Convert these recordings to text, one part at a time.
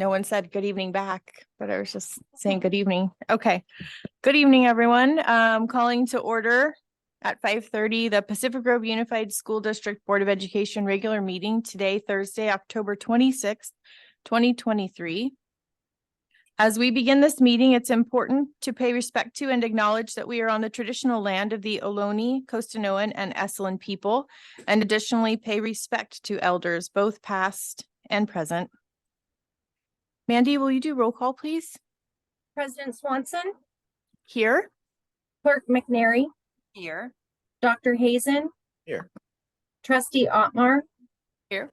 No one said good evening back, but I was just saying good evening. Okay. Good evening, everyone. Calling to order at 5:30, the Pacific Grove Unified School District Board of Education regular meeting today, Thursday, October 26th, 2023. As we begin this meeting, it's important to pay respect to and acknowledge that we are on the traditional land of the Ohlone, Costanoan, and Esselen people, and additionally pay respect to elders, both past and present. Mandy, will you do roll call, please? President Swanson, Here. Clerk McNary, Here. Dr. Hazen, Here. Trustee Otmar, Here.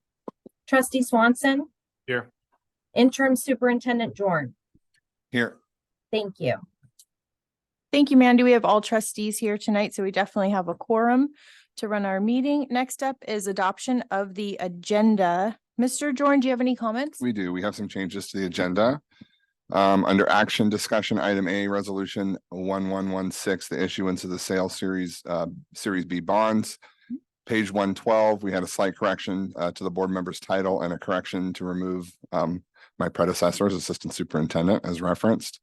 Trustee Swanson, Here. Interim Superintendent Jorn. Here. Thank you. Thank you, Mandy. We have all trustees here tonight, so we definitely have a quorum to run our meeting. Next up is adoption of the agenda. Mr. Jorn, do you have any comments? We do. We have some changes to the agenda. Under action discussion, item A, resolution 1116, the issuance of the sales series B bonds. Page 112, we had a slight correction to the board member's title and a correction to remove my predecessor as assistant superintendent as referenced.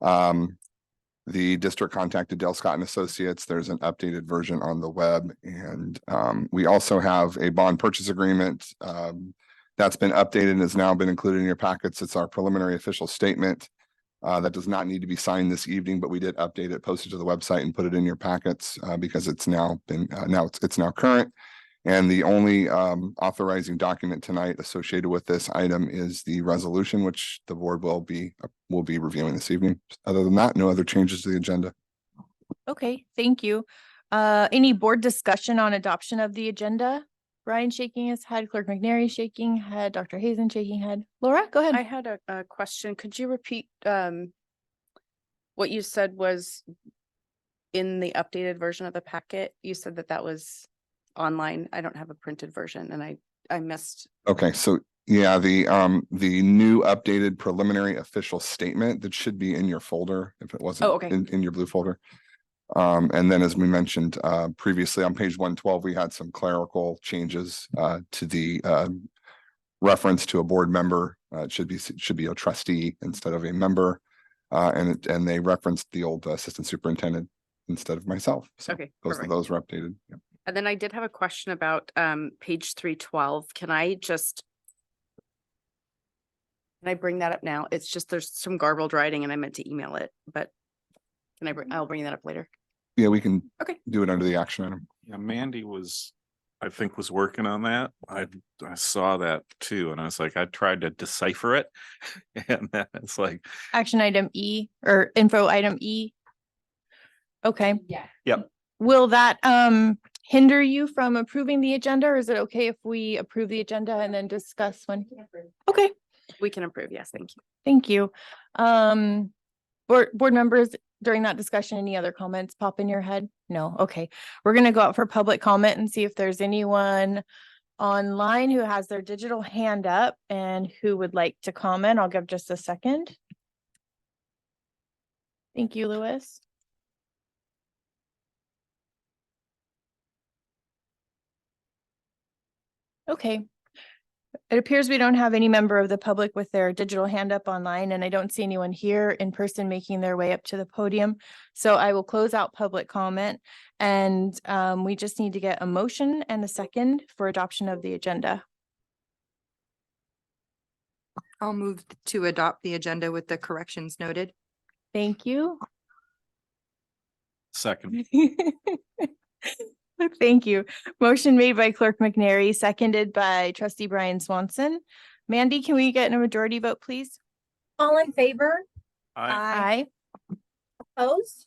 The district contacted Dale Scott and Associates. There's an updated version on the web, and we also have a bond purchase agreement that's been updated and has now been included in your packets. It's our preliminary official statement that does not need to be signed this evening, but we did update it, post it to the website, and put it in your packets because it's now been it's now current. And the only authorizing document tonight associated with this item is the resolution, which the board will be reviewing this evening. Other than that, no other changes to the agenda. Okay, thank you. Any board discussion on adoption of the agenda? Brian shaking his head, Clerk McNary shaking head, Dr. Hazen shaking head. Laura, go ahead. I had a question. Could you repeat what you said was in the updated version of the packet? You said that was online. I don't have a printed version, and I missed. Okay, so yeah, the new updated preliminary official statement that should be in your folder if it wasn't in your blue folder. And then as we mentioned previously on page 112, we had some clerical changes to the reference to a board member. It should be a trustee instead of a member. And they referenced the old assistant superintendent instead of myself. So okay, those were updated. Yeah. And then I did have a question about page 312. Can I bring that up now? It's just there's some garbled writing and I meant to email it, but I'll bring that up later. Yeah, we can do it under the action item. Yeah, Mandy I think was working on that. I saw that too. And I was like, I tried to decipher it. And then it's like action item E or info item E. Okay. Yeah. Yep. Will that hinder you from approving the agenda, or is it okay if we approve the agenda and then discuss when? Okay. We can approve. Yes. Thank you. Thank you. Board members, during that discussion, any other comments pop in your head? No. Okay. We're going to go out for public comment and see if there's anyone online who has their digital hand up and who would like to comment. I'll give just a second. Thank you, Lewis. Okay. It appears we don't have any member of the public with their digital hand up online, and I don't see anyone here in person making their way up to the podium. So I will close out public comment, and we just need to get a motion and a second for adoption of the agenda. I'll move to adopt the agenda with the corrections noted. Thank you. second. Thank you. Motion made by Clerk McNary, seconded by Trustee Brian Swanson. Mandy, can we get a majority vote, please? All in favor? Aye. Opposed?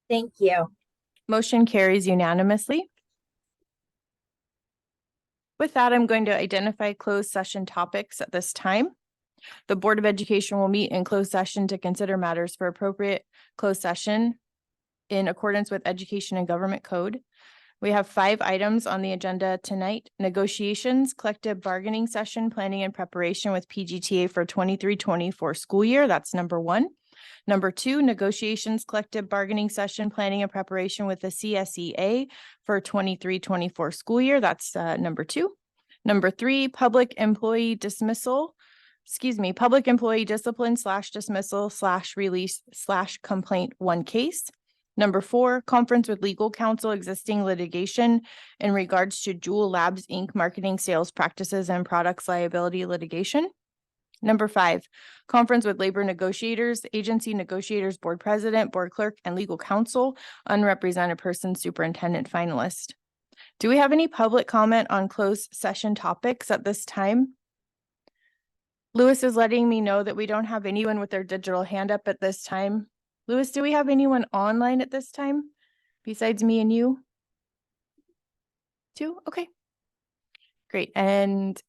Thank you. Motion carries unanimously. With that, I'm going to identify closed session topics at this time. The Board of Education will meet in closed session to consider matters for appropriate closed session in accordance with Education and Government Code. We have 5 items on the agenda tonight. Negotiations, collective bargaining session, planning and preparation with PGTA for 23-24 school year. That's number 1. Number 2, negotiations, collective bargaining session, planning and preparation with the CSEA for 23-24 school year. That's number 2. Number 3, public employee dismissal public employee discipline / dismissal / release / complaint 1 case. Number 4, conference with legal counsel existing litigation in regards to Jewel Labs, Inc. marketing, sales practices and products liability litigation. Number 5, conference with labor negotiators, agency negotiators, board president, board clerk, and legal counsel, unrepresented person, superintendent finalist. Do we have any public comment on closed session topics at this time? Lewis is letting me know that we don't have anyone with their digital hand up at this time. Lewis, do we have anyone online at this time besides me and you? 2? Okay. Great. And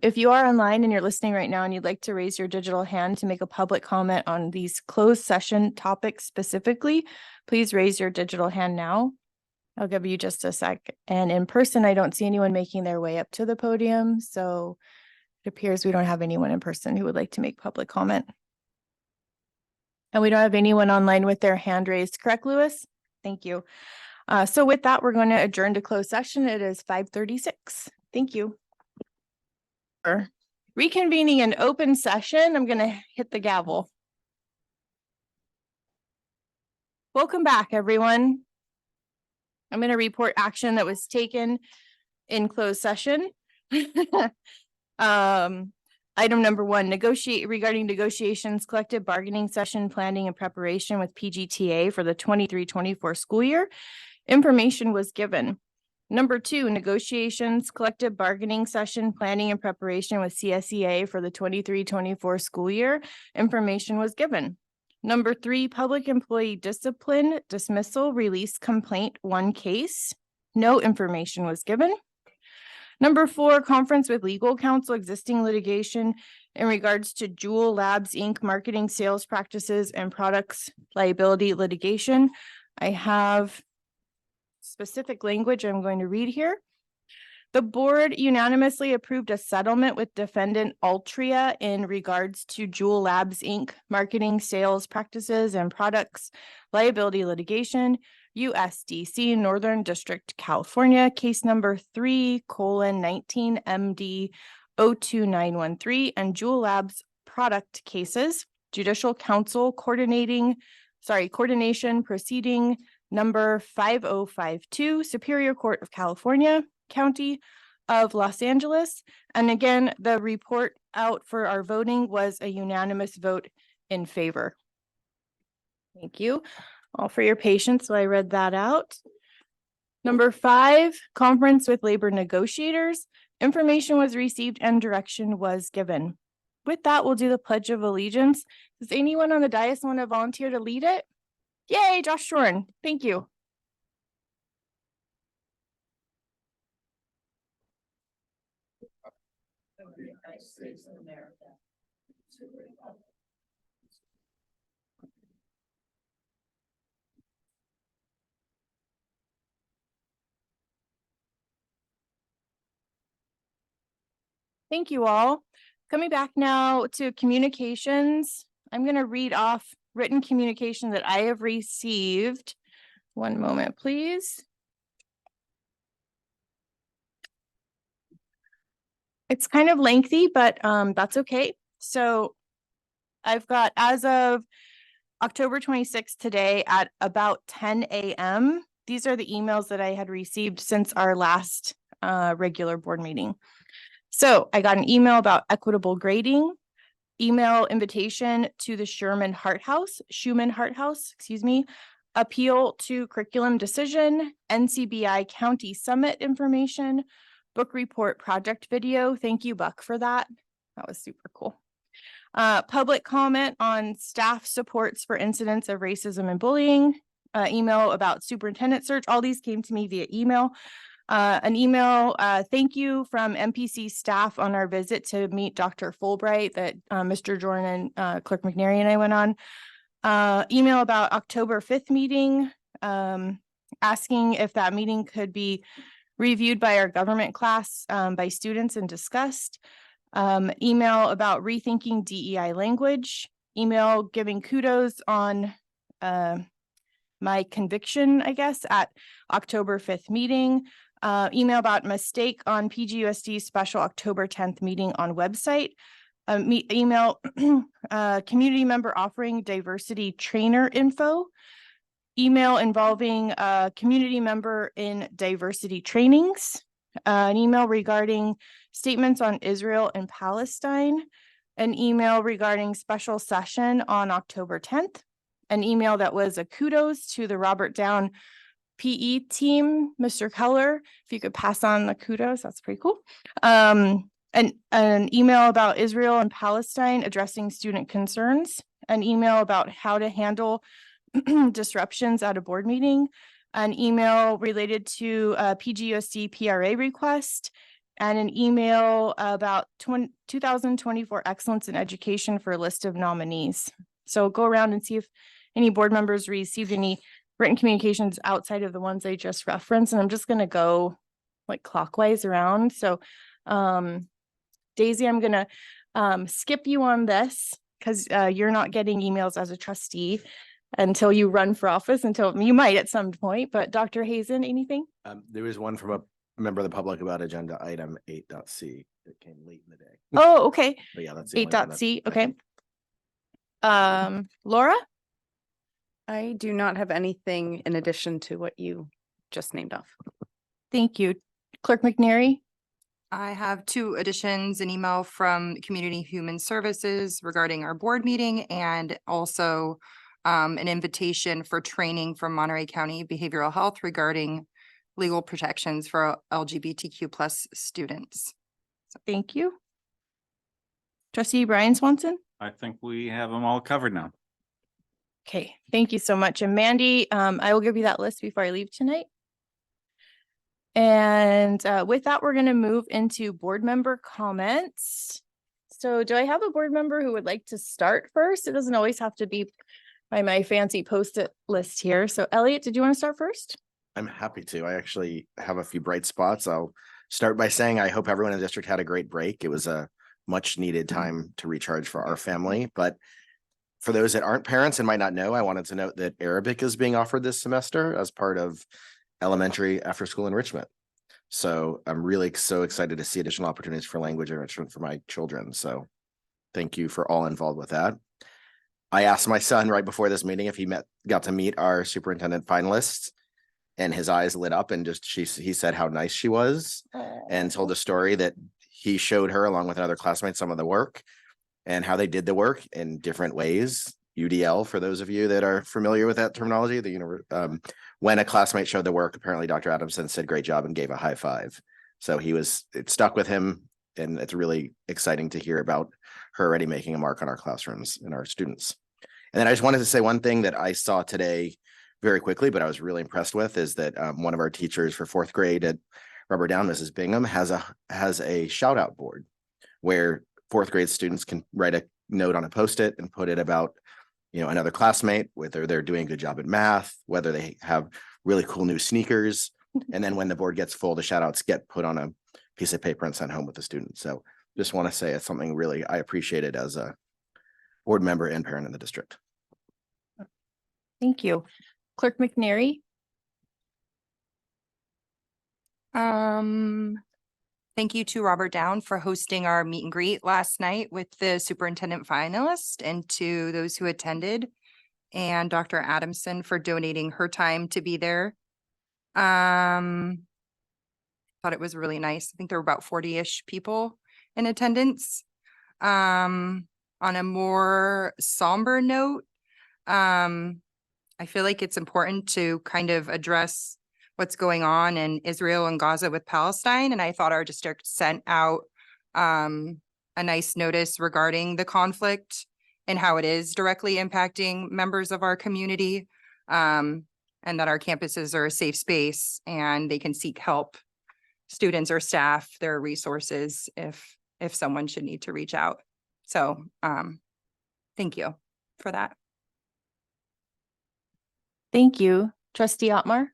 if you are online and you're listening right now and you'd like to raise your digital hand to make a public comment on these closed session topics specifically, please raise your digital hand now. I'll give you just a sec. And in person, I don't see anyone making their way up to the podium. So it appears we don't have anyone in person who would like to make public comment. And we don't have anyone online with their hand raised, correct, Lewis? Thank you. So with that, we're going to adjourn to closed session. It is 5:36. Thank you. For reconvening an open session, I'm going to hit the gavel. Welcome back, everyone. I'm going to report action that was taken in closed session. Item number 1, regarding negotiations, collective bargaining session planning and preparation with PGTA for the 23-24 school year. Information was given. Number 2, negotiations, collective bargaining session planning and preparation with CSEA for the 23-24 school year. Information was given. Number 3, public employee discipline, dismissal, release complaint 1 case. No information was given. Number 4, conference with legal counsel existing litigation in regards to Jewel Labs, Inc. marketing, sales practices and products liability litigation. I have specific language I'm going to read here. The board unanimously approved a settlement with defendant Altria in regards to Jewel Labs, Inc. marketing, sales practices and products liability litigation. USDC, Northern District, California, case number 3:19 MD 02913 and Jewel Labs product cases, Judicial Council coordination proceeding number 5052, Superior Court of California, County of Los Angeles. And again, the report out for our voting was a unanimous vote in favor. Thank you all for your patience while I read that out. Number 5, conference with labor negotiators. Information was received and direction was given. With that, we'll do the Pledge of Allegiance. Does anyone on the dais want to volunteer to lead it? Yay, Josh Shorn. Thank you. Thank you all. Coming back now to communications, I'm going to read off written communication that I have received. One moment, please. It's kind of lengthy, but that's okay. So I've got, as of October 26th today at about 10 a.m., these are the emails that I had received since our last regular board meeting. So I got an email about equitable grading, email invitation to the Schumann Hart House, appeal to curriculum decision, NCBI County Summit information, book report project video. Thank you, Buck, for that. That was super cool. Public comment on staff supports for incidents of racism and bullying, email about superintendent search. All these came to me via email. An email, thank you from MPC staff on our visit to meet Dr. Fulbright that Mr. Jordan and Clerk McNary and I went on. Email about October 5th meeting, asking if that meeting could be reviewed by our government class by students and discussed. Email about rethinking DEI language. Email giving kudos on my conviction, I guess, at October 5th meeting. Email about mistake on PGUSD special October 10th meeting on website. email, community member offering diversity trainer info. Email involving a community member in diversity trainings. An email regarding statements on Israel and Palestine. An email regarding special session on October 10th. An email that was a kudos to the Robert Down PE team, Mr. Keller. If you could pass on the kudos, that's pretty cool. An email about Israel and Palestine addressing student concerns. An email about how to handle disruptions at a board meeting. An email related to a PGUSD PRA request. And an email about 2024 Excellence in Education for a list of nominees. So go around and see if any board members received any written communications outside of the ones I just referenced. And I'm just going to go like clockwise around. So Daisy, I'm going to skip you on this because you're not getting emails as a trustee until you run for office, until you might at some point. But Dr. Hazen, anything? There was one from a member of the public about agenda item 8.c that came late in the day. Oh, okay. But yeah, that's the only one that 8.c. I Okay. think. Laura? I do not have anything in addition to what you just named off. Thank you. Clerk McNary? I have two additions, an email from Community Human Services regarding our board meeting and also an invitation for training from Monterey County Behavioral Health regarding legal protections for LGBTQ plus students. Thank you. Trustee Brian Swanson? I think we have them all covered now. Okay, thank you so much. And Mandy, I will give you that list before I leave tonight. And with that, we're going to move into board member comments. So do I have a board member who would like to start first? It doesn't always have to be by my fancy post-it list here. So Elliot, did you want to start first? I'm happy to. I actually have a few bright spots. I'll start by saying I hope everyone in the district had a great break. It was a much needed time to recharge for our family. But for those that aren't parents and might not know, I wanted to note that Arabic is being offered this semester as part of elementary after school enrichment. So I'm really so excited to see additional opportunities for language enrichment for my children. So thank you for all involved with that. I asked my son right before this meeting if he got to meet our superintendent finalists, and his eyes lit up and he said how nice she was and told a story that he showed her along with another classmate some of the work and how they did the work in different ways. UDL, for those of you that are familiar with that terminology, when a classmate showed the work, apparently Dr. Adamson said great job and gave a high five. So it stuck with him, and it's really exciting to hear about her already making a mark on our classrooms and our students. And then I just wanted to say one thing that I saw today very quickly, but I was really impressed with, is that one of our teachers for fourth grade at Rubber Down, Mrs. Bingham, has a shout out board where fourth grade students can write a note on a Post-it and put it about, another classmate, whether they're doing a good job at math, whether they have really cool new sneakers. And then when the board gets full, the shout outs get put on a piece of paper and sent home with the student. So just want to say it's something really I appreciated as a board member and parent in the district. Thank you. Clerk McNary? Thank you to Robert Down for hosting our meet and greet last night with the superintendent finalist and to those who attended, and Dr. Adamson for donating her time to be there. Thought it was really nice. I think there were about 40-ish people in attendance. On a more somber note, I feel like it's important to kind of address what's going on in Israel and Gaza with Palestine. And I thought our district sent out a nice notice regarding the conflict and how it is directly impacting members of our community, and that our campuses are a safe space and they can seek help, students or staff, their resources if someone should need to reach out. So thank you for that. Thank you. Trustee Otmar?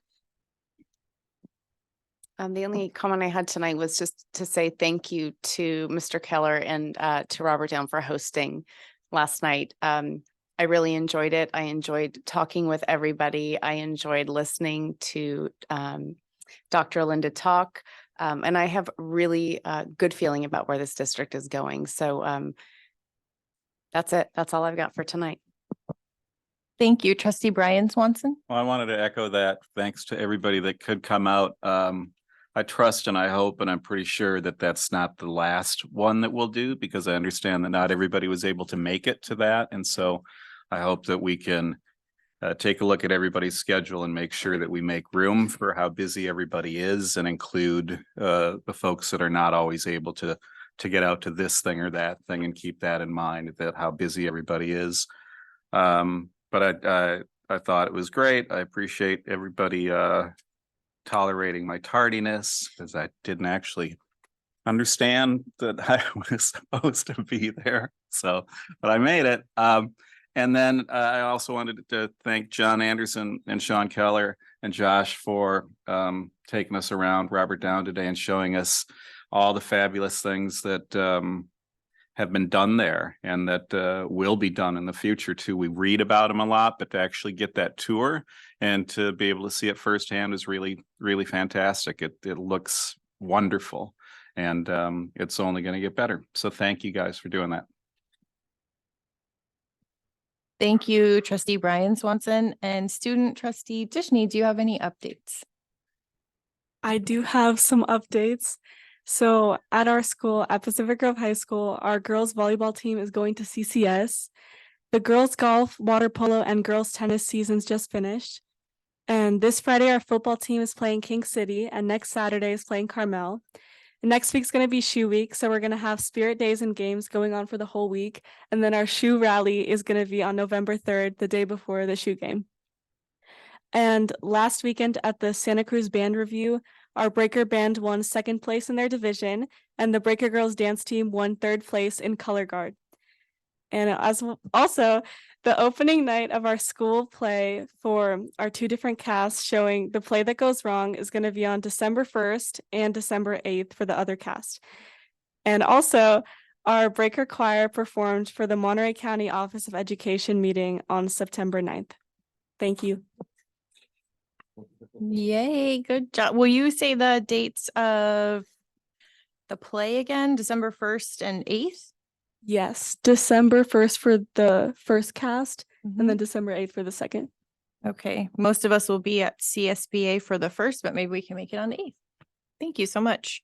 The only comment I had tonight was just to say thank you to Mr. Keller and to Robert Down for hosting last night. I really enjoyed it. I enjoyed talking with everybody. I enjoyed listening to Dr. Linda talk. And I have really good feeling about where this district is going. So That's it. That's all I've got for tonight. Thank you, trustee Brian Swanson. Well, I wanted to echo that. Thanks to everybody that could come out. I trust and I hope, and I'm pretty sure that that's not the last one that we'll do, because I understand that not everybody was able to make it to that. And so I hope that we can take a look at everybody's schedule and make sure that we make room for how busy everybody is, and include the folks that are not always able to get out to this thing or that thing, and keep that in mind, that how busy everybody is. But I thought it was great. I appreciate everybody tolerating my tardiness, because I didn't actually understand that I was supposed to be there. So, but I made it. And then I also wanted to thank John Anderson and Sean Keller and Josh for taking us around Robert Down today and showing us all the fabulous things that have been done there, and that will be done in the future too. We read about them a lot, but to actually get that tour and to be able to see it firsthand is really, really fantastic. It looks wonderful, and it's only going to get better. So thank you guys for doing that. Thank you, trustee Brian Swanson. And student trustee Dishni, do you have any updates? I do have some updates. So at our school, at Pacific Grove High School, our girls volleyball team is going to CCS. The girls golf, water polo, and girls tennis seasons just finished. And this Friday, our football team is playing King City, and next Saturday is playing Carmel. And next week's going to be shoe week, so we're going to have spirit days and games going on for the whole week. And then our shoe rally is going to be on November 3rd, the day before the shoe game. And last weekend at the Santa Cruz Band Review, our Breaker Band won 2nd place in their division, and the Breaker Girls dance team won 3rd place in color guard. And also, the opening night of our school play for our 2 different casts showing The Play That Goes Wrong is going to be on December 1st and December 8th for the other cast. And also, our Breaker Choir performed for the Monterey County Office of Education meeting on September 9th. Thank you. Yay, good job. Will you say the dates of the play again, December 1st and 8th? Yes, December 1st for the first cast, and then December 8th for the second. Okay, most of us will be at CSBA for the first, but maybe we can make it on the 8th. Thank you so much.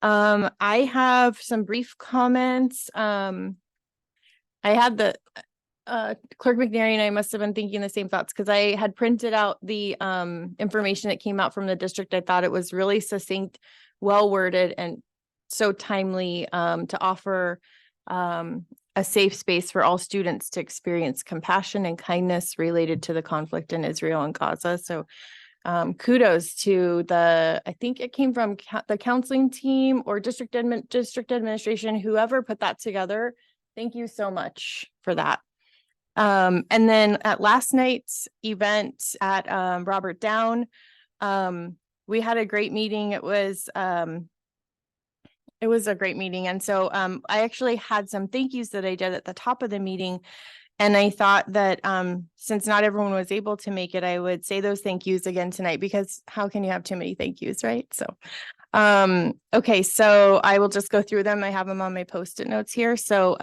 I have some brief comments. I had the Clerk McNary and I must have been thinking the same thoughts, because I had printed out the information that came out from the district. I thought it was really succinct, well worded, and so timely to offer a safe space for all students to experience compassion and kindness related to the conflict in Israel and Gaza. So kudos to I think it came from the counseling team or district administration, whoever put that together. Thank you so much for that. And then at last night's event at Robert Down, we had a great meeting. It was a great meeting. And so I actually had some thank yous that I did at the top of the meeting. And I thought that since not everyone was able to make it, I would say those thank yous again tonight, because how can you have too many thank yous, right? So, okay, so I will just go through them. I have them on my Post-it notes here. So,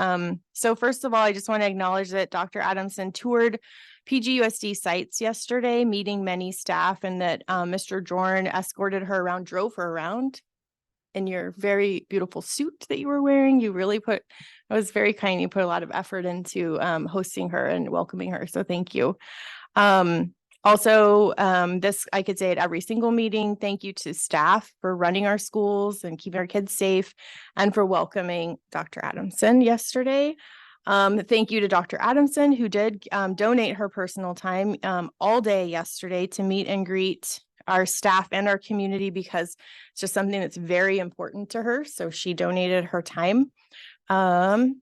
so first of all, I just want to acknowledge that Dr. Adamson toured PGUSD sites yesterday, meeting many staff, and that Mr. Jorn escorted her around, drove her around in your very beautiful suit that you were wearing. You really it was very kind. You put a lot of effort into hosting her and welcoming her. So thank you. Also, this I could say at every single meeting, thank you to staff for running our schools and keeping our kids safe, and for welcoming Dr. Adamson yesterday. Thank you to Dr. Adamson, who did donate her personal time all day yesterday to meet and greet our staff and our community, because it's just something that's very important to her. So she donated her time. Thank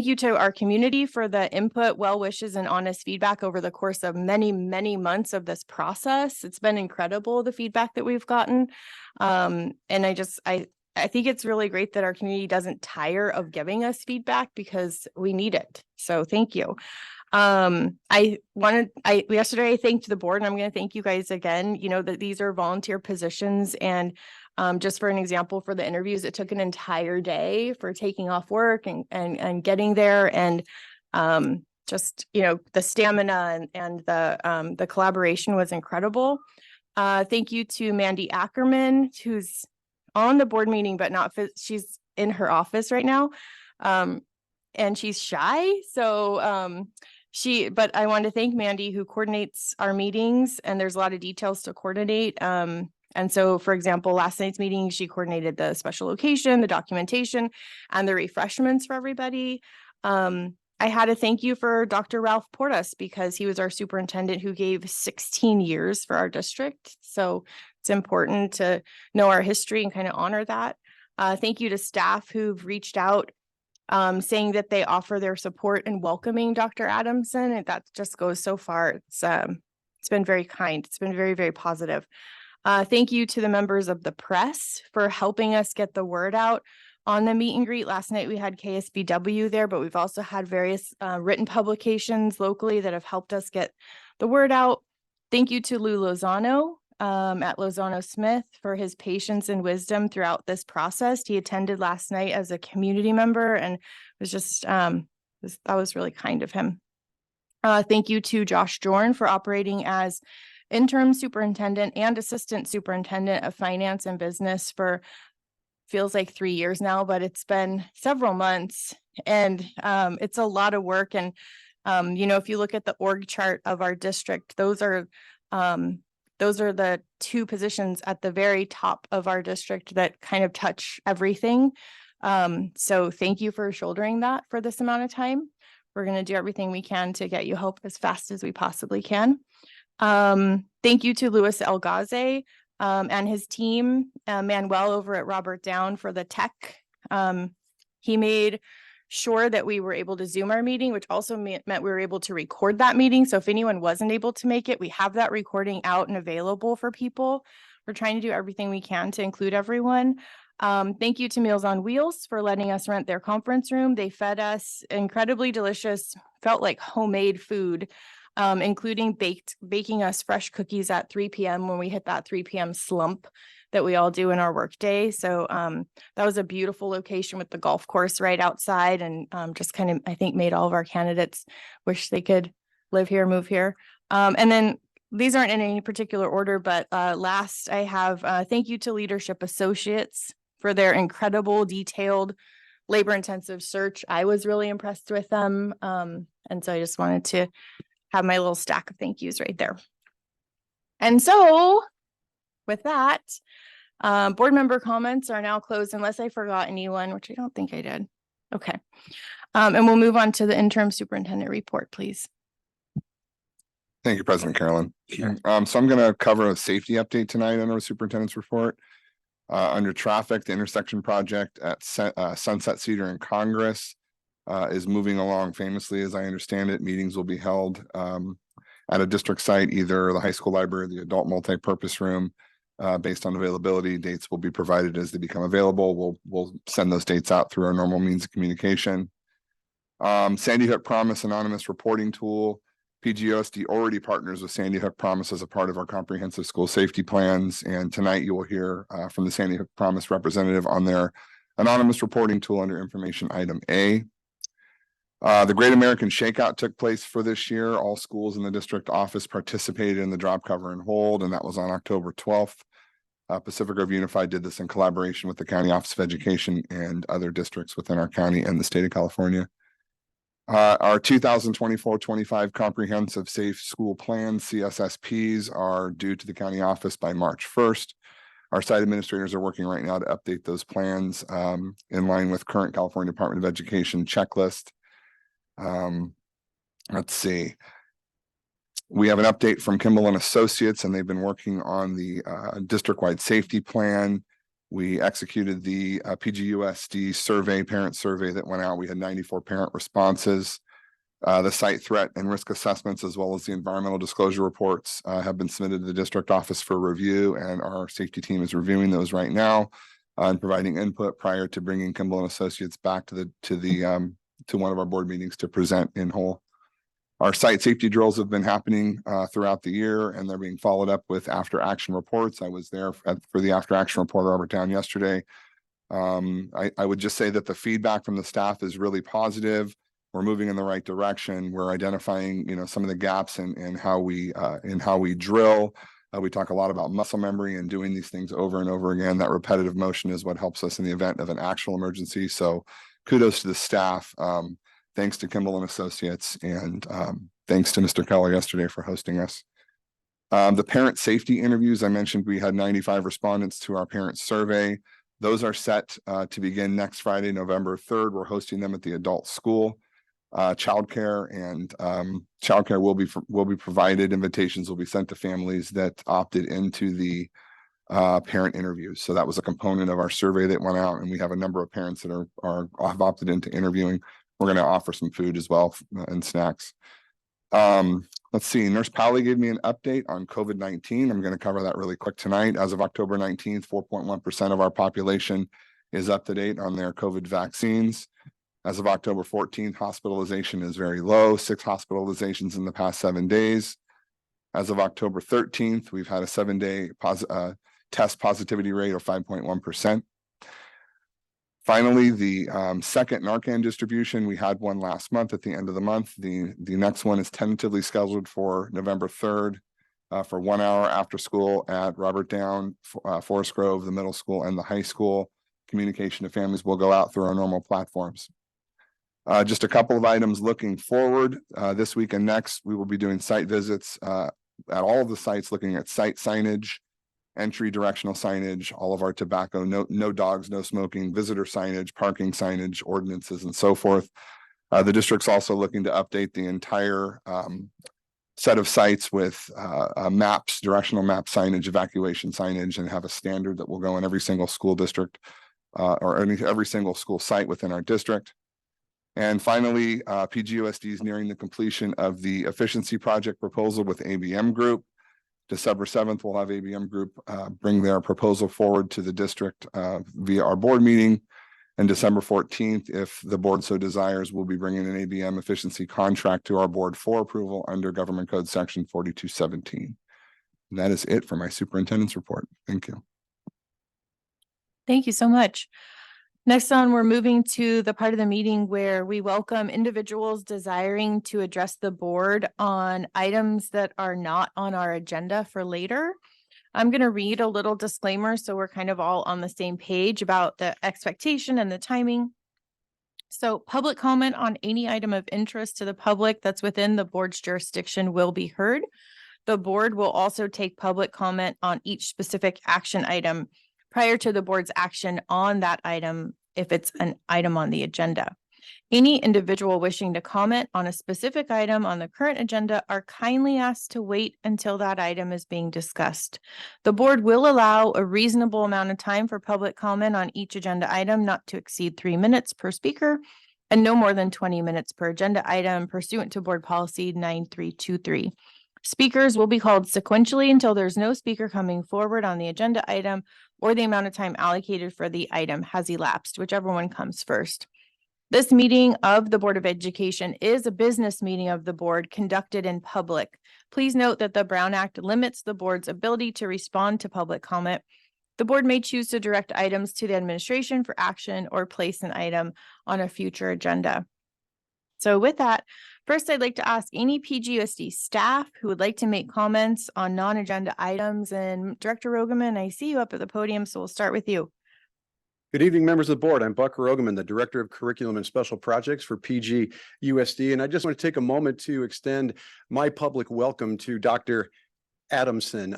you to our community for the input, well wishes, and honest feedback over the course of many, many months of this process. It's been incredible, the feedback that we've gotten. And I think it's really great that our community doesn't tire of giving us feedback, because we need it. So thank you. Yesterday I thanked the board, and I'm going to thank you guys again. You know that these are volunteer positions, and Just for an example, for the interviews, it took an entire day for taking off work and getting there, and just, you know, the stamina and the collaboration was incredible. Thank you to Mandy Ackerman, who's on the board meeting, but not, she's in her office right now. And she's shy. So but I want to thank Mandy, who coordinates our meetings, and there's a lot of details to coordinate. And so, for example, last night's meeting, she coordinated the special location, the documentation, and the refreshments for everybody. I had a thank you for Dr. Ralph Portas, because he was our superintendent who gave 16 years for our district. So it's important to know our history and kind of honor that. Thank you to staff who've reached out, saying that they offer their support in welcoming Dr. Adamson. And that just goes so far. It's been very kind. It's been very, very positive. Thank you to the members of the press for helping us get the word out on the meet and greet. Last night we had KSBW there, but we've also had various written publications locally that have helped us get the word out. Thank you to Lou Lozano at Lozano Smith for his patience and wisdom throughout this process. He attended last night as a community member, and was just, that was really kind of him. Thank you to Josh Jorn for operating as interim superintendent and assistant superintendent of finance and business for feels like 3 years now, but it's been several months, and it's a lot of work. And you know, if you look at the org chart of our district, those are the two positions at the very top of our district that kind of touch everything. So thank you for shouldering that for this amount of time. We're going to do everything we can to get you help as fast as we possibly can. Thank you to Louis Elgaze and his team, Manuel over at Robert Down for the tech. He made sure that we were able to Zoom our meeting, which also meant we were able to record that meeting. So if anyone wasn't able to make it, we have that recording out and available for people. We're trying to do everything we can to include everyone. Thank you to Meals on Wheels for letting us rent their conference room. They fed us incredibly delicious, felt like homemade food, including baking us fresh cookies at 3 p.m. when we hit that 3 p.m. slump that we all do in our workday. So that was a beautiful location with the golf course right outside, and just kind of, I think, made all of our candidates wish they could live here, move here. And then these aren't in any particular order, but last I have thank you to Leadership Associates for their incredible, detailed, labor-intensive search. I was really impressed with them. And so I just wanted to have my little stack of thank yous right there. And so with that, board member comments are now closed unless I forgot anyone, which I don't think I did. Okay. And we'll move on to the interim superintendent report, please. Thank you, President Carolyn. So I'm going to cover a safety update tonight on our superintendent's report. Under traffic, the intersection project at Sunset Cedar and Congress is moving along famously, as I understand it. Meetings will be held at a district site, either the high school library, the adult multi-purpose room, based on availability. Dates will be provided as they become available. We'll send those dates out through our normal means of communication. Sandy Hook Promise anonymous reporting tool. PGUSD already partners with Sandy Hook Promise as a part of our comprehensive school safety plans. And tonight you will hear from the Sandy Hook Promise representative on their anonymous reporting tool under information item A. The Great American Shakeout took place for this year. All schools in the district office participated in the drop, cover, and hold, and that was on October 12th. Pacific Grove Unified did this in collaboration with the County Office of Education and other districts within our county and the state of California. Our 2024-25 Comprehensive Safe School Plan, CSSPs, are due to the county office by March 1st. Our site administrators are working right now to update those plans in line with current California Department of Education checklist. Let's see. We have an update from Kimball and Associates, and they've been working on the district-wide safety plan. We executed the PGUSD survey, parent survey that went out. We had 94 parent responses. The site threat and risk assessments, as well as the environmental disclosure reports, have been submitted to the district office for review, and our safety team is reviewing those right now and providing input prior to bringing Kimball and Associates back to one of our board meetings to present in whole. Our site safety drills have been happening throughout the year, and they're being followed up with after action reports. I was there for the after action report Robert Town yesterday. I would just say that the feedback from the staff is really positive. We're moving in the right direction. We're identifying, some of the gaps in how we drill. We talk a lot about muscle memory and doing these things over and over again. That repetitive motion is what helps us in the event of an actual emergency. So kudos to the staff. Thanks to Kimball and Associates, and thanks to Mr. Keller yesterday for hosting us. The parent safety interviews, I mentioned we had 95 respondents to our parent survey. Those are set to begin next Friday, November 3rd. We're hosting them at the adult school. Childcare will be provided. Invitations will be sent to families that opted into the parent interviews. So that was a component of our survey that went out, and we have a number of parents that have opted into interviewing. We're going to offer some food as well and snacks. Let's see. Nurse Pally gave me an update on COVID-19. I'm going to cover that really quick tonight. As of October 19th, 4.1% of our population is up to date on their COVID vaccines. As of October 14th, hospitalization is very low, 6 hospitalizations in the past 7 days. As of October 13th, we've had a 7-day test positivity rate of 5.1%. Finally, the second Narcan distribution, we had one last month at the end of the month. The next one is tentatively scheduled for November 3rd for 1 hour after school at Robert Down, Forest Grove, the middle school, and the high school. Communication to families will go out through our normal platforms. Just a couple of items looking forward. This week and next, we will be doing site visits at all of the sites, looking at site signage, entry directional signage, all of our tobacco, no dogs, no smoking, visitor signage, parking signage, ordinances, and so forth. The district's also looking to update the entire set of sites with maps, directional map signage, evacuation signage, and have a standard that will go in every single school district or every single school site within our district. And finally, PGUSD is nearing the completion of the efficiency project proposal with ABM Group. December 7th, we'll have ABM Group bring their proposal forward to the district via our board meeting. And December 14th, if the board so desires, we'll be bringing an ABM efficiency contract to our board for approval under Government Code Section 4217. And that is it for my superintendent's report. Thank you. Thank you so much. Next on, we're moving to the part of the meeting where we welcome individuals desiring to address the board on items that are not on our agenda for later. I'm going to read a little disclaimer so we're kind of all on the same page about the expectation and the timing. So public comment on any item of interest to the public that's within the board's jurisdiction will be heard. The board will also take public comment on each specific action item prior to the board's action on that item if it's an item on the agenda. Any individual wishing to comment on a specific item on the current agenda are kindly asked to wait until that item is being discussed. The board will allow a reasonable amount of time for public comment on each agenda item, not to exceed 3 minutes per speaker, and no more than 20 minutes per agenda item pursuant to board policy 9323. Speakers will be called sequentially until there's no speaker coming forward on the agenda item or the amount of time allocated for the item has elapsed, whichever one comes first. This meeting of the Board of Education is a business meeting of the board conducted in public. Please note that the Brown Act limits the board's ability to respond to public comment. The board may choose to direct items to the administration for action or place an item on a future agenda. So with that, first, I'd like to ask any PGUSD staff who would like to make comments on non-agenda items. And Director Rogeman, I see you up at the podium, so we'll start with you. Good evening, members of the board. I'm Buck Rogeman, the Director of Curriculum and Special Projects for PGUSD. And I just want to take a moment to extend my public welcome to Dr. Adamson.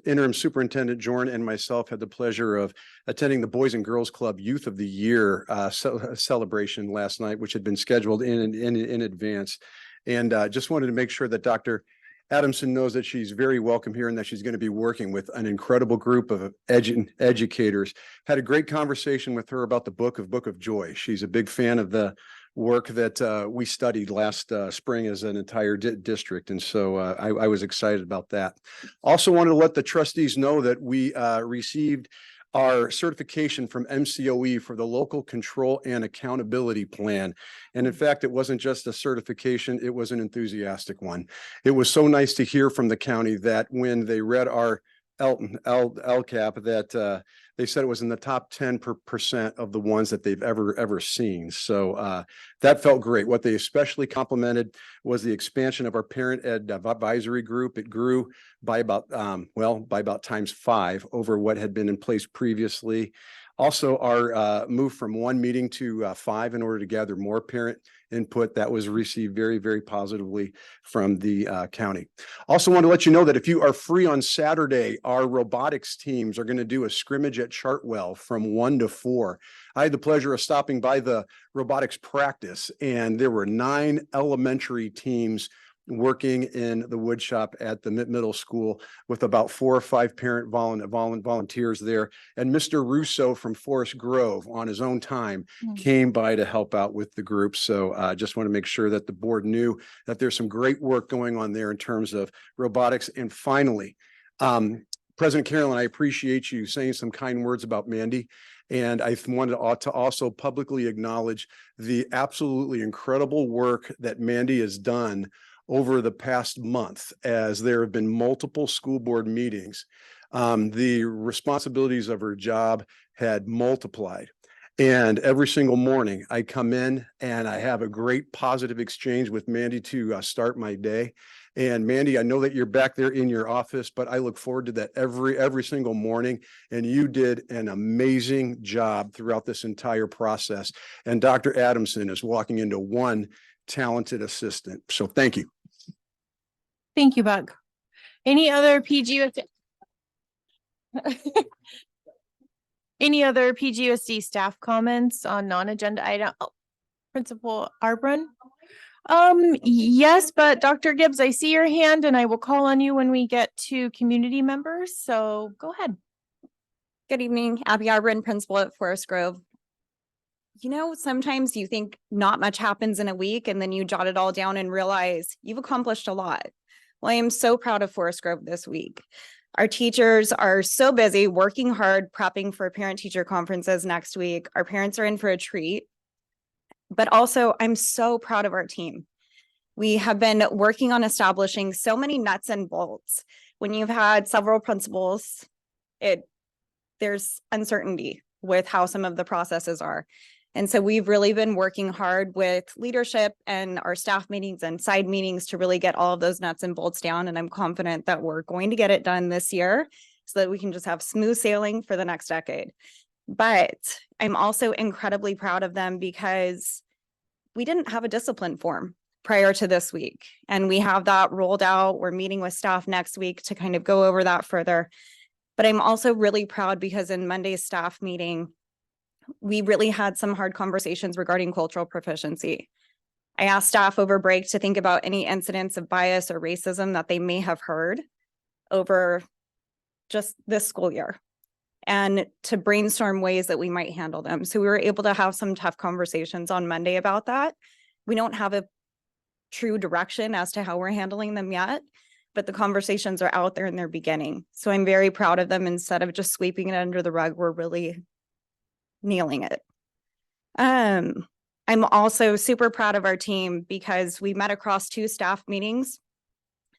Interim Superintendent Jorn and myself had the pleasure of attending the Boys and Girls Club Youth of the Year celebration last night, which had been scheduled in advance. And just wanted to make sure that Dr. Adamson knows that she's very welcome here and that she's going to be working with an incredible group of educators. Had a great conversation with her about the Book of Joy. She's a big fan of the work that we studied last spring as an entire district. And so I was excited about that. Also wanted to let the trustees know that we received our certification from MCOE for the Local Control and Accountability Plan. And in fact, it wasn't just a certification, it was an enthusiastic one. It was so nice to hear from the county that when they read our LCAP that they said it was in the top 10% of the ones that they've ever seen. So that felt great. What they especially complimented was the expansion of our parent ed advisory group. It grew by about ×5 over what had been in place previously. Also, our move from 1 meeting to 5 in order to gather more parent input that was received very positively from the county. Also want to let you know that if you are free on Saturday, our robotics teams are going to do a scrimmage at Chartwell from 1 to 4. I had the pleasure of stopping by the robotics practice, and there were 9 elementary teams working in the wood shop at the middle school with about 4 or 5 parent volunteers there. And Mr. Russo from Forest Grove on his own time came by to help out with the group. So I just want to make sure that the board knew that there's some great work going on there in terms of robotics. And finally, President Carolyn, I appreciate you saying some kind words about Mandy. And I wanted to also publicly acknowledge the absolutely incredible work that Mandy has done over the past month, as there have been multiple school board meetings. The responsibilities of her job had multiplied. And every single morning I come in and I have a great positive exchange with Mandy to start my day. And Mandy, I know that you're back there in your office, but I look forward to that every single morning. And you did an amazing job throughout this entire process. And Dr. Adamson is walking into one talented assistant. So thank you. Thank you, Buck. Any other PGUSD? Any other PGUSD staff comments on non-agenda item? Oh, Principal Arbron? Yes, but Dr. Gibbs, I see your hand and I will call on you when we get to community members. So go ahead. Good evening, Abby Arbron, principal at Forest Grove. You know, sometimes you think not much happens in a week and then you jot it all down and realize you've accomplished a lot. Well, I am so proud of Forest Grove this week. Our teachers are so busy working hard, prepping for parent-teacher conferences next week. Our parents are in for a treat. But also, I'm so proud of our team. We have been working on establishing so many nuts and bolts. When you've had several principals, there's uncertainty with how some of the processes are. And so we've really been working hard with leadership and our staff meetings and side meetings to really get all of those nuts and bolts down. And I'm confident that we're going to get it done this year so that we can just have smooth sailing for the next decade. But I'm also incredibly proud of them because we didn't have a discipline form prior to this week. And we have that rolled out. We're meeting with staff next week to kind of go over that further. But I'm also really proud because in Monday's staff meeting, we really had some hard conversations regarding cultural proficiency. I asked staff over break to think about any incidents of bias or racism that they may have heard over just this school year and to brainstorm ways that we might handle them. So we were able to have some tough conversations on Monday about that. We don't have a true direction as to how we're handling them yet, but the conversations are out there and they're beginning. So I'm very proud of them. Instead of just sweeping it under the rug, we're really nailing it. I'm also super proud of our team because we met across 2 staff meetings.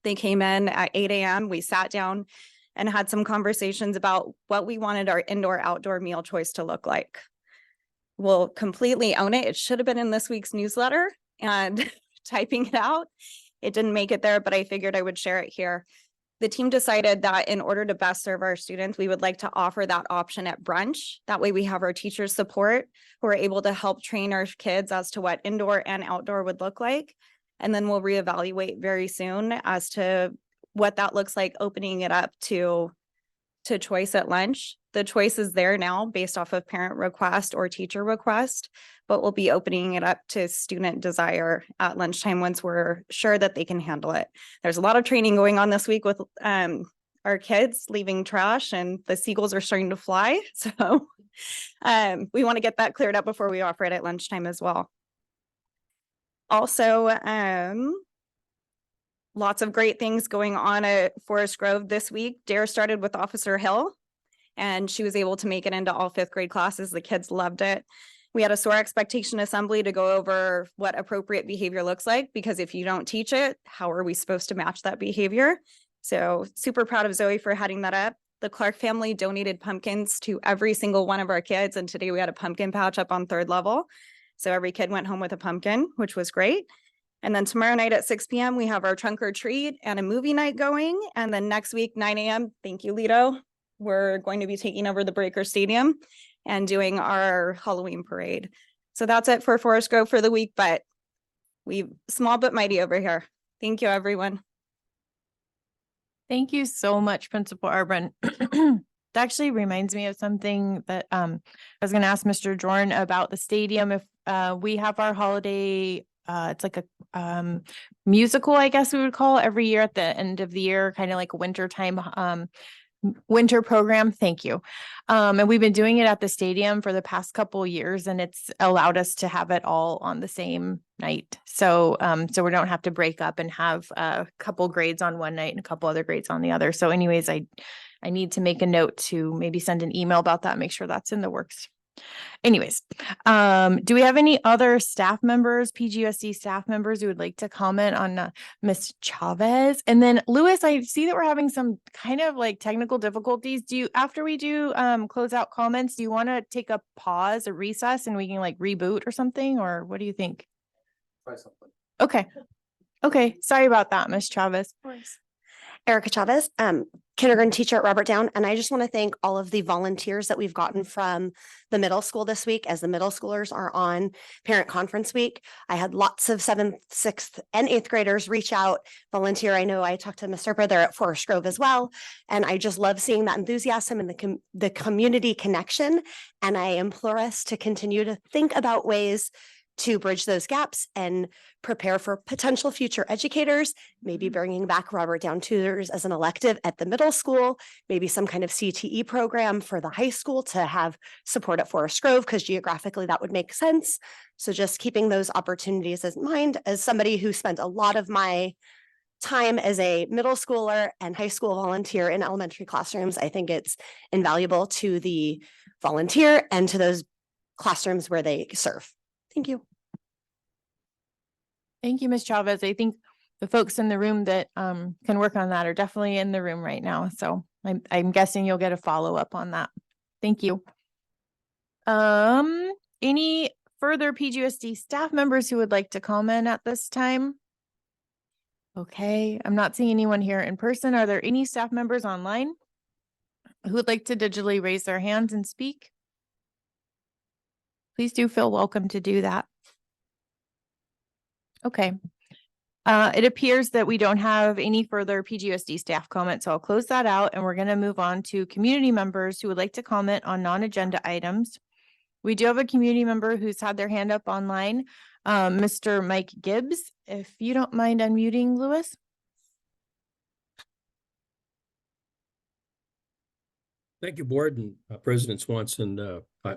They came in at 8 a.m. We sat down and had some conversations about what we wanted our indoor-outdoor meal choice to look like. We'll completely own it. It should have been in this week's newsletter and typing it out. It didn't make it there, but I figured I would share it here. The team decided that in order to best serve our students, we would like to offer that option at brunch. That way we have our teachers support who are able to help train our kids as to what indoor and outdoor would look like. And then we'll reevaluate very soon as to what that looks like, opening it up to choice at lunch. The choice is there now based off of parent request or teacher request, but we'll be opening it up to student desire at lunchtime once we're sure that they can handle it. There's a lot of training going on this week with our kids leaving trash and the seagulls are starting to fly. So we want to get that cleared up before we offer it at lunchtime as well. Also, lots of great things going on at Forest Grove this week. DARE started with Officer Hill. and she was able to make it into all fifth grade classes. The kids loved it. We had a SOAR expectation assembly to go over what appropriate behavior looks like, because if you don't teach it, how are we supposed to match that behavior? So super proud of Zoe for heading that up. The Clark family donated pumpkins to every single one of our kids. And today we had a pumpkin patch up on 3rd level. So every kid went home with a pumpkin, which was great. And then tomorrow night at 6 p.m., we have our trunk or treat and a movie night going. And then next week, 9 a.m., thank you, Lito. We're going to be taking over the Breaker Stadium and doing our Halloween parade. So that's it for Forest Grove for the week, but we small but mighty over here. Thank you, everyone. Thank you so much, Principal Arbron. That actually reminds me of something that I was going to ask Mr. Jorn about the stadium. If we have our holiday, it's like a musical, I guess we would call it, every year at the end of the year, kind of like a wintertime winter program. Thank you. And we've been doing it at the stadium for the past couple years, and it's allowed us to have it all on the same night. So we don't have to break up and have a couple grades on one night and a couple other grades on the other. So anyways, I need to make a note to maybe send an email about that, make sure that's in the works. Anyways, do we have any other staff members, PGUSD staff members who would like to comment on Ms. Chavez? And then Louis, I see that we're having some kind of like technical difficulties. After we do close out comments, do you want to take a pause, a recess, and we can like reboot or something? Or what do you think? Try something. Okay. Okay. Sorry about that, Ms. Chavez. Erica Chavez, kindergarten teacher at Robert Down. And I just want to thank all of the volunteers that we've gotten from the middle school this week, as the middle schoolers are on parent conference week. I had lots of 7th, 6th, and 8th graders reach out, volunteer. I know I talked to Ms. Serpa there at Forest Grove as well. And I just love seeing that enthusiasm and the community connection. And I implore us to continue to think about ways to bridge those gaps and prepare for potential future educators, maybe bringing back Robert Down tutors as an elective at the middle school, maybe some kind of CTE program for the high school to have support at Forest Grove, because geographically that would make sense. So just keeping those opportunities in mind. As somebody who spent a lot of my time as a middle schooler and high school volunteer in elementary classrooms, I think it's invaluable to the volunteer and to those classrooms where they serve. Thank you. Thank you, Ms. Chavez. I think the folks in the room that can work on that are definitely in the room right now. So I'm guessing you'll get a follow-up on that. Thank you. Any further PGUSD staff members who would like to comment at this time? Okay, I'm not seeing anyone here in person. Are there any staff members online who would like to digitally raise their hands and speak? Please do feel welcome to do that. Okay. It appears that we don't have any further PGUSD staff comments, so I'll close that out, and we're going to move on to community members who would like to comment on non-agenda items. We do have a community member who's had their hand up online, Mr. Mike Gibbs. If you don't mind unmuting, Louis. Thank you, Board and President Swanson. I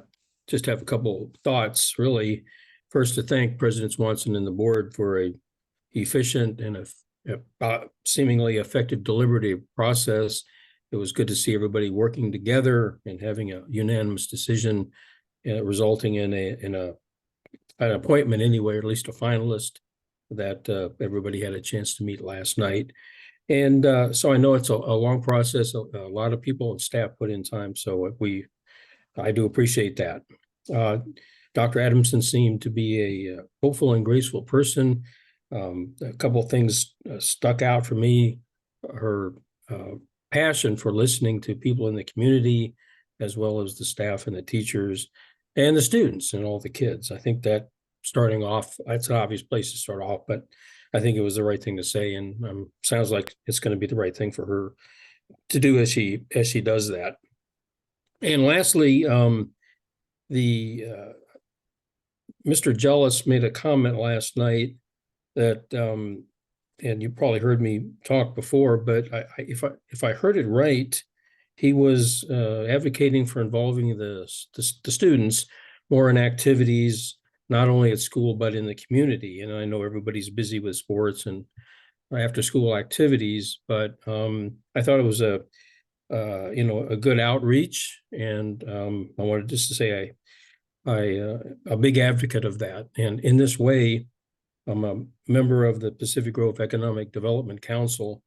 just have a couple thoughts, really. First, to thank President Swanson and the board for a efficient and a seemingly effective deliberative process. It was good to see everybody working together and having a unanimous decision, resulting in an appointment anyway, or at least a finalist that everybody had a chance to meet last night. And so I know it's a long process. A lot of people and staff put in time, so I do appreciate that. Dr. Adamson seemed to be a hopeful and graceful person. A couple of things stuck out for me. Her passion for listening to people in the community, as well as the staff and the teachers and the students and all the kids. I think that starting off, that's an obvious place to start off, but I think it was the right thing to say, and sounds like it's going to be the right thing for her to do as she does that. And lastly, Mr. Jealous made a comment last night that, and you probably heard me talk before, but if I heard it right, he was advocating for involving the students more in activities, not only at school, but in the community. And I know everybody's busy with sports and after school activities, but I thought it was a a good outreach. And I wanted just to say a big advocate of that. And in this way, I'm a member of the Pacific Grove Economic Development Council,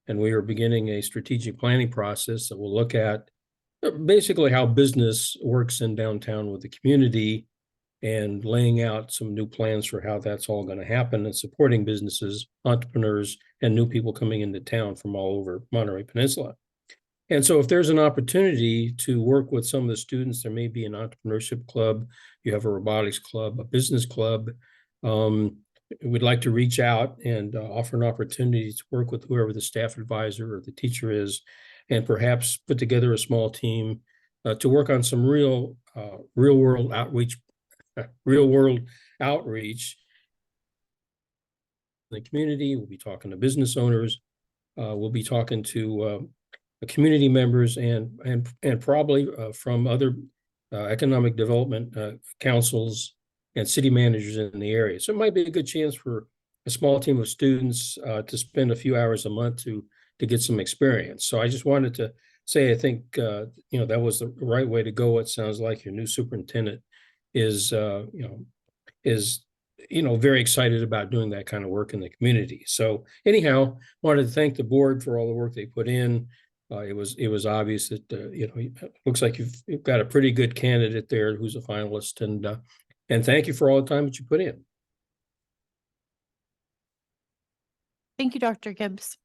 and we are beginning a strategic planning process that will look at basically how business works in downtown with the community and laying out some new plans for how that's all going to happen and supporting businesses, entrepreneurs, and new people coming into town from all over Monterey Peninsula. And so if there's an opportunity to work with some of the students, there may be an entrepreneurship club, you have a robotics club, a business club. We'd like to reach out and offer an opportunity to work with whoever the staff advisor or the teacher is, and perhaps put together a small team to work on some real world outreach in the community. We'll be talking to business owners. We'll be talking to community members and probably from other economic development councils and city managers in the area. So it might be a good chance for a small team of students to spend a few hours a month to get some experience. So I just wanted to say, I think, that was the right way to go. It sounds like your new superintendent is very excited about doing that kind of work in the community. So anyhow, wanted to thank the board for all the work they put in. It was obvious that, it looks like you've got a pretty good candidate there who's a finalist, and thank you for all the time that you put in. Thank you, Dr. Gibbs.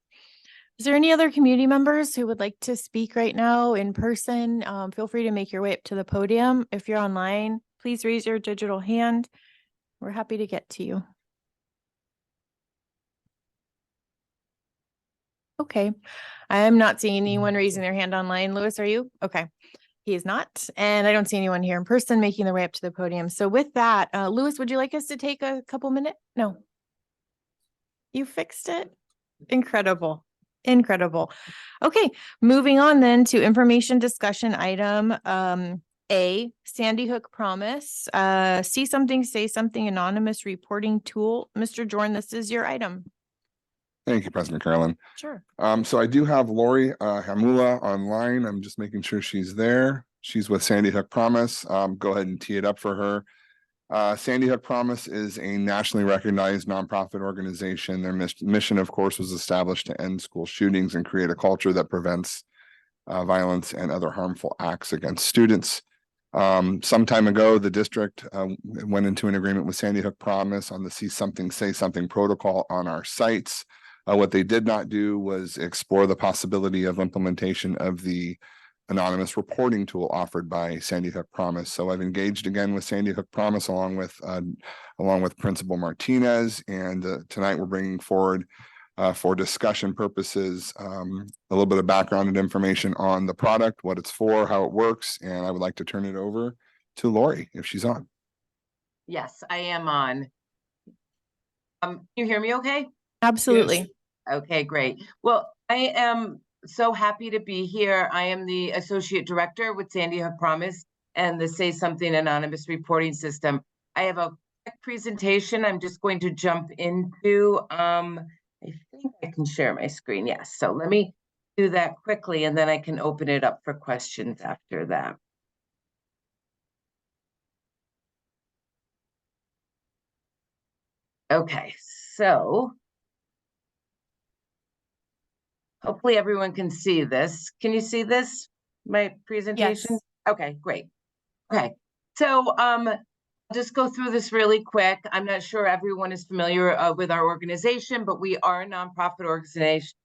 Is there any other community members who would like to speak right now in person? Feel free to make your way up to the podium. If you're online, please raise your digital hand. We're happy to get to you. Okay. I am not seeing anyone raising their hand online. Lewis, are you? Okay. He is not. And I don't see anyone here in person making their way up to the podium. So with that, Lewis, would you like us to take a couple minutes? No. You fixed it. Incredible. Incredible. Okay. Moving on then to information discussion item A, Sandy Hook Promise. See something, say something, anonymous reporting tool. Mr. Jorn, this is your item. Thank you, President Carolyn. Sure. So I do have Lori Hamula online. I'm just making sure she's there. She's with Sandy Hook Promise. Go ahead and tee it up for her. Sandy Hook Promise is a nationally recognized nonprofit organization. Their mission, of course, was established to end school shootings and create a culture that prevents violence and other harmful acts against students. Some time ago, the district went into an agreement with Sandy Hook Promise on the See Something, Say Something protocol on our sites. What they did not do was explore the possibility of implementation of the anonymous reporting tool offered by Sandy Hook Promise. So I've engaged again with Sandy Hook Promise along with Principal Martinez, and tonight we're bringing forward for discussion purposes a little bit of background and information on the product, what it's for, how it works, and I would like to turn it over to Lori if she's on. Yes, I am on. Can you hear me okay? Absolutely. Yes. Okay, great. Well, I am so happy to be here. I am the Associate Director with Sandy Hook Promise and the Say Something Anonymous Reporting System. I have a quick presentation I'm just going to jump into. I think I can share my screen. Yes. So let me do that quickly and then I can open it up for questions after that. Okay, so hopefully everyone can see this. Can you see this, my presentation? Yes. Okay, great. Okay, so I'll just go through this really quick. I'm not sure everyone is familiar with our organization, but we are a nonprofit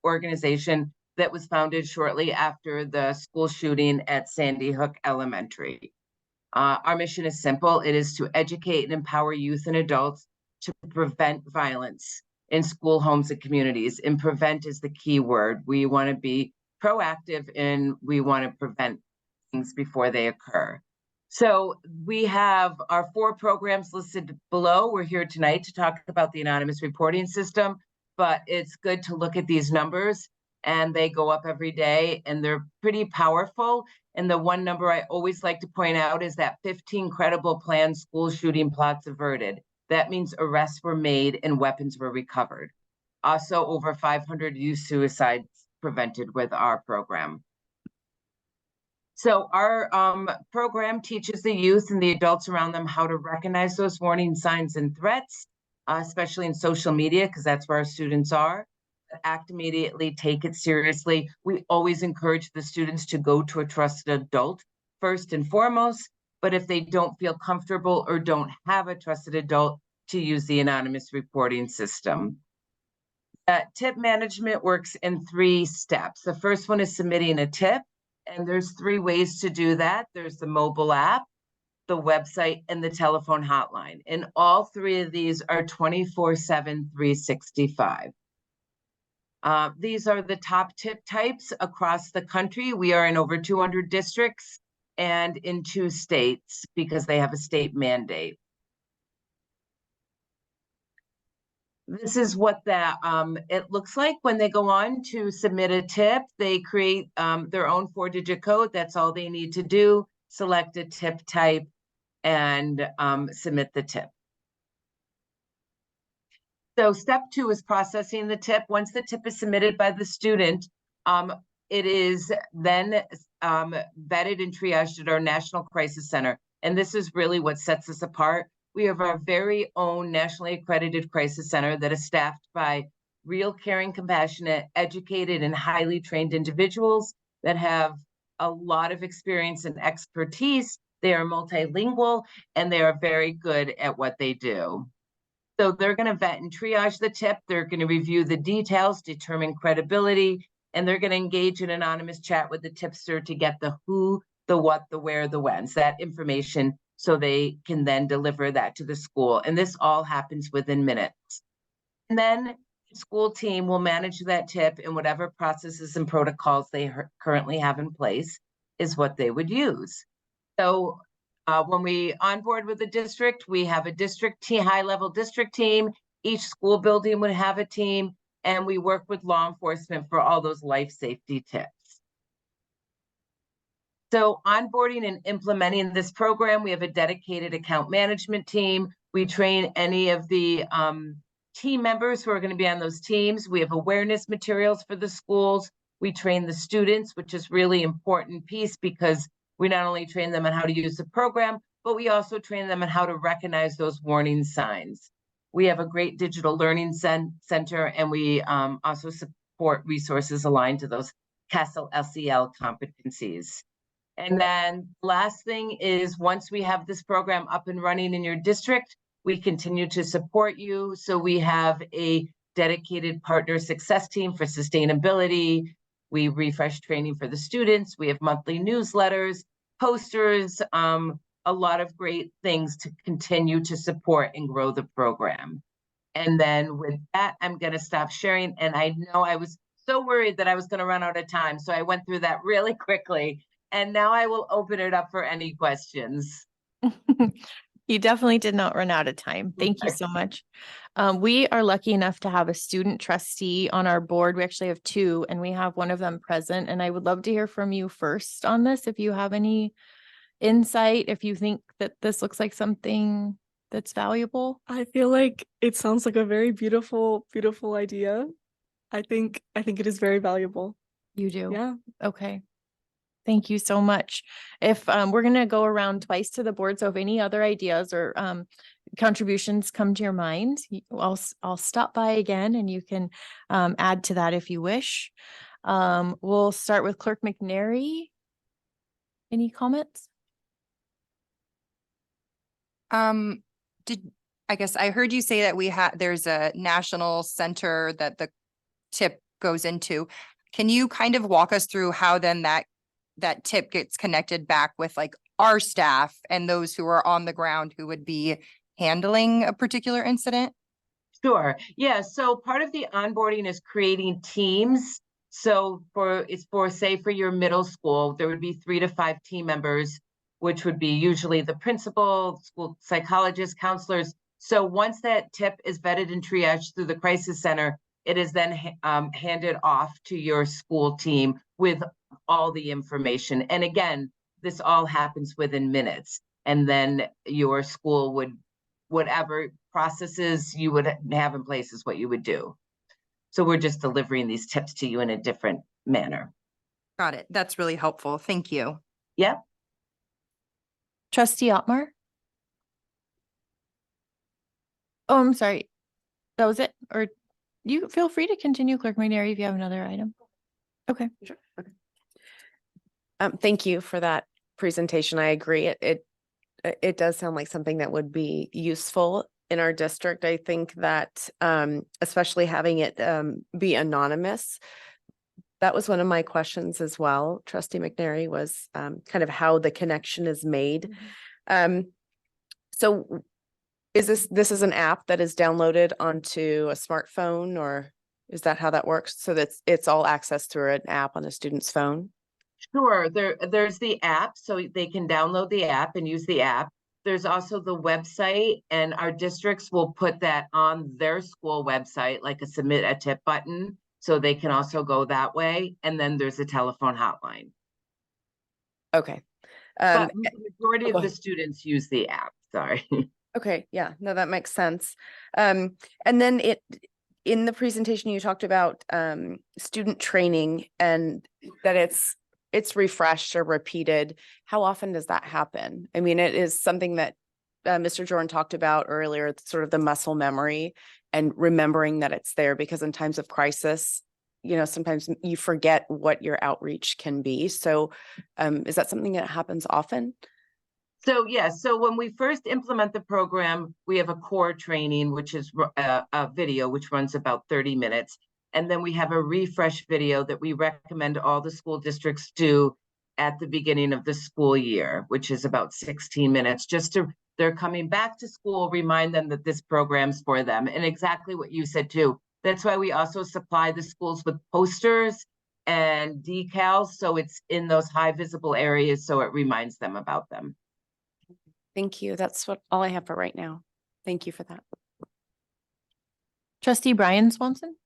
organization that was founded shortly after the school shooting at Sandy Hook Elementary. Our mission is simple. It is to educate and empower youth and adults to prevent violence in school, homes, and communities. And prevent is the key word. We want to be proactive and we want to prevent things before they occur. So we have our 4 programs listed below. We're here tonight to talk about the anonymous reporting system, but it's good to look at these numbers, and they go up every day and they're pretty powerful. And the one number I always like to point out is that 15 credible planned school shooting plots averted. That means arrests were made and weapons were recovered. Also, over 500 youth suicides prevented with our program. So our program teaches the youth and the adults around them how to recognize those warning signs and threats, especially in social media, because that's where our students are. Act immediately, take it seriously. We always encourage the students to go to a trusted adult first and foremost, but if they don't feel comfortable or don't have a trusted adult, to use the anonymous reporting system. Tip management works in 3 steps. The first one is submitting a tip, and there's 3 ways to do that. There's the mobile app, the website, and the telephone hotline. And all 3 of these are 24/7, 365. These are the top tip types across the country. We are in over 200 districts and in 2 states because they have a state mandate. This is what it looks like when they go on to submit a tip. They create their own 4-digit code. That's all they need to do. Select a tip type and submit the tip. So step 2 is processing the tip. Once the tip is submitted by the student, it is then vetted and triaged at our National Crisis Center. And this is really what sets us apart. We have our very own nationally accredited crisis center that is staffed by real caring, compassionate, educated, and highly trained individuals that have a lot of experience and expertise. They are multilingual and they are very good at what they do. So they're going to vet and triage the tip. They're going to review the details, determine credibility, and they're going to engage in anonymous chat with the tipster to get the who, the what, the where, the whens, that information, so they can then deliver that to the school. And this all happens within minutes. And then the school team will manage that tip, and whatever processes and protocols they currently have in place is what they would use. So when we onboard with the district, we have a district team, high-level district team. Each school building would have a team, and we work with law enforcement for all those life safety tips. So onboarding and implementing this program, we have a dedicated account management team. We train any of the team members who are going to be on those teams. We have awareness materials for the schools. We train the students, which is really important piece because we not only train them on how to use the program, but we also train them on how to recognize those warning signs. We have a great digital learning center, and we also support resources aligned to those CASEL LCL competencies. And then last thing is, once we have this program up and running in your district, we continue to support you. So we have a dedicated partner success team for sustainability. We refresh training for the students. We have monthly newsletters, posters, a lot of great things to continue to support and grow the program. And then with that, I'm going to stop sharing. And I know I was so worried that I was going to run out of time, so I went through that really quickly. And now I will open it up for any questions. You definitely did not run out of time. Thank you so much. We are lucky enough to have a student trustee on our board. We actually have 2, and we have one of them present. And I would love to hear from you first on this. If you have any insight, if you think that this looks like something that's valuable. I feel like it sounds like a very beautiful, beautiful idea. I think it is very valuable. You do? Yeah. Okay. Thank you so much. If we're going to go around twice to the board, so if any other ideas or contributions come to your mind, I'll stop by again and you can add to that if you wish. We'll start with Clerk McNary. Any comments? I guess I heard you say that there's a national center that the tip goes into. Can you kind of walk us through how then that tip gets connected back with like our staff and those who are on the ground who would be handling a particular incident? Sure. Yeah. So part of the onboarding is creating teams. So for your middle school, there would be 3 to 5 team members, which would be usually the principal, school psychologist, counselors. So once that tip is vetted and triaged through the crisis center, it is then handed off to your school team with all the information. And again, this all happens within minutes. And then your school would, whatever processes you would have in place is what you would do. So we're just delivering these tips to you in a different manner. Got it. That's really helpful. Thank you. Yep. Trustee Otmar? Oh, I'm sorry. That was it? Or you feel free to continue, Clerk McNary, if you have another item. Okay. Sure. Okay. Thank you for that presentation. I agree. It does sound like something that would be useful in our district. I think that especially having it be anonymous. That was one of my questions as well, Trustee McNary, was kind of how the connection is made. So is this is an app that is downloaded onto a smartphone, or is that how that works? So that's it's all accessed through an app on a student's phone? Sure, there's the app, so they can download the app and use the app. There's also the website, and our districts will put that on their school website, like a submit a tip button, so they can also go that way. And then there's a telephone hotline. Okay. But the majority go of the ahead. students use the app, sorry. Okay, yeah, no, that makes sense. And then in the presentation, you talked about student training and that it's refreshed or repeated. How often does that happen? I mean, it is something that Mr. Jordan talked about earlier, sort of the muscle memory and remembering that it's there, because in times of crisis, you know, sometimes you forget what your outreach can be. So is that something that happens often? So so when we first implement the program, we have a core training, which is a video, which runs about 30 minutes. And then we have a refresh video that we recommend all the school districts do at the beginning of the school year, which is about 16 minutes, just to, they're coming back to school, remind them that this program's for them. And exactly what you said too. That's why we also supply the schools with posters and decals, so it's in those high visible areas, so it reminds them about them. Thank you. That's all I have for right now. Thank you for that. Trustee Brian Swanson?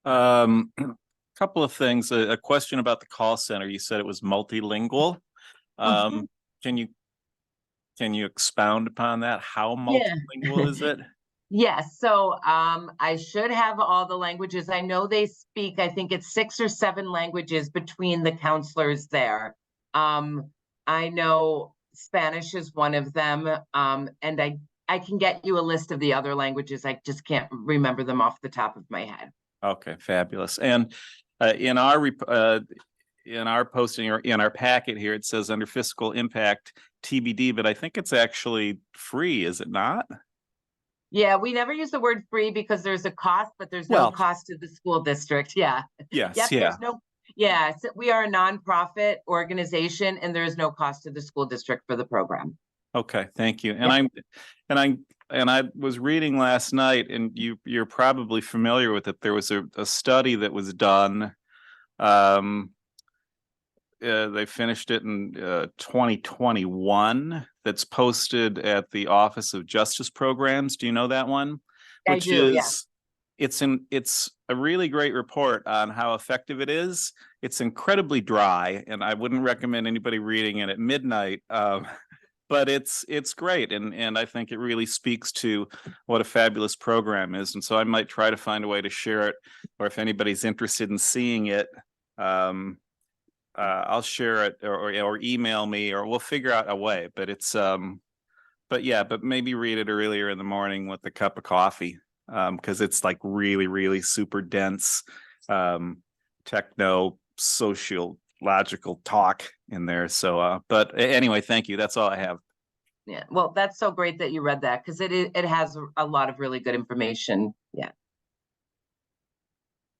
Couple of things. A question about the call center. You said it was multilingual. Can you expound upon that? How multilingual is it? Yes, so I should have all the languages. I know they speak, I think it's 6 or 7 languages between the counselors there. I know Spanish is one of them, and I can get you a list of the other languages. I just can't remember them off the top of my head. Okay, fabulous. And in our posting or in our packet here, it says under fiscal impact TBD, but I think it's actually free, is it not? Yeah, we never use the word free because there's a cost, but there's no cost to the school district. Yeah. Yes. Yep, Yeah. there's no. Yeah, so we are a nonprofit organization, and there is no cost to the school district for the program. Okay, thank you. And I was reading last night, and you're probably familiar with it. There was a study that was done. They finished it in 2021. That's posted at the Office of Justice Programs. Do you know that one? I do, yeah. It's a really great report on how effective it is. It's incredibly dry, and I wouldn't recommend anybody reading it at midnight. But it's great, and I think it really speaks to what a fabulous program is. And so I might try to find a way to share it, or if anybody's interested in seeing it, I'll share it or email me, or we'll figure out a way. But it's but maybe read it earlier in the morning with a cup of coffee, because it's like really super dense techno sociological talk in there. So but anyway, thank you. That's all I have. Yeah, well, that's so great that you read that, because it has a lot of really good information. Yeah.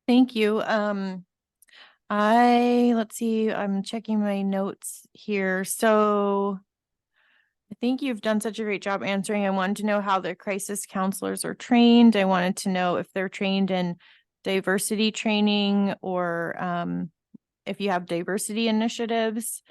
Thank you. Let's see, I'm checking my notes here. So I think you've done such a great job answering. I wanted to know how the crisis counselors are trained. I wanted to know if they're trained in diversity training, or if you have diversity initiatives.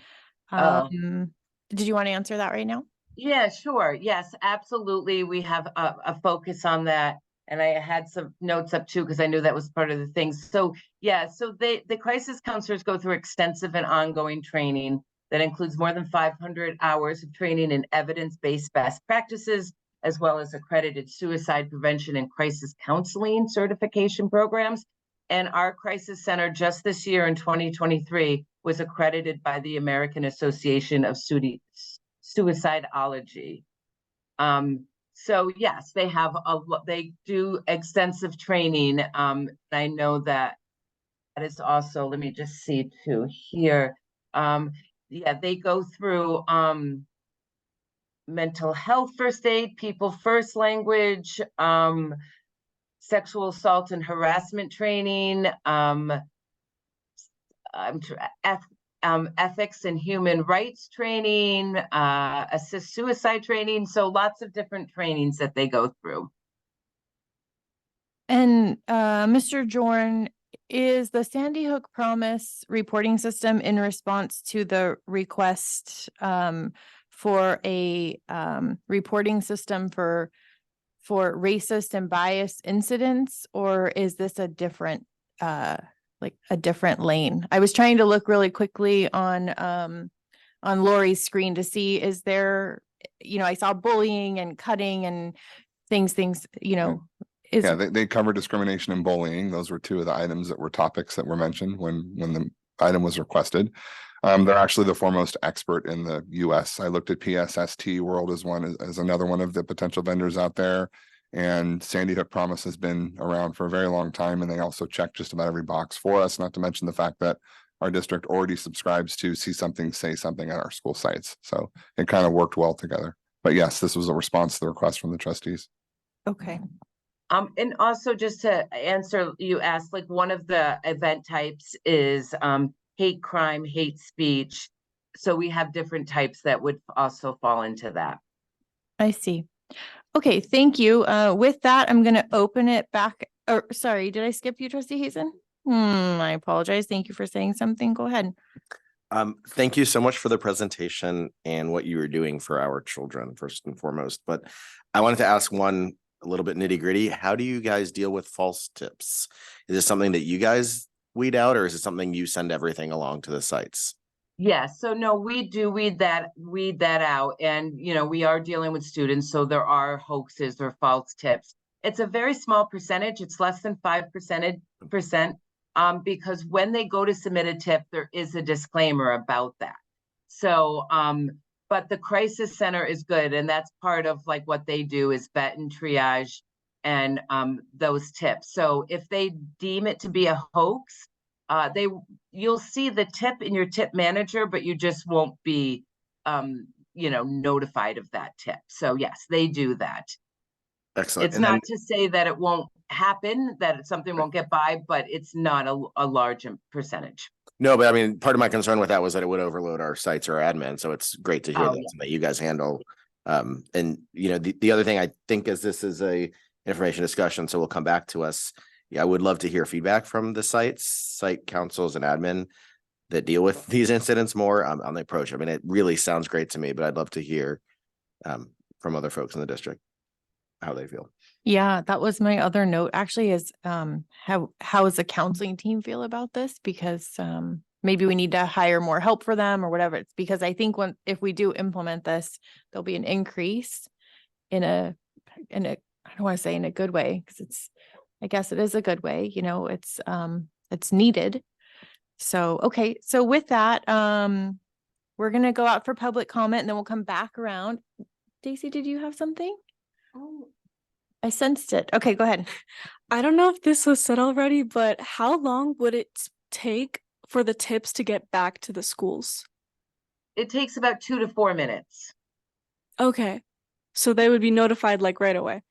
Did you want to answer that right now? Yeah, sure. Yes, absolutely. We have a focus on that. And I had some notes up too, because I knew that was part of the things. So yeah, so the crisis counselors go through extensive and ongoing training that includes more than 500 hours of training in evidence-based best practices, as well as accredited suicide prevention and crisis counseling certification programs. And our crisis center just this year in 2023 was accredited by the American Association of Suicidology. So yes, they have they do extensive training. I know that is also, let me just see too here. Yeah, they go through mental health first aid, people first language, sexual assault and harassment training, ethics and human rights training, assist suicide training. So lots of different trainings that they go through. And Mr. Jorn, is the Sandy Hook Promise reporting system in response to the request for a reporting system for racist and biased incidents, or is this a different like a different lane? I was trying to look really quickly on Lori's screen to see, is there, I saw bullying and cutting and things, is Yeah, they cover discrimination and bullying. Those were two of the items that were topics that were mentioned when the item was requested. They're actually the foremost expert in the US. I looked at PSST World as another one of the potential vendors out there. And Sandy Hook Promise has been around for a very long time, and they also check just about every box for us, not to mention the fact that our district already subscribes to See Something, Say Something at our school sites. So it kind of worked well together. But yes, this was a response to the request from the trustees. okay. And also just to answer, you asked, like, one of the event types is hate crime, hate speech. So we have different types that would also fall into that. I see. Okay, thank you. With that, I'm going to open it back. Or sorry, did I skip you, Trustee Hazen? I apologize. Thank you for saying something. Go ahead. Thank you so much for the presentation and what you were doing for our children, first and foremost. But I wanted to ask one a little bit nitty gritty. How do you guys deal with false tips? Is this something that you guys weed out, or is it something you send everything along to the sites? Yes, so no, we do weed that out, and we are dealing with students, so there are hoaxes or false tips. It's a very small percentage. It's less than 5%, because when they go to submit a tip, there is a disclaimer about that. So, but the crisis center is good, and that's part of like what they do is vet and triage and those tips. So if they deem it to be a hoax, you'll see the tip in your tip manager, but you just won't be notified of that tip. So yes, they do that. Excellent. It's not to say that it won't happen, that something won't get by, but it's not a large percentage. No, but I mean, part of my concern with that was that it would overload our sites or admin. So it's great to hear that you guys handle. And the other thing I think is this is a information discussion, so we'll come back to us. Yeah, I would love to hear feedback from the sites, site councils and admin that deal with these incidents more on the approach. I mean, it really sounds great to me, but I'd love to hear from other folks in the district how they feel. Yeah, that was my other note actually, is how does the counseling team feel about this? Because maybe we need to hire more help for them or whatever. It's because I think if we do implement this, there'll be an increase in a I don't want to say in a good way, because I guess it is a good way, it's needed. So, okay. So with that, we're going to go out for public comment and then we'll come back around. Daisy, did you have something? Oh, I sensed it. Okay, go ahead. I don't know if this was said already, but how long would it take for the tips to get back to the schools? It takes about 2 to 4 minutes. Okay. So they would be notified like right away.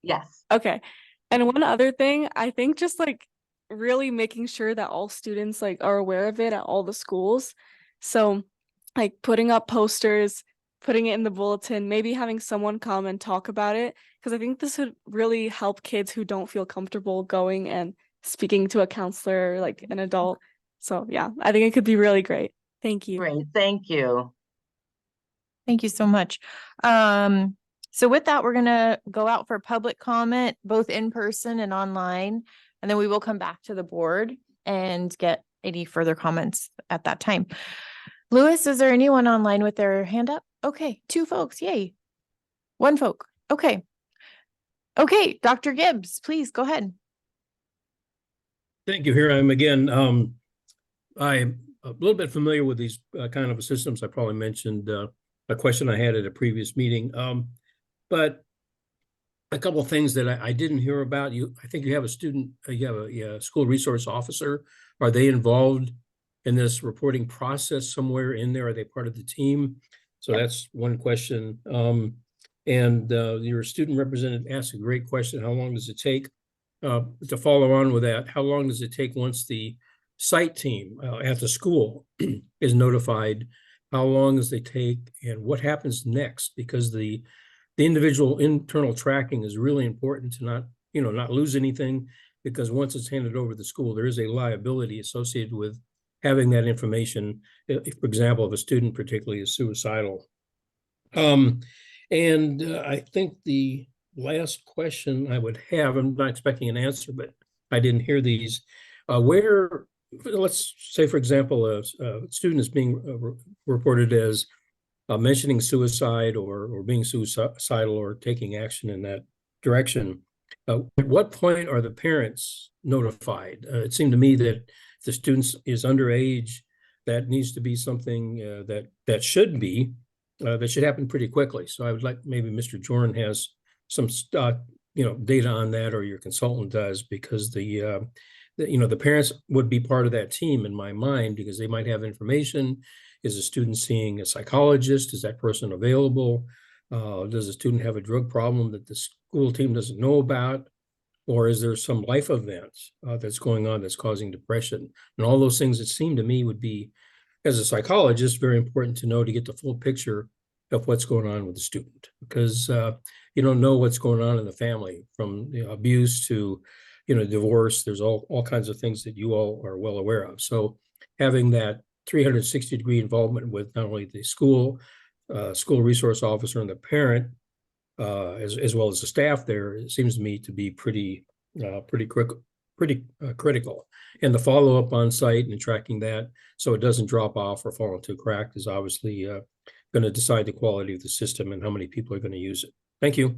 Yes. Okay. And one other thing, I think just like really making sure that all students like are aware of it at all the schools. So like putting up posters, putting it in the bulletin, maybe having someone come and talk about it. Because I think this would really help kids who don't feel comfortable going and speaking to a counselor, like an adult. So yeah, I think it could be really great. Thank you. Great. Thank you. Thank you so much. So with that, we're going to go out for public comment, both in person and online, and then we will come back to the board and get any further comments at that time. Lewis, is there anyone online with their hand up? Okay, 2 folks. Yay. 1 folk. Okay. Okay, Dr. Gibbs, please go ahead. Thank you. Here I am again. I little bit familiar with these kind of systems. I probably mentioned a question I had at a previous meeting. But a couple of things that I didn't hear about. I think you have a student, you have a school resource officer. Are they involved in this reporting process somewhere in there? Are they part of the team? So that's one question. And your student representative asked a great question. How long does it take? To follow on with that, how long does it take once the site team at the school is notified? How long does it take and what happens next? Because the individual internal tracking is really important to not lose anything, because once it's handed over to the school, there is a liability associated with having that information. If, for example, if a student particularly is suicidal. I think the last question I would have, I'm not expecting an answer, but I didn't hear these. Where, let's say, for example, a student is being reported as mentioning suicide or being suicidal or taking action in that direction. At what point are the parents notified? It seemed to me that if the student is underage, that needs to be something that should happen pretty quickly. So I would like maybe Mr. Jordan has some data on that, or your consultant does, because the parents would be part of that team in my mind, because they might have information. Is a student seeing a psychologist? Is that person available? Does the student have a drug problem that the school team doesn't know about? Or is there some life event that's going on that's causing depression? And all those things, it seemed to me, would be, as a psychologist, very important to know, to get the full picture of what's going on with the student, because you don't know what's going on in the family, from abuse to divorce. There's all kinds of things that you all are well aware of. So having that 360-degree involvement with not only the school resource officer and the parent, as well as the staff there, it seems to me to be pretty critical. And the follow-up on site and tracking that so it doesn't drop off or fall into a crack is obviously going to decide the quality of the system and how many people are going to use it. Thank you.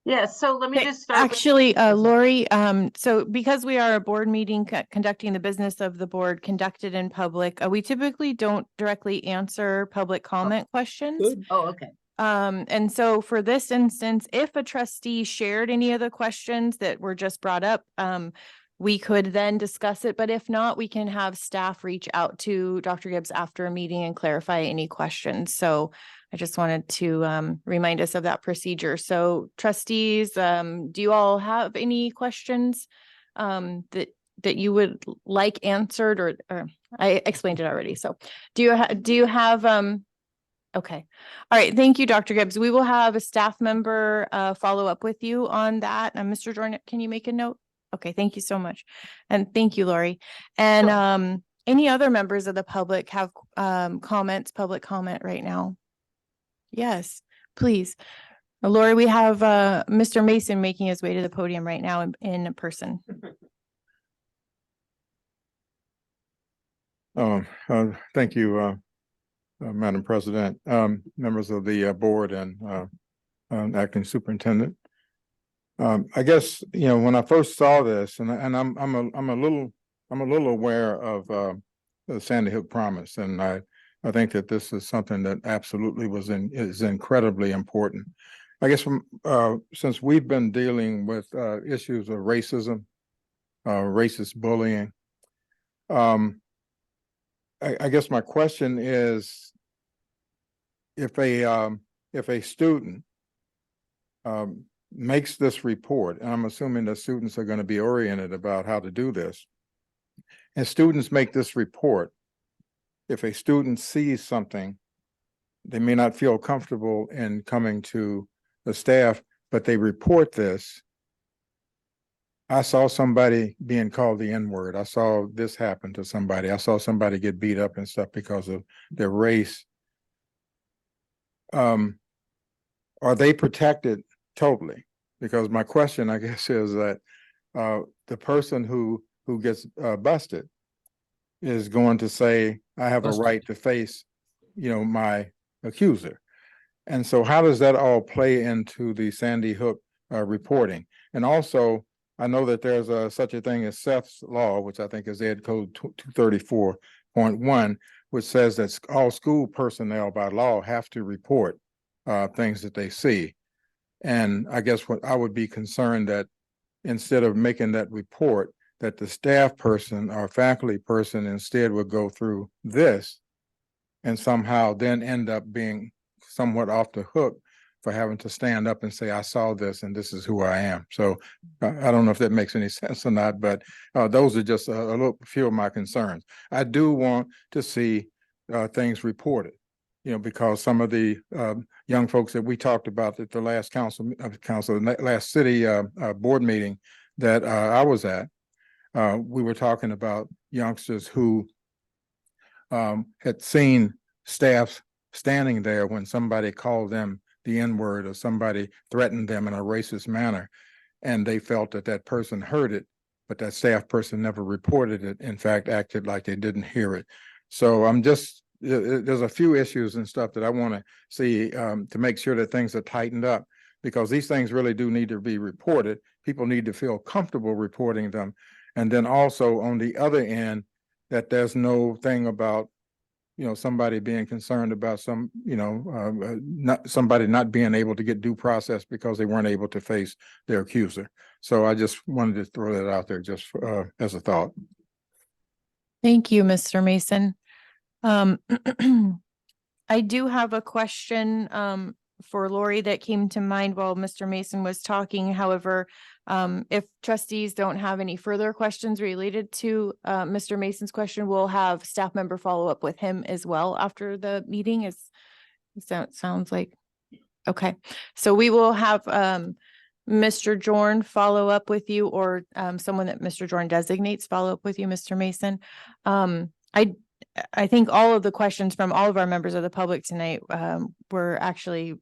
Yeah, so let me Okay, just start. actually, Lori, so because we are a board meeting conducting the business of the board conducted in public, we typically don't directly answer public comment questions. Good. Oh, okay. And so for this instance, if a trustee shared any of the questions that were just brought up, we could then discuss it. But if not, we can have staff reach out to Dr. Gibbs after a meeting and clarify any questions. So I just wanted to remind us of that procedure. So trustees, do you all have any questions that you would like answered, or I explained it already. So do you have okay. All right. Thank you, Dr. Gibbs. We will have a staff member follow up with you on that. Mr. Jordan, can you make a note? Okay. Thank you so much. And thank you, Lori. And any other members of the public have comments, public comment right now? Yes, please. Lori, we have Mr. Mason making his way to the podium right now in person. Thank you, Madam President, members of the board, and acting superintendent. I guess, when I first saw this, and I'm a little aware of the Sandy Hook Promise, and I think that this is something that absolutely is incredibly important. I guess since we've been dealing with issues of racism, racist bullying, I guess my question is, if a student makes this report, and I'm assuming that students are going to be oriented about how to do this, and students make this report, if a student sees something, they may not feel comfortable in coming to the staff, but they report this. I saw somebody being called the N-word. I saw this happen to somebody. I saw somebody get beat up and stuff because of their race. Are they protected totally? Because my question, I guess, is that the person who gets busted is going to say, I have a right to face, my accuser. And so how does that all play into the Sandy Hook reporting? And also, I know that there's such a thing as Seth's law, which I think is Ed Code 234.1, which says that all school personnel by law have to report things that they see. And I guess what I would be concerned that instead of making that report, that the staff person or faculty person instead would go through this and somehow then end up being somewhat off the hook for having to stand up and say, I saw this and this is who I am. So I don't know if that makes any sense or not, but those are just a little few of my concerns. I do want to see things reported, you know, because some of the young folks that we talked about at the last last city board meeting that I was at, we were talking about youngsters who had seen staff standing there when somebody called them the N-word or somebody threatened them in a racist manner, and they felt that that person heard it, but that staff person never reported it, in fact, acted like they didn't hear it. So I'm just, there's a few issues and stuff that I want to see to make sure that things are tightened up, because these things really do need to be reported. People need to feel comfortable reporting them. And then also on the other end, that there's no thing about, you know, somebody being concerned about somebody not being able to get due process because they weren't able to face their accuser. So I just wanted to throw that out there just as a thought. Thank you, Mr. Mason. I do have a question for Lori that came to mind while Mr. Mason was talking. However, if trustees don't have any further questions related to Mr. Mason's question, we'll have staff member follow up with him as well after the meeting. Sounds like, okay. So we will have Mr. Jorn follow up with you, or someone that Mr. Jorn designates follow up with you, Mr. Mason. I think all of the questions from all of our members of the public tonight were actually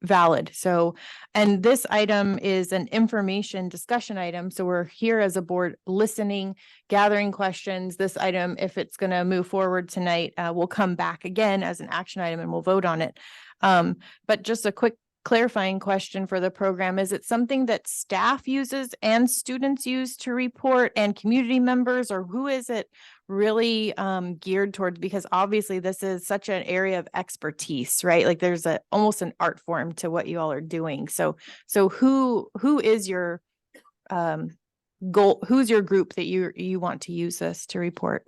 valid. So, and this item is an information discussion item. So we're here as a board listening, gathering questions. This item, if it's going to move forward tonight, will come back again as an action item and we'll vote on it. But just a quick clarifying question for the program. Is it something that staff uses and students use to report and community members, or who is it really geared towards? Because obviously this is such an area of expertise, right? Like there's almost an art form to what you all are doing. So who is your goal? Who's your group that you want to use this to report?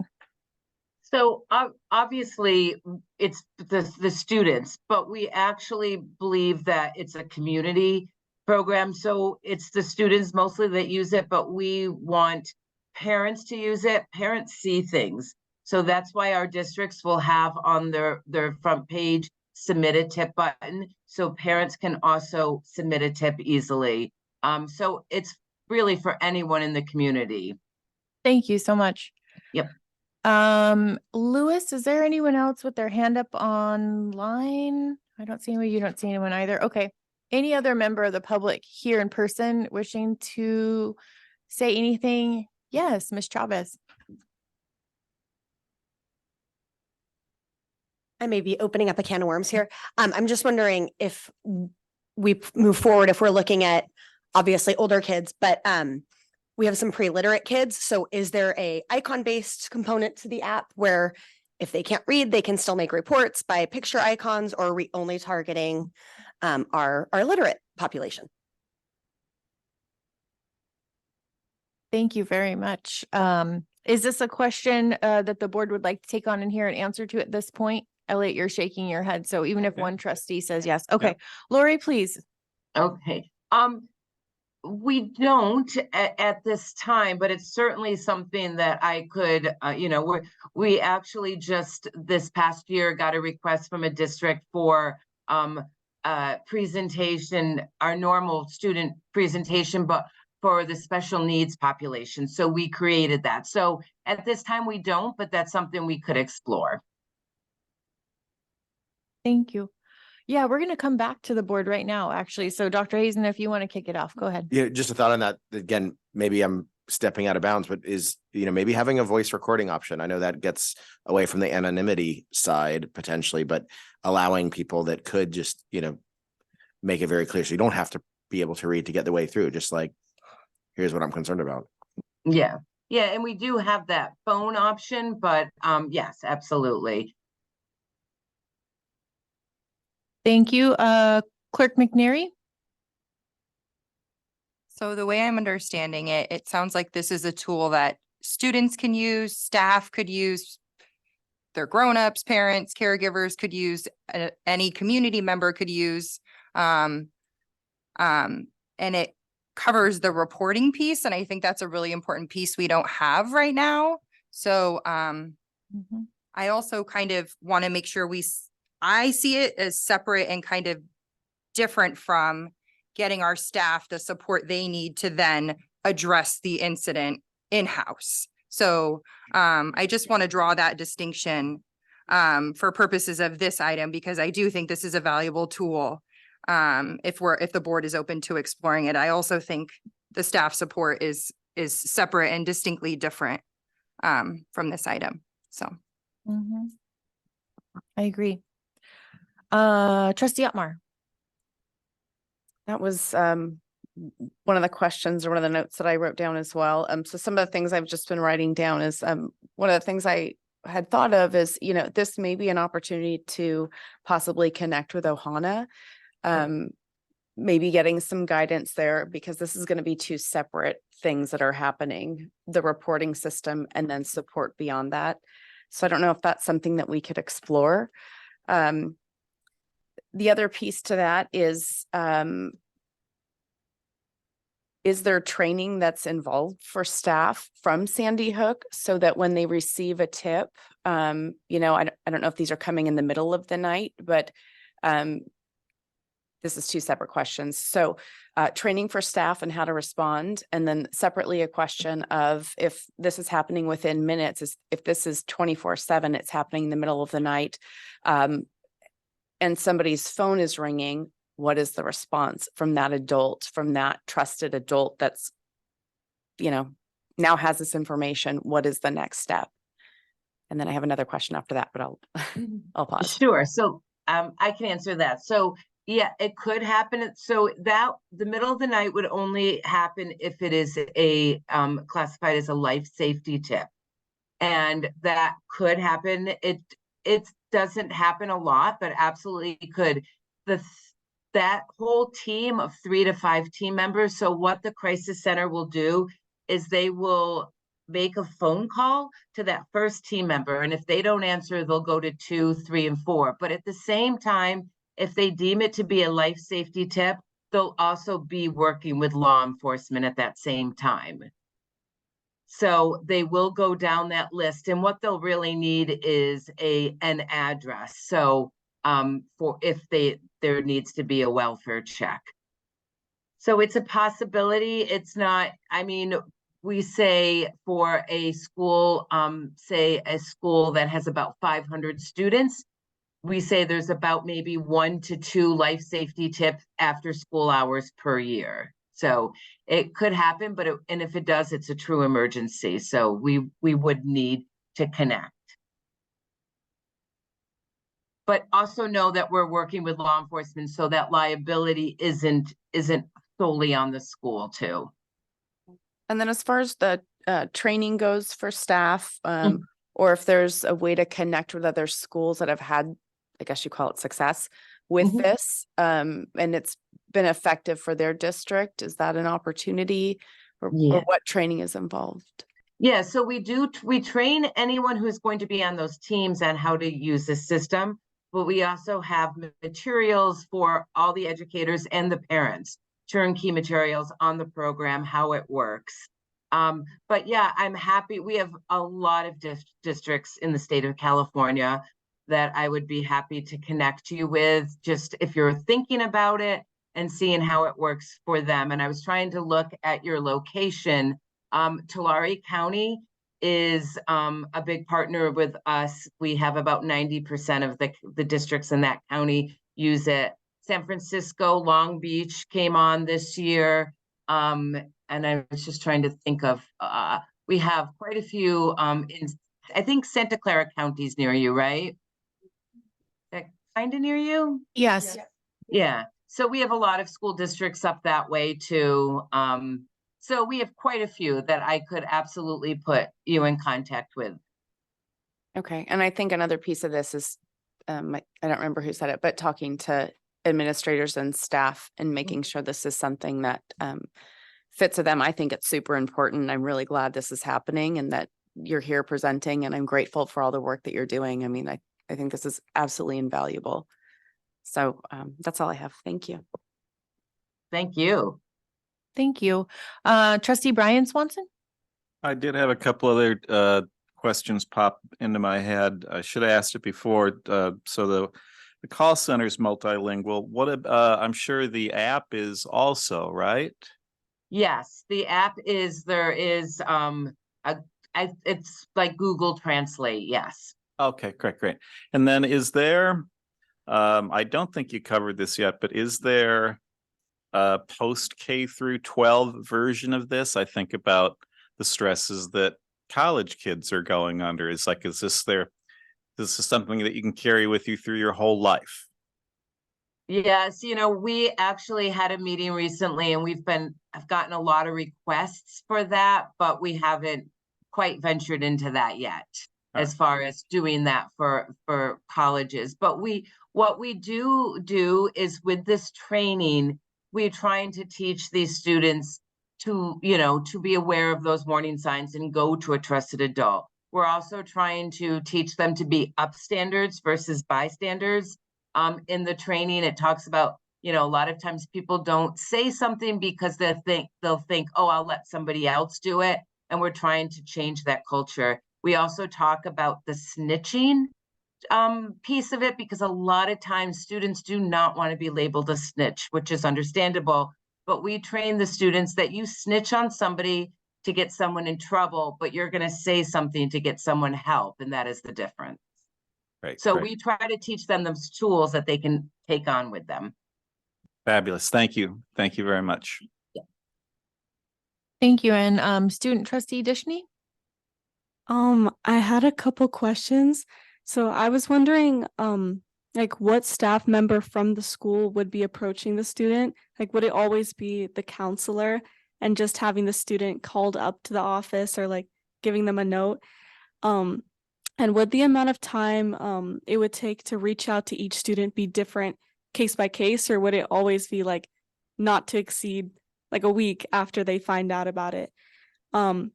So obviously it's the students, but we actually believe that it's a community program. So it's the students mostly that use it, but we want parents to use it. Parents see things. So that's why our districts will have on their front page, submit a tip button. So parents can also submit a tip easily. So it's really for anyone in the community. Thank you so much. Yep. Lewis, is there anyone else with their hand up online? I don't see anyone. You don't see anyone either. Okay. Any other member of the public here in person wishing to say anything? Yes, Ms. Chavez. I may be opening up a can of worms here. I'm just wondering if we move forward, if we're looking at obviously older kids, but we have some pre-literate kids. So is there a icon-based component to the app where if they can't read, they can still make reports by picture icons, or are we only targeting our literate population? Thank you very much. Is this a question that the board would like to take on in here and answer to at this point? Elliot, you're shaking your head. So even if one trustee says yes. Okay. Lori, please. Okay. We don't at this time, but it's certainly something that I could, we actually just this past year got a request from a district for presentation, our normal student presentation, but for the special needs population. So we created that. So at this time we don't, but that's something we could explore. Thank you. Yeah, we're going to come back to the board right now, actually. So Dr. Hazen, if you want to kick it off, go ahead. Yeah, just a thought on that. Again, maybe I'm stepping out of bounds, but is, maybe having a voice recording option. I know that gets away from the anonymity side potentially, but allowing people that could just, make it very clear. So you don't have to be able to read to get the way through. Just like, here's what I'm concerned about. Yeah, yeah, and we do have that phone option, but yes, absolutely. Thank you. Clerk McNary? So the way I'm understanding it, it sounds like this is a tool that students can use, staff could use, their grownups, parents, caregivers could use, any community member could use. And it covers the reporting piece. And I think that's a really important piece we don't have right now. So I also kind of want to make sure I see it as separate and kind of different from getting our staff the support they need to then address the incident in-house. So I just want to draw that distinction for purposes of this item, because I do think this is a valuable tool. If the board is open to exploring it. I also think the staff support is separate and distinctly different from this item. So I agree. Trustee Otmar? That was one of the questions or one of the notes that I wrote down as well. So some of the things I've just been writing down is one of the things I had thought of is, this may be an opportunity to possibly connect with Ohana. Maybe getting some guidance there, because this is going to be two separate things that are happening, the reporting system and then support beyond that. So I don't know if that's something that we could explore. The other piece to that is there training that's involved for staff from Sandy Hook so that when they receive a tip, I don't know if these are coming in the middle of the night, but this is two separate questions. So training for staff and how to respond, and then separately a question of if this is happening within minutes, if this is 24/7, it's happening in the middle of the night, and somebody's phone is ringing, what is the response from that adult, from that trusted adult that's, now has this information? What is the next step? And then I have another question after that, but I'll pause. Sure. So I can answer that. So yeah, it could happen. So that the middle of the night would only happen if it is a classified as a life safety tip. And that could happen. It doesn't happen a lot, but absolutely could. That whole team of 3 to 5 team members. So what the crisis center will do is they will make a phone call to that first team member. And if they don't answer, they'll go to 2, 3, and 4. But at the same time, if they deem it to be a life safety tip, they'll also be working with law enforcement at that same time. So they will go down that list, and what they'll really need is an address. So for if there needs to be a welfare check. So it's a possibility. It's not, we say for a school, say a school that has about 500 students, we say there's about maybe 1 to 2 life safety tips after school hours per year. So it could happen, and if it does, it's a true emergency. So we would need to connect. But also know that we're working with law enforcement, so that liability isn't solely on the school too. And then as far as the training goes for staff, or if there's a way to connect with other schools that have had, I guess you call it success with this, and it's been effective for their district, is that an opportunity, or what training is involved? Yeah, so we train anyone who's going to be on those teams on how to use the system, but we also have materials for all the educators and the parents, turnkey materials on the program, how it works. But yeah, I'm happy. We have a lot of districts in the state of California that I would be happy to connect you with, just if you're thinking about it and seeing how it works for them. And I was trying to look at your location. Tulare County is a big partner with us. We have about 90% of the districts in that county use it. San Francisco, Long Beach came on this year. And I was just trying to think of, we have quite a few I think Santa Clara County is near you, right? That kind of near you? Yes. Yeah. So we have a lot of school districts up that way too. So we have quite a few that I could absolutely put you in contact with. Okay, and I think another piece of this is, I don't remember who said it, but talking to administrators and staff and making sure this is something that fits with them. I think it's super important. I'm really glad this is happening and that you're here presenting, and I'm grateful for all the work that you're doing. I mean, I think this is absolutely invaluable. So that's all I have. Thank you. Thank you. Thank you. Trustee Brian Swanson? I did have a couple other questions pop into my head. I should have asked it before. So the call center is multilingual. I'm sure the app is also, right? Yes, the app is, there is, it's like Google Translate, yes. Okay, great. And then is there, I don't think you covered this yet, but is there a post K through 12 version of this? I think about the stresses that college kids are going under. Is this is something that you can carry with you through your whole life? Yes, we actually had a meeting recently and I've gotten a lot of requests for that, but we haven't quite ventured into that yet as far as doing that for colleges. But what we do is with this training, we're trying to teach these students to be aware of those warning signs and go to a trusted adult. We're also trying to teach them to be upstanders versus bystanders. In the training, it talks about, a lot of times people don't say something because they'll think, oh, I'll let somebody else do it. And we're trying to change that culture. We also talk about the snitching piece of it, because a lot of times students do not want to be labeled a snitch, which is understandable. But we train the students that you snitch on somebody to get someone in trouble, but you're going to say something to get someone help. And that is the difference. Right. So we try to teach them those tools that they can take on with them. Fabulous. Thank you. Thank you very much. Thank you. And student trustee Dishney? I had a couple questions. So I was wondering, like what staff member from the school would be approaching the student? Like, would it always be the counselor and just having the student called up to the office or like giving them a note? And would the amount of time it would take to reach out to each student be different case by case, or would it always be like not to exceed like a week after they find out about it? And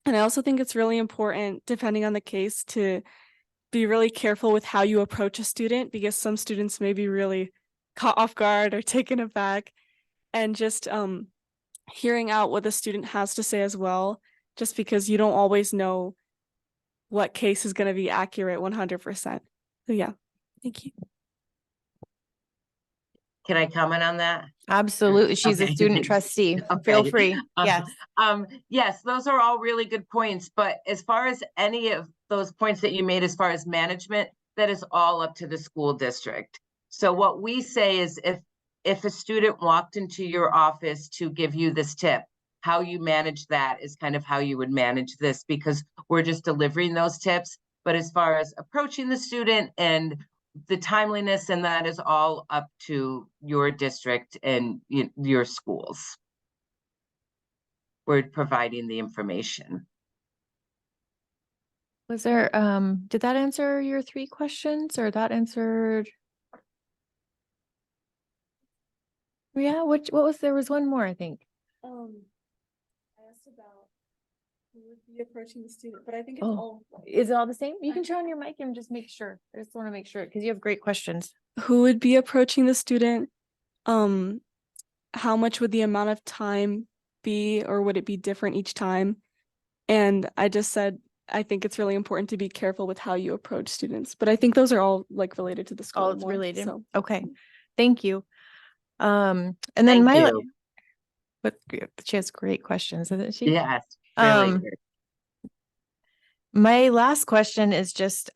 I also think it's really important, depending on the case, to be really careful with how you approach a student, because some students may be really caught off guard or taken aback, and just hearing out what the student has to say as well, just because you don't always know what case is going to be accurate 100%. So yeah, thank you. Can I comment on that? Absolutely. She's Okay. a student trustee. Feel free. Yes. Yes, those are all really good points. But as far as any of those points that you made, as far as management, that is all up to the school district. So what we say is if a student walked into your office to give you this tip, how you manage that is kind of how you would manage this, because we're just delivering those tips. But as far as approaching the student and the timeliness, and that is all up to your district and your schools. We're providing the information. Was there, did that answer your 3 questions, or that answered? Yeah, there was one more, I think. I asked about who would be approaching the student, but I think it's all. Is it all the same? You can turn on your mic and just make sure. I just want to make sure, because you have great questions. Who would be approaching the student? How much would the amount of time be, or would it be different each time? And I just said, I think it's really important to be careful with how you approach students, but I think those are all like related to the school. All it's more, related. so. Okay. Thank you. And then but she has great questions, isn't she? Yes. Really. My last question is just,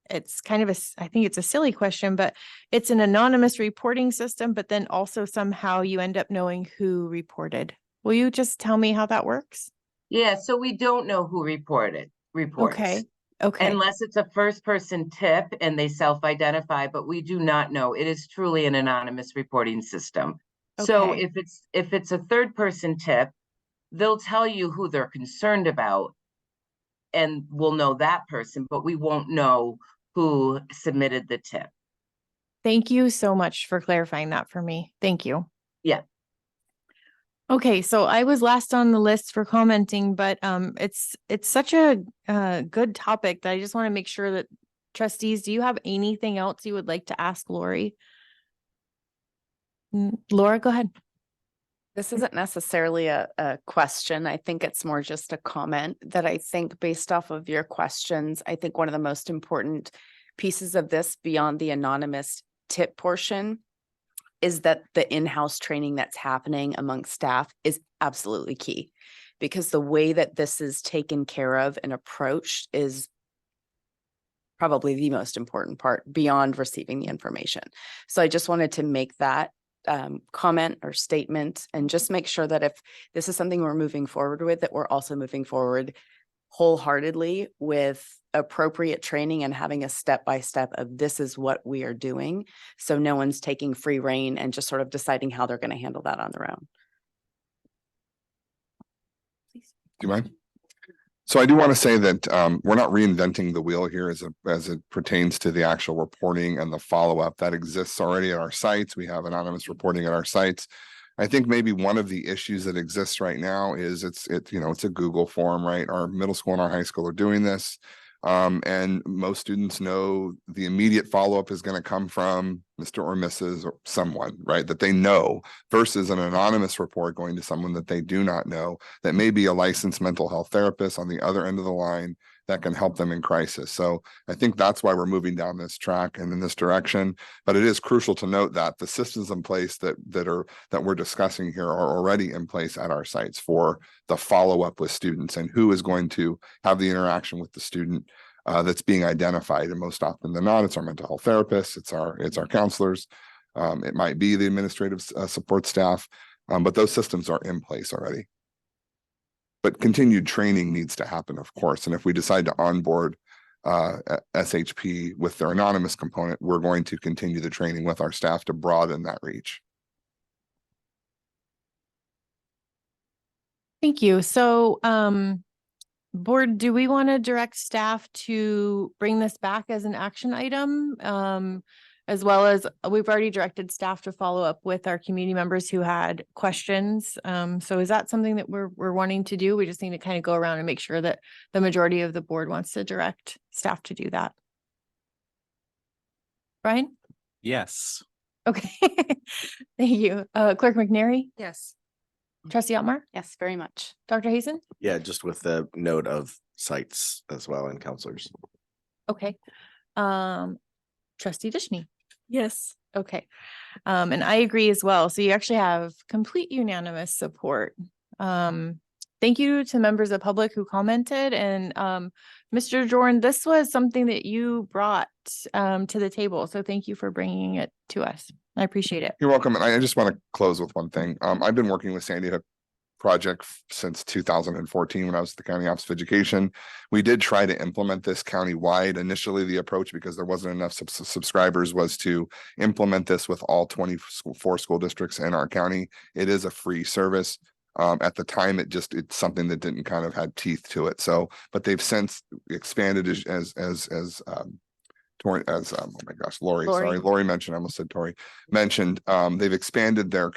it's kind of I think it's a silly question, but it's an anonymous reporting system, but then also somehow you end up knowing who reported. Will you just tell me how that works? Yeah, so we don't know who reports. Okay. Unless it's a first person tip and they self-identify, but we do not know. It is truly an anonymous reporting system. So Okay. if it's a third person tip, they'll tell you who they're concerned about. And we'll know that person, but we won't know who submitted the tip. Thank you so much for clarifying that for me. Thank you. Yeah. Okay, so I was last on the list for commenting, but it's such a good topic that I just want to make sure that trustees, do you have anything else you would like to ask Lori? Laura, go ahead. This isn't necessarily a question. I think it's more just a comment that I think based off of your questions, I think one of the most important pieces of this beyond the anonymous tip portion is that the in-house training that's happening among staff is absolutely key, because the way that this is taken care of and approached is probably the most important part beyond receiving the information. So I just wanted to make that comment or statement and just make sure that if this is something we're moving forward with, that we're also moving forward wholeheartedly with appropriate training and having a step-by-step of this is what we are doing. So no one's taking free reign and just sort of deciding how they're going to handle that on their own. Do you mind? So I do want to say that we're not reinventing the wheel here as it pertains to the actual reporting and the follow-up that exists already at our sites. We have anonymous reporting at our sites. I think maybe one of the issues that exists right now is it's a Google form, right? Our middle school and our high school are doing this. And most students know the immediate follow-up is going to come from Mr. or Mrs. or someone, right? That they know, versus an anonymous report going to someone that they do not know, that may be a licensed mental health therapist on the other end of the line that can help them in crisis. So I think that's why we're moving down this track and in this direction. But it is crucial to note that the systems in place that we're discussing here are already in place at our sites for the follow-up with students and who is going to have the interaction with the student that's being identified. And most often than not, it's our mental health therapists, it's our counselors, it might be the administrative support staff, but those systems are in place already. But continued training needs to happen, of course. And if we decide to onboard SHP with their anonymous component, we're going to continue the training with our staff to broaden that reach. Thank you. So, board, do we want to direct staff to bring this back as an action item? As well as we've already directed staff to follow up with our community members who had questions. So is that something that we're wanting to do? We just need to kind of go around and make sure that the majority of the board wants to direct staff to do that. Brian? Yes. Okay. Thank you. Clerk McNary? Yes. Trustee Otmar? Yes, very much. Dr. Hazen? Yeah, just with the note of sites as well and counselors. Okay. Trustee Dishney? Yes. Okay. And I agree as well. So you actually have complete unanimous support. Thank you to members of public who commented, and Mr. Jordan, this was something that you brought to the table. So thank you for bringing it to us. I appreciate it. You're welcome. And I just want to close with one thing. I've been working with Sandy Hook project since 2014 when I was at the County Office of Education. We did try to implement this county-wide. Initially, the approach, because there wasn't enough subscribers, was to implement this with all 24 school districts in our county. It is a free service. At the time, it's something that didn't kind of had teeth to it. So, but they've since expanded Lori mentioned, I almost said Tori mentioned, they've expanded their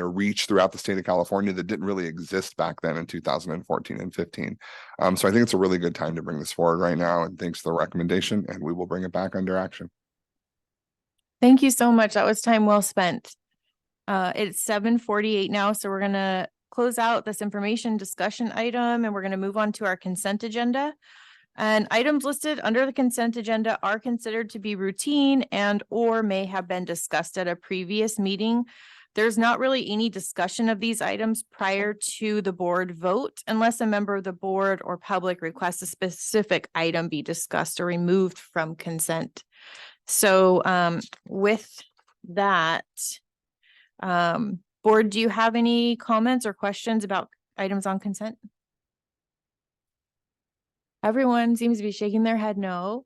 reach throughout the state of California that didn't really exist back then in 2014 and 15. So I think it's a really good time to bring this forward right now, and thanks to the recommendation, and we will bring it back under action. Thank you so much. That was time well spent. It's 7:48 now, so we're gonna close out this information discussion item, and we're gonna move on to our consent agenda. And items listed under the consent agenda are considered to be routine and or may have been discussed at a previous meeting. There's not really any discussion of these items prior to the board vote unless a member of the board or public requests a specific item be discussed or removed from consent. So with that, board, do you have any comments or questions about items on consent? Everyone seems to be shaking their head no.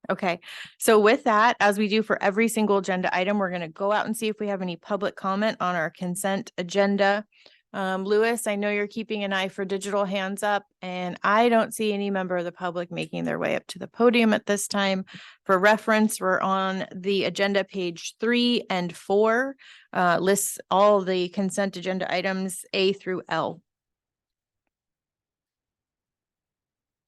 Okay, so with that, as we do for every single agenda item, we're gonna go out and see if we have any public comment on our consent agenda. Louis, I know you're keeping an eye for digital hands up, and I don't see any member of the public making their way up to the podium at this time. For reference, we're on the agenda page 3 and 4, lists all the consent agenda items A through L.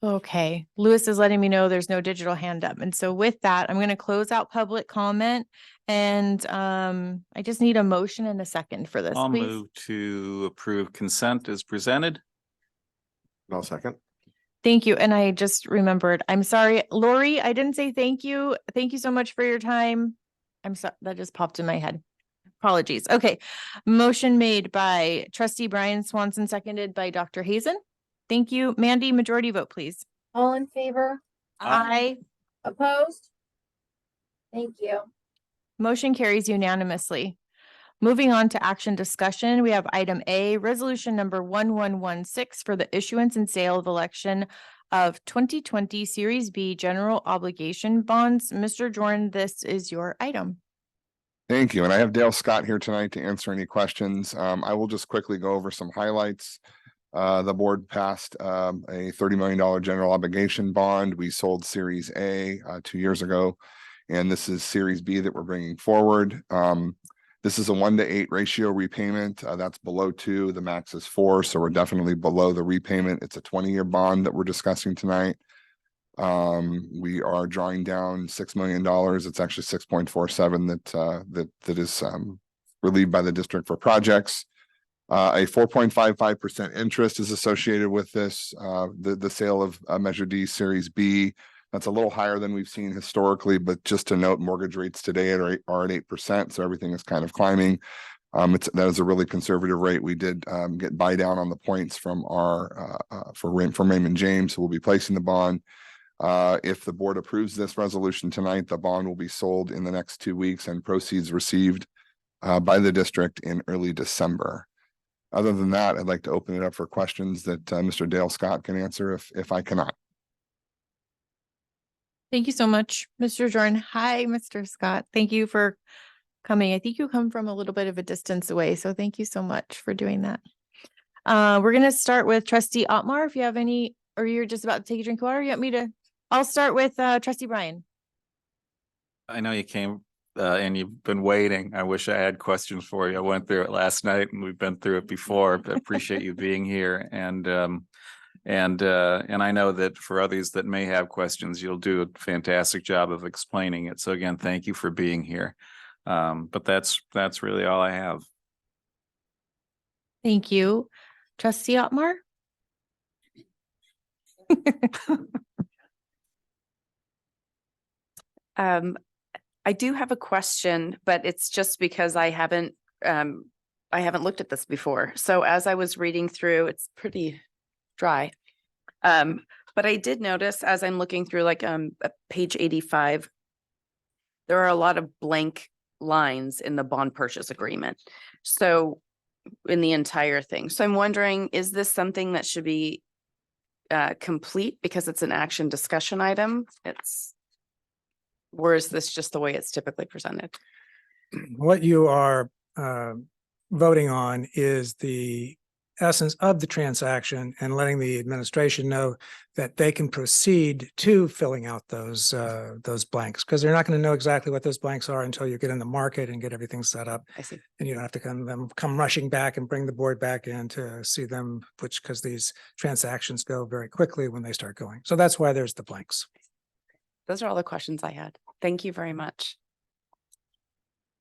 Okay, Lewis is letting me know there's no digital hand up. And so with that, I'm going to close out public comment. And I just need a motion and a second for this, I'll please. move to approve consent as presented. I'll second. Thank you. And I just remembered, I'm sorry, Lori, I didn't say thank you. Thank you so much for your time. I'm sorry, that just popped in my head. Apologies. Okay, motion made by trustee Brian Swanson, seconded by Dr. Hazen. Thank you. Mandy, majority vote, please. All in favor? Aye. Opposed? Thank you. Motion carries unanimously. Moving on to action discussion, we have item A, resolution number 1116 for the issuance and sale of election of 2020 Series B general obligation bonds. Mr. Jordan, this is your item. Thank you. And I have Dale Scott here tonight to answer any questions. I will just quickly go over some highlights. The board passed a $30 million general obligation bond. We sold Series A 2 years ago, and this is Series B that we're bringing forward. This is a 1-to-8 ratio repayment. That's below 2. The max is 4, so we're definitely below the repayment. It's a 20-year bond that we're discussing tonight. We are drawing down $6 million. It's actually 6.47 that is relieved by the district for projects. A 4.55% interest is associated with this, the sale of Measure D Series B. That's a little higher than we've seen historically, but just to note, mortgage rates today are at 8%, so everything is kind of climbing. That is a really conservative rate. We did get buy down on the points from our from Raymond James, who will be placing the bond. If the board approves this resolution tonight, the bond will be sold in the next 2 weeks and proceeds received by the district in early December. Other than that, I'd like to open it up for questions that Mr. Dale Scott can answer if I cannot. Thank you so much, Mr. Jordan. Hi, Mr. Scott. Thank you for coming. I think you come from a little bit of a distance away, so thank you so much for doing that. We're going to start with trustee Otmar. If you have any, or you're just about to take a drink of water, you want me to? I'll start with trustee Brian. I know you came and you've been waiting. I wish I had questions for you. I went through it last night and we've been through it before, but appreciate you being here. And I know that for others that may have questions, you'll do a fantastic job of explaining it. So again, thank you for being here. But that's really all I have. Thank you. Trustee Otmar? I do have a question, but it's just because I haven't looked at this before. So as I was reading through, it's pretty dry. But I did notice as I'm looking through like page 85, there are a lot of blank lines in the bond purchase agreement. So in the entire thing. So I'm wondering, is this something that should be complete because it's an action discussion item? Or is this just the way it's typically presented? What you are voting on is the essence of the transaction and letting the administration know that they can proceed to filling out those blanks, because they're not going to know exactly what those blanks are until you get in the market and get everything set up. I see. And you don't have to come rushing back and bring the board back in to see them, because these transactions go very quickly when they start going. So that's why there's the blanks. Those are all the questions I had. Thank you very much.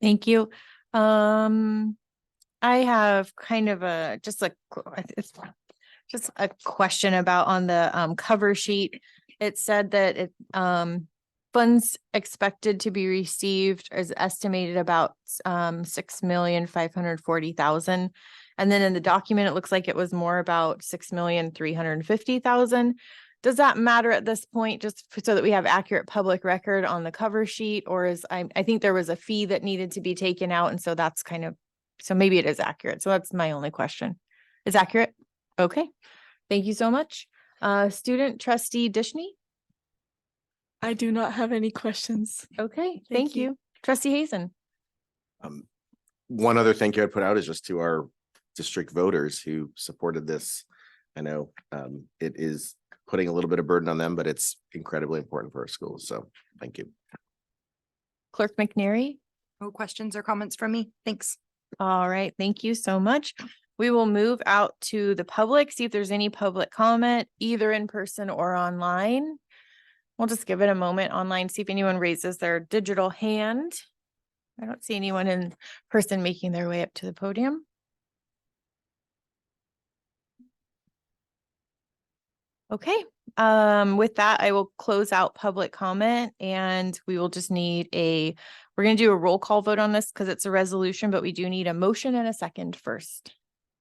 Thank you. I have kind of just a question about on the cover sheet. It said that it funds expected to be received is estimated about $6,540,000. And then in the document, it looks like it was more about $6,350,000. Does that matter at this point, just so that we have accurate public record on the cover sheet? Or I think there was a fee that needed to be taken out. And so that's so maybe it is accurate. So that's my only question. Is accurate? Okay. Thank you so much. Student trustee Dishney. I do not have any questions. Okay, Thank thank you. you. Trustee Hazen. One other thank you I'd put out is just to our district voters who supported this. I know it is putting a little bit of burden on them, but it's incredibly important for our schools. So thank you. Clerk McNary. No questions or comments from me. Thanks. All right, thank you so much. We will move out to the public, see if there's any public comment, either in person or online. We'll just give it a moment online, see if anyone raises their digital hand. I don't see anyone in person making their way up to the podium. Okay, with that, I will close out public comment and we will just need we're gonna do a roll call vote on this because it's a resolution, but we do need a motion and a second first.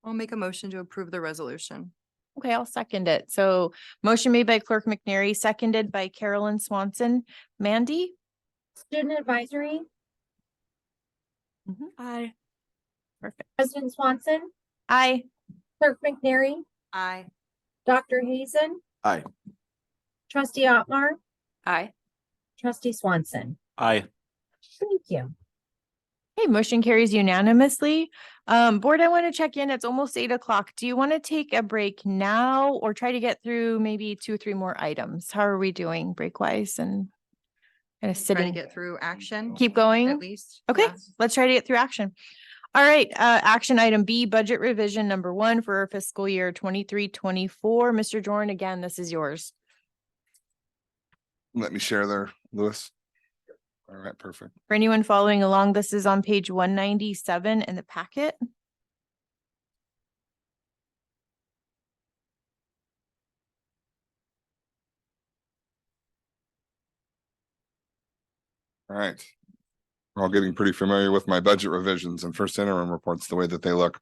I'll make a motion to approve the resolution. Okay, I'll second it. So motion made by Clerk McNary, seconded by Carolyn Swanson. Mandy? Student advisory, Aye. Perfect. President Swanson, Aye. Clerk McNary, Aye. Dr. Hazen, Aye. Trustee Otmar, Aye. Trustee Swanson. Aye. Thank you. Okay, motion carries unanimously. Board, I want to check in. It's almost 8 o'clock. Do you want to take a break now or try to get through maybe 2 or 3 more items? How are we doing break wise and kind of Try to sitting? get through action. Keep going? At least. Okay, Yeah. let's try to get through action. All right, action item B, budget revision number 1 for fiscal year 23-24. Mr. Jordan, again, this is yours. Let me share there, Louis. All right, perfect. For anyone following along, this is on page 197 in the packet. All right. We're all getting pretty familiar with my budget revisions and first interim reports, the way that they look.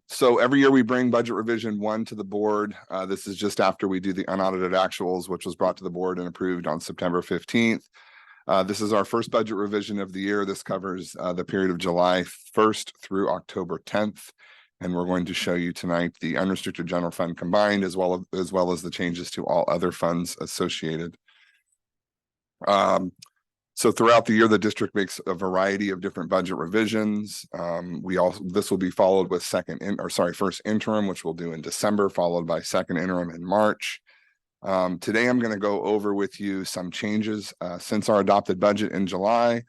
So every year we bring budget revision 1 to the board. This is just after we do the unaudited actuals, which was brought to the board and approved on September 15th. This is our first budget revision of the year. This covers the period of July 1st through October 10th. And we're going to show you tonight the unrestricted general fund combined as well as the changes to all other funds associated. So throughout the year, the district makes a variety of different budget revisions. This will be followed with first interim, which we'll do in December, followed by second interim in March. Today, I'm going to go over with you some changes since our adopted budget in July.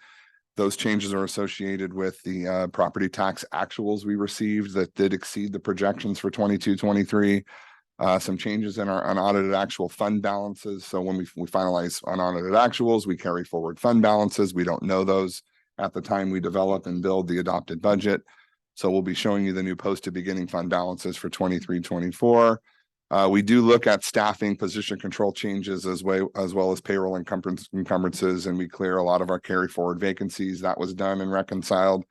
Those changes are associated with the property tax actuals we received that did exceed the projections for 22-23. Some changes in our unaudited actual fund balances. So when we finalize unaudited actuals, we carry forward fund balances. We don't know those at the time we develop and build the adopted budget. So we'll be showing you the new posted beginning fund balances for 23-24. We do look at staffing position control changes as well as payroll encumbrances, and we clear a lot of our carry forward vacancies. That was done and reconciled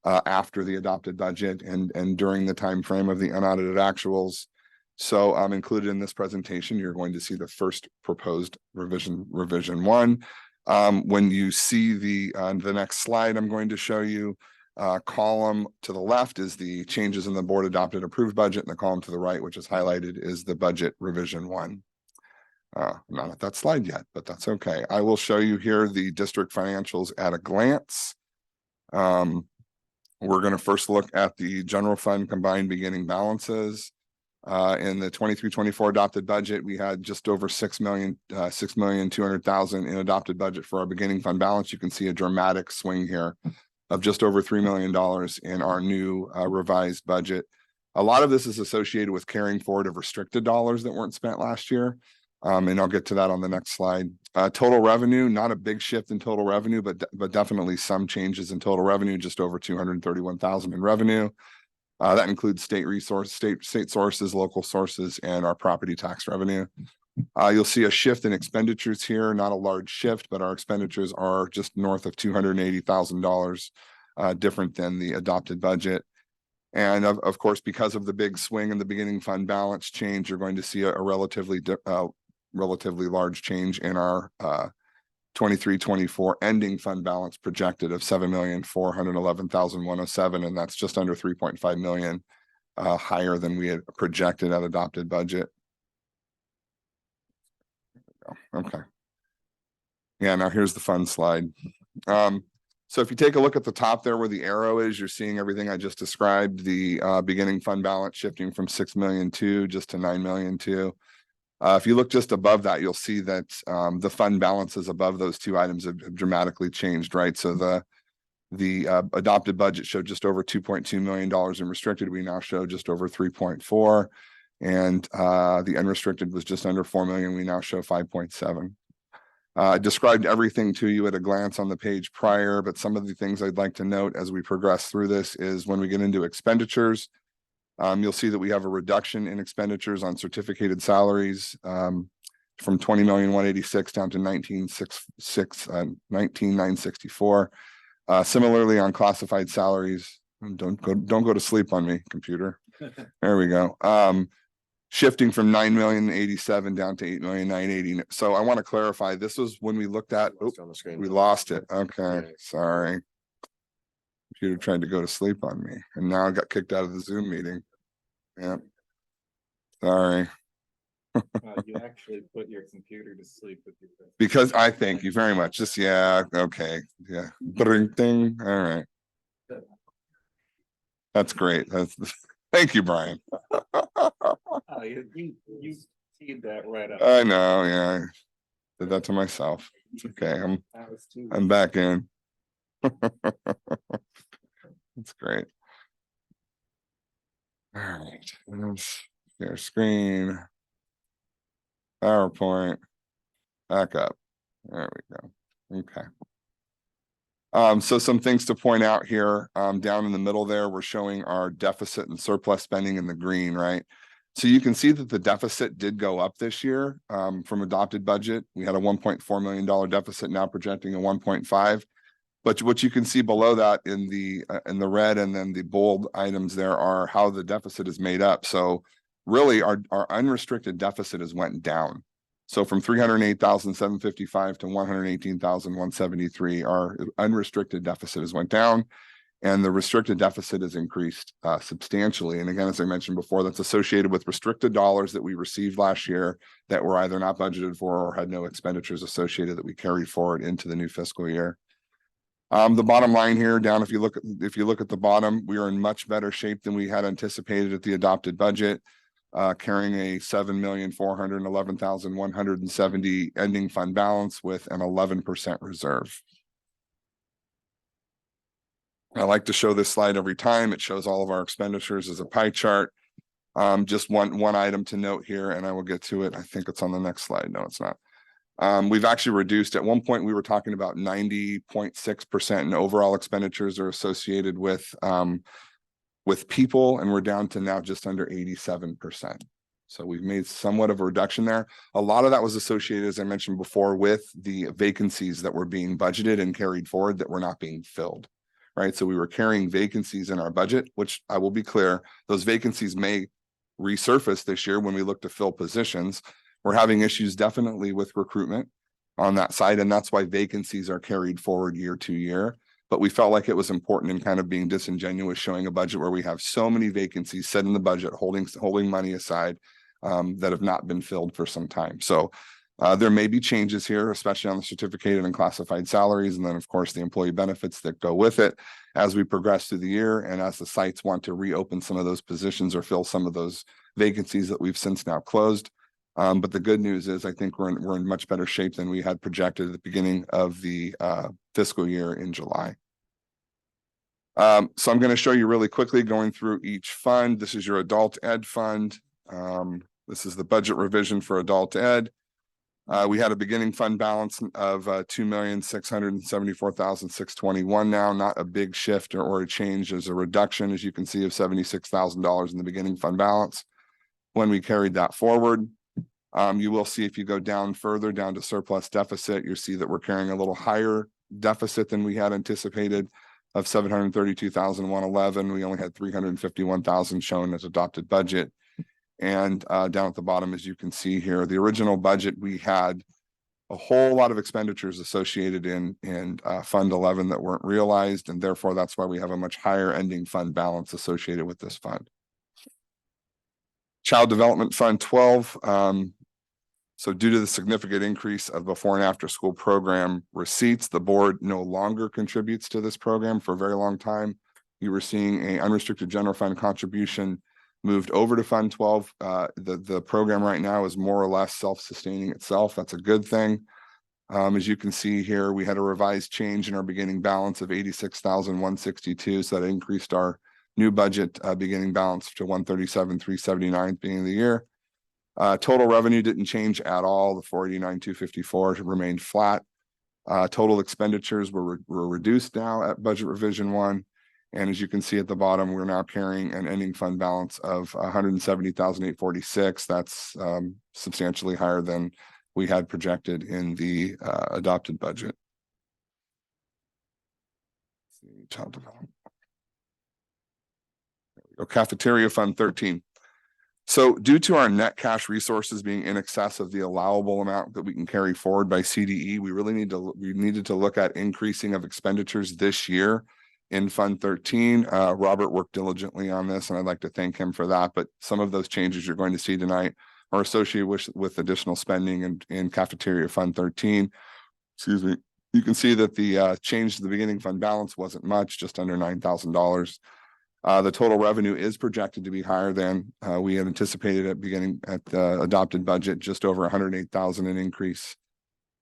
after the adopted budget and during the time frame of the unaudited actuals. So included in this presentation, you're going to see the first proposed revision 1. When you see the next slide, I'm going to show you column to the left is the changes in the board adopted approved budget, and the column to the right, which is highlighted, is the budget revision 1. I'm not at that slide yet, but that's okay. I will show you here the district financials at a glance. We're going to first look at the general fund combined beginning balances. In the 23-24 adopted budget, we had just over $6,200,000 in adopted budget for our beginning fund balance. You can see a dramatic swing here of just over $3 million in our new revised budget. A lot of this is associated with carrying forward of restricted dollars that weren't spent last year. And I'll get to that on the next slide. Total revenue, not a big shift in total revenue, but definitely some changes in total revenue, just over $231,000 in revenue. That includes state sources, local sources, and our property tax revenue. You'll see a shift in expenditures here, not a large shift, but our expenditures are just north of $280,000, different than the adopted budget. And of course, because of the big swing in the beginning fund balance change, you're going to see a relatively large change in our 23-24 ending fund balance projected of $7,411,107, and that's just under $3.5 million higher than we had projected at adopted budget. Okay. Yeah, now here's the fun slide. So if you take a look at the top there where the arrow is, you're seeing everything I just described, the beginning fund balance shifting from 6 million to just to 9 million to. If you look just above that, you'll see that the fund balances above those two items have dramatically changed, right? So the adopted budget showed just over $2.2 million in restricted. We now show just over 3.4, and the unrestricted was just under 4 million. We now show 5.7. I described everything to you at a glance on the page prior, but some of the things I'd like to note as we progress through this is when we get into expenditures, you'll see that we have a reduction in expenditures on certificated salaries from 20,186 down to 19,964. Similarly on classified salaries, don't go to sleep on me, computer. There we go. Shifting from 9,087,000 down to 8,980,000. So I want to clarify, this was when we looked at, On the screen. we lost it. Okay, sorry. Computer tried to go to sleep on me and now I got kicked out of the Zoom meeting. Yeah. Sorry. You actually put your computer to sleep with your. Because I thank you very much. Just, yeah, okay. Yeah. Ding. All right. That's great. Thank you, Brian. You teed that right up. I know, yeah. I did that to myself. It's okay. I'm back in. That's great. All right. Share screen. PowerPoint. Back up. There we go. Okay. So some things to point out here, down in the middle there, we're showing our deficit and surplus spending in the green, right? So you can see that the deficit did go up this year from adopted budget. We had a $1.4 million deficit, now projecting a 1.5. But what you can see below that in the red and then the bold items there are how the deficit is made up. So really our unrestricted deficit has went down. So from 308,755 to 118,173, our unrestricted deficit has went down and the restricted deficit has increased substantially. And again, as I mentioned before, that's associated with restricted dollars that we received last year that were either not budgeted for or had no expenditures associated that we carried forward into the new fiscal year. The bottom line here down, if you look at the bottom, we are in much better shape than we had anticipated at the adopted budget. Carrying a 7,411,170 ending fund balance with an 11% reserve. I like to show this slide every time. It shows all of our expenditures as a pie chart. Just one item to note here, and I will get to it. I think it's on the next slide. No, it's not. We've actually reduced. At one point, we were talking about 90.6% in overall expenditures are associated with people, and we're down to now just under 87%. So we've made somewhat of a reduction there. A lot of that was associated, as I mentioned before, with the vacancies that were being budgeted and carried forward that were not being filled, right? So we were carrying vacancies in our budget, which I will be clear, those vacancies may resurface this year when we look to fill positions. We're having issues definitely with recruitment on that side, and that's why vacancies are carried forward year to year. But we felt like it was important in kind of being disingenuous, showing a budget where we have so many vacancies set in the budget, holding money aside that have not been filled for some time. So there may be changes here, especially on the certificated and classified salaries, and then of course the employee benefits that go with it as we progress through the year and as the sites want to reopen some of those positions or fill some of those vacancies that we've since now closed. But the good news is I think we're in much better shape than we had projected at the beginning of the fiscal year in July. So I'm going to show you really quickly going through each fund. This is your adult ed fund. This is the budget revision for adult ed. We had a beginning fund balance of 2,674,621 now, not a big shift or a change. There's a reduction, as you can see, of $76,000 in the beginning fund balance. When we carried that forward, you will see if you go down further down to surplus deficit, you'll see that we're carrying a little higher deficit than we had anticipated of 732,111. We only had 351,000 shown as adopted budget. And down at the bottom, as you can see here, the original budget, we had a whole lot of expenditures associated in Fund 11 that weren't realized. And therefore, that's why we have a much higher ending fund balance associated with this fund. Child Development Fund 12. So due to the significant increase of before and after school program receipts, the board no longer contributes to this program for a very long time. You were seeing a unrestricted general fund contribution moved over to Fund 12. The program right now is more or less self-sustaining itself. That's a good thing. As you can see here, we had a revised change in our beginning balance of 86,162. So that increased our new budget beginning balance to 137,379 at the beginning of the year. Total revenue didn't change at all. The 489,254 remained flat. Total expenditures were reduced now at budget revision 1. And as you can see at the bottom, we're now carrying an ending fund balance of 170,846. That's substantially higher than we had projected in the adopted budget. Child development. There we go. Cafeteria Fund 13. So due to our net cash resources being in excess of the allowable amount that we can carry forward by CDE, we needed to look at increasing of expenditures this year in Fund 13. Robert worked diligently on this, and I'd like to thank him for that. But some of those changes you're going to see tonight are associated with additional spending in Cafeteria Fund 13. Excuse me. You can see that the change to the beginning fund balance wasn't much, just under $9,000. The total revenue is projected to be higher than we had anticipated at the adopted budget, just over 108,000 an increase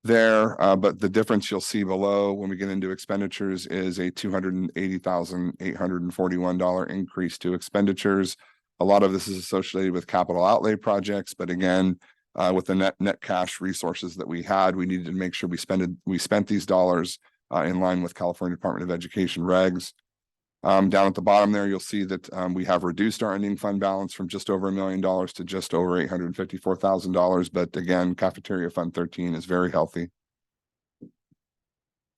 there. But the difference you'll see below when we get into expenditures is a $280,841 increase to expenditures. A lot of this is associated with capital outlay projects, but again, with the net cash resources that we had, we needed to make sure we spent these dollars in line with California Department of Education regs. Down at the bottom there, you'll see that we have reduced our ending fund balance from just over $1 million to just over $854,000. But again, Cafeteria Fund 13 is very healthy.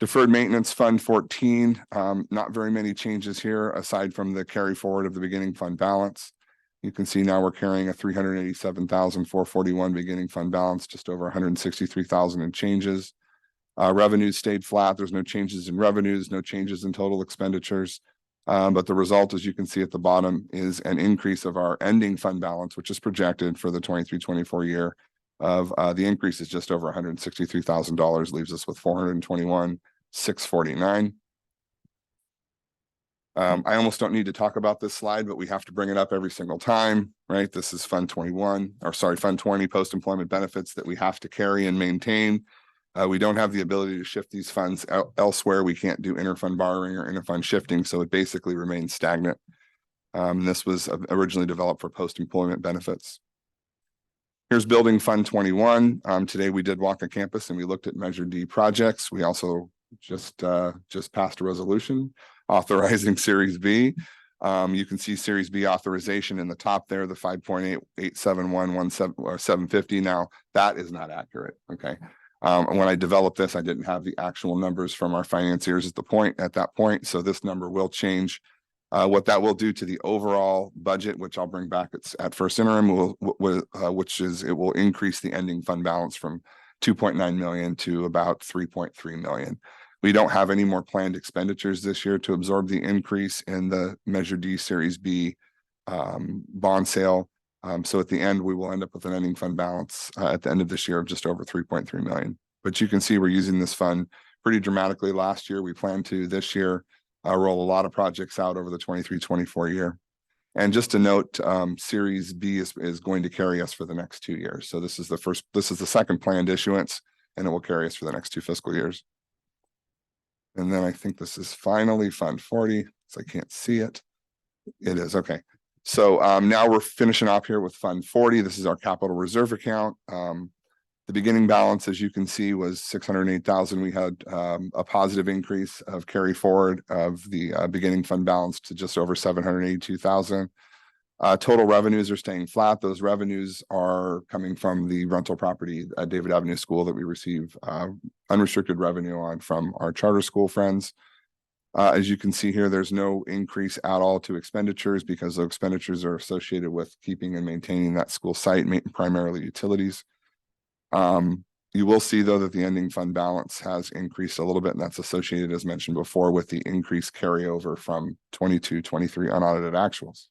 Deferred Maintenance Fund 14, not very many changes here aside from the carry forward of the beginning fund balance. You can see now we're carrying a $387,441 beginning fund balance, just over $163,000 in changes. Revenues stayed flat. There's no changes in revenues, no changes in total expenditures. But the result, as you can see at the bottom, is an increase of our ending fund balance, which is projected for the 23-24 year of the increase is just over $163,000, leaves us with $421,649. I almost don't need to talk about this slide, but we have to bring it up every single time, right? This is Fund 20 post-employment benefits that we have to carry and maintain. We don't have the ability to shift these funds elsewhere. We can't do interfund borrowing or interfund shifting, so it basically remains stagnant. This was originally developed for post-employment benefits. Here's Building Fund 21. Today we did walk a campus and we looked at Measure D projects. We also just passed a resolution authorizing Series B. You can see Series B authorization in the top there, the 5.8871750. Now that is not accurate. Okay. When I developed this, I didn't have the actual numbers from our financiers at that point. So this number will change. What that will do to the overall budget, which I'll bring back at first interim, which is it will increase the ending fund balance from 2.9 million to about 3.3 million. We don't have any more planned expenditures this year to absorb the increase in the Measure D Series B bond sale. So at the end, we will end up with an ending fund balance at the end of this year of just over 3.3 million. But you can see we're using this fund pretty dramatically last year. We plan to this year roll a lot of projects out over the 23-24 year. And just to note, Series B is going to carry us for the next 2 years. So this is the second planned issuance, and it will carry us for the next 2 fiscal years. And then I think this is finally Fund 40, so I can't see it. It is, okay. So now we're finishing off here with Fund 40. This is our capital reserve account. The beginning balance, as you can see, was 608,000. We had a positive increase of carry forward of the beginning fund balance to just over 782,000. Total revenues are staying flat. Those revenues are coming from the rental property at David Avenue School that we receive unrestricted revenue on from our charter school friends. As you can see here, there's no increase at all to expenditures because the expenditures are associated with keeping and maintaining that school site, primarily utilities. You will see, though, that the ending fund balance has increased a little bit, and that's associated, as mentioned before, with the increased carryover from 22-23 unaudited actuals.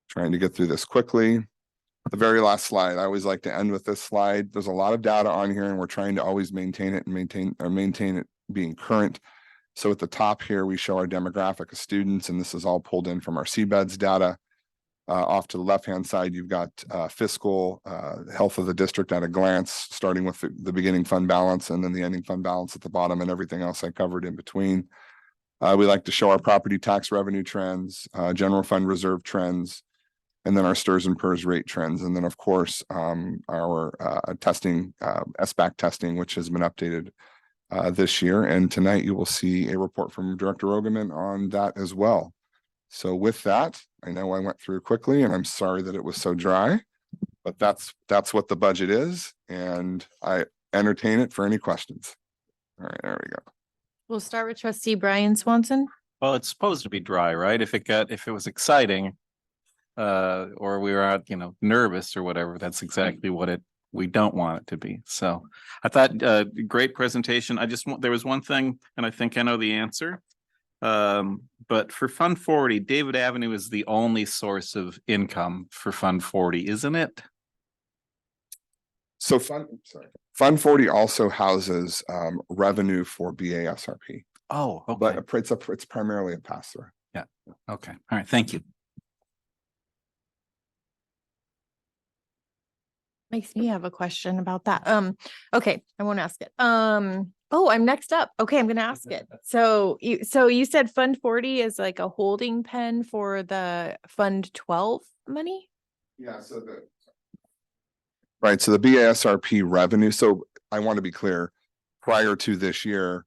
Trying to get through this quickly. The very last slide, I always like to end with this slide. There's a lot of data on here and we're trying to always maintain it and maintain it being current. So at the top here, we show our demographic of students, and this is all pulled in from our CBEDS data. Off to the left-hand side, you've got fiscal health of the district at a glance, starting with the beginning fund balance and then the ending fund balance at the bottom and everything else I covered in between. We like to show our property tax revenue trends, general fund reserve trends, and then our STRS and PERS rate trends. And then, of course, our testing, SBAC testing, which has been updated this year. And tonight you will see a report from Director Rogeman on that as well. So with that, I know I went through quickly and I'm sorry that it was so dry, but that's what the budget is. And I entertain it for any questions. All right, there we go. We'll start with trustee Brian Swanson. Well, it's supposed to be dry, right? If it was exciting, or we were, nervous or whatever, that's exactly what we don't want it to be. So I thought, great presentation. There was one thing, and I think I know the answer. But for Fund 40, David Avenue is the only source of income for Fund 40, isn't it? So Fund 40 also houses revenue for BASRP. Oh, okay. But it's primarily a pass-through. Yeah. Okay. All right. Thank you. Makes me have a question about that. Okay, I won't ask it. Oh, I'm next up. Okay, I'm gonna ask it. So you said Fund 40 is like a holding pen for the Fund 12 money? Yeah, so the BASRP revenue. So I want to be clear, prior to this year,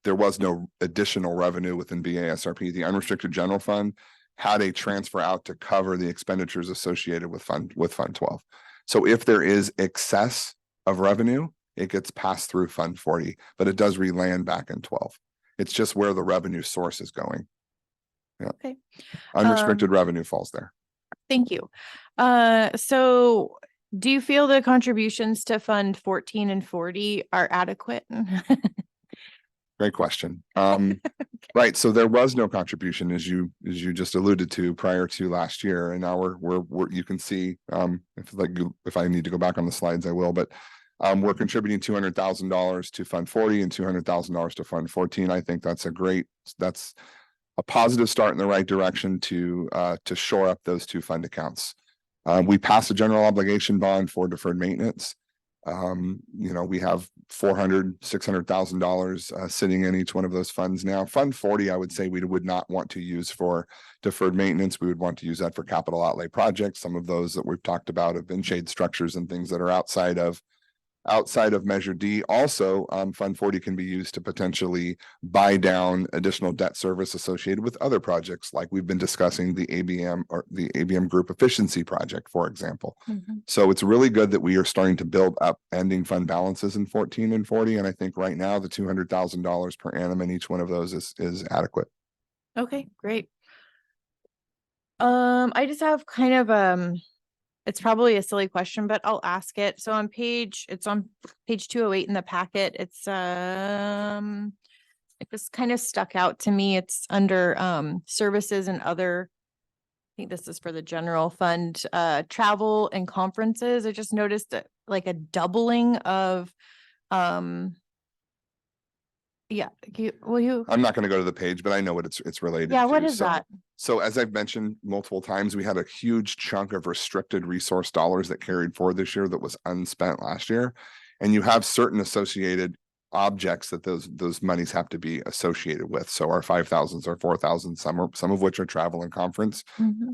there was no additional revenue within BASRP. The unrestricted general fund had a transfer out to cover the expenditures associated with Fund 12. So if there is excess of revenue, it gets passed through Fund 40, but it does re-land back in 12. It's just where the revenue source is going. Yeah. Okay. Unrestricted revenue falls there. Thank you. So do you feel the contributions to Fund 14 and 40 are adequate? Great question. Right. So there was no contribution, as you just alluded to, prior to last year, and now we're you can see if I need to go back on the slides, I will. But we're contributing $200,000 to Fund 40 and $200,000 to Fund 14. I think that's a positive start in the right direction to shore up those two fund accounts. We passed a general obligation bond for deferred maintenance. We have $600,000 sitting in each one of those funds now. Fund 40, I would say we would not want to use for deferred maintenance. We would want to use that for capital outlay projects. Some of those that we've talked about have been shade structures and things that are outside of Measure D. Also, Fund 40 can be used to potentially buy down additional debt service associated with other projects, like we've been discussing the ABM Group Efficiency Project, for example. Mm-hmm. So it's really good that we are starting to build up ending fund balances in 14 and 40. And I think right now the $200,000 per annum in each one of those is adequate. Okay, great. I just have kind of it's probably a silly question, but I'll ask it. So it's on page 208 in the packet. It's it just kind of stuck out to me. It's under services and other. I think this is for the general fund, travel and conferences. I just noticed like a doubling of yeah. I'm not going to go to the page, but I know what it's related Yeah, to. what is that? So as I've mentioned multiple times, we had a huge chunk of restricted resource dollars that carried forward this year that was unspent last year. And you have certain associated objects that those monies have to be associated with. So our 5,000s, our 4,000s, some of which are travel and conference,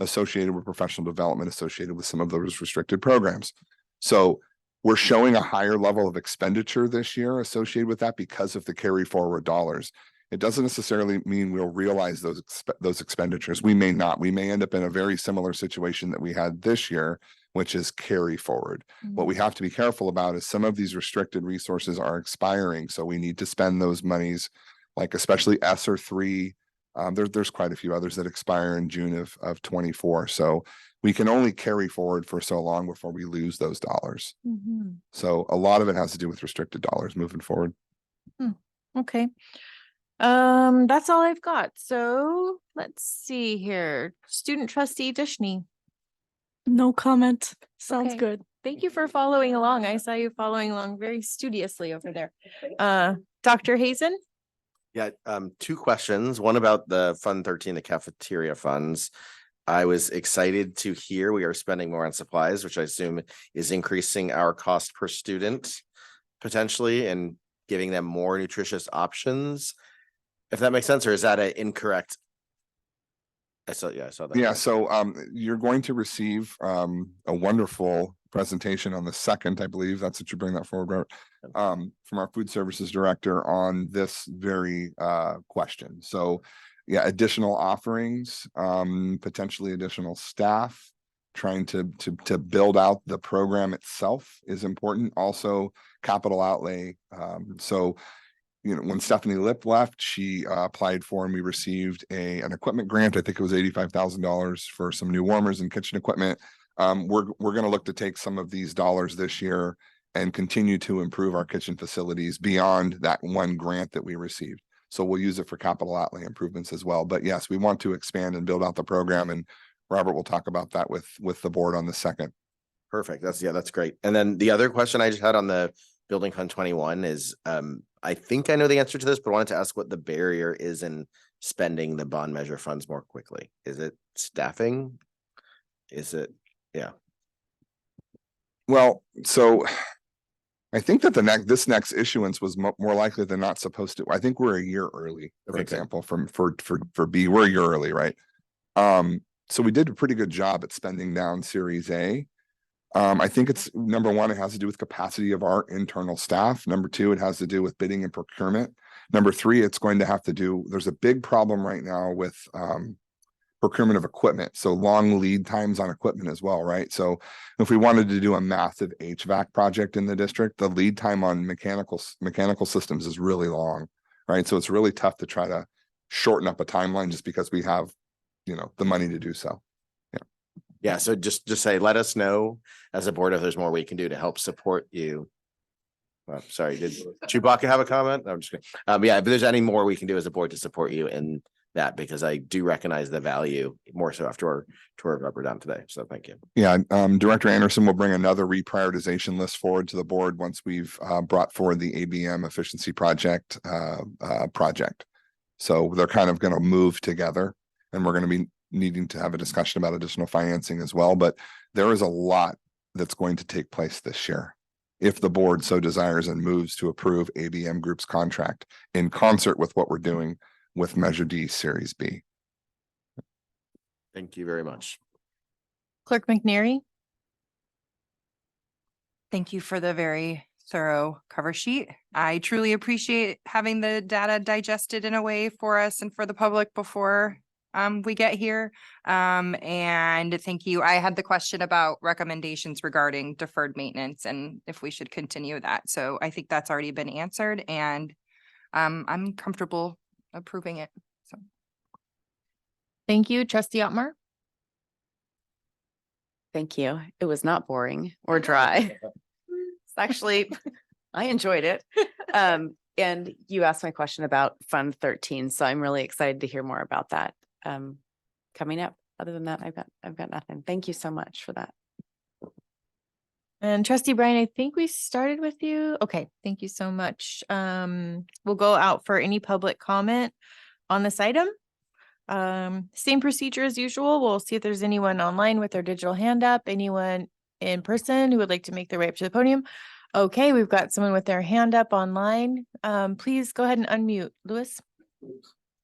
associated with professional development, associated with some of those restricted programs. So we're showing a higher level of expenditure this year associated with that because of the carry forward dollars. It doesn't necessarily mean we'll realize those expenditures. We may not. We may end up in a very similar situation that we had this year, which is carry forward. What we have to be careful about is some of these restricted resources are expiring. So we need to spend those monies, like especially ESSER 3. There's quite a few others that expire in June of 24. So we can only carry forward for so long before we lose those dollars. So a lot of it has to do with restricted dollars moving forward. Okay. That's all I've got. So let's see here. Student trustee Dishney. No comment. Sounds Okay. good. Thank you for following along. I saw you following along very studiously over there. Dr. Hazen? Yeah, two questions. One about the Fund 13, the cafeteria funds. I was excited to hear we are spending more on supplies, which I assume is increasing our cost per student potentially and giving them more nutritious options. If that makes sense, or is that an incorrect? I saw that. Yeah, so you're going to receive a wonderful presentation on the second, I believe. That's what you bring that forward, Robert, from our food services director on this very question. So yeah, additional offerings, potentially additional staff, trying to build out the program itself is important. Also capital outlay. So when Stephanie Lip left, she applied for and we received an equipment grant. I think it was $85,000 for some new warmers and kitchen equipment. We're going to look to take some of these dollars this year and continue to improve our kitchen facilities beyond that one grant that we received. So we'll use it for capital outlay improvements as well. But yes, we want to expand and build out the program, and Robert will talk about that with the board on the second. Perfect. That's great. And then the other question I just had on the Building Fund 21 is, I think I know the answer to this, but I wanted to ask what the barrier is in spending the bond measure funds more quickly. Is it staffing? Is it, yeah. Well, so I think that this next issuance was more likely than not supposed to. I think we're a year early, for example, for B, we're a year early, right? So we did a pretty good job at spending down Series A. I think it's number one, it has to do with capacity of our internal staff. Number two, it has to do with bidding and procurement. Number three, it's going to have to do, there's a big problem right now with procurement of equipment. So long lead times on equipment as well, right? So if we wanted to do a massive HVAC project in the district, the lead time on mechanical systems is really long, right? So it's really tough to try to shorten up a timeline just because we have, the money to do so. Yeah, so just say, let us know as a board if there's more we can do to help support you. Well, sorry, did Chewbacca have a comment? I'm just kidding. Yeah, if there's any more we can do as a board to support you in that, because I do recognize the value more so after our tour of Upper Down today. So thank you. Yeah, Director Anderson will bring another reprioritization list forward to the board once we've brought forward the ABM efficiency project. So they're kind of going to move together, and we're going to be needing to have a discussion about additional financing as well. But there is a lot that's going to take place this year if the board so desires and moves to approve ABM Group's contract in concert with what we're doing with Measure D Series B. Thank you very much. Clerk McNary? Thank you for the very thorough cover sheet. I truly appreciate having the data digested in a way for us and for the public before we get here. And thank you. I had the question about recommendations regarding deferred maintenance and if we should continue that. So I think that's already been answered, and I'm comfortable approving it. So Thank you. Trustee Otmar? Thank you. It was not boring or dry. It's actually, I enjoyed it. And you asked my question about Fund 13, so I'm really excited to hear more about that coming up. Other than that, I've got nothing. Thank you so much for that. And Trustee Brian, I think we started with you. Okay, thank you so much. We'll go out for any public comment on this item. Same procedure as usual. We'll see if there's anyone online with their digital hand up, anyone in person who would like to make their way up to the podium. Okay, we've got someone with their hand up online. Please go ahead and unmute. Lewis?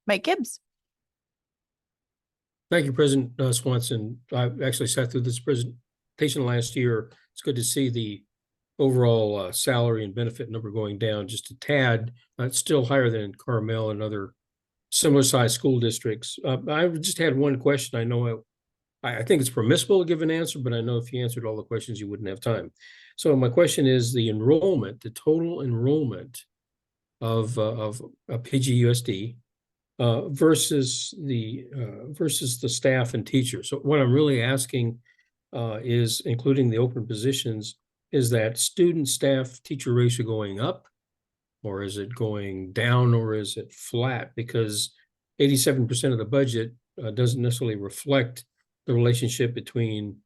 Mike Gibbs. Thank you, President Swanson. I actually sat through this presentation last year. It's good to see the overall salary and benefit number going down just a tad. It's still higher than in Carmel and other similar sized school districts. I just had one question. I know I think it's permissible to give an answer, but I know if you answered all the questions, you wouldn't have time. So my question is the enrollment, the total enrollment of PGUSD versus the staff and teachers. So what I'm really asking is, including the open positions, is that student staff teacher ratio going up, or is it going down, or is it flat? Because 87% of the budget doesn't necessarily reflect the relationship between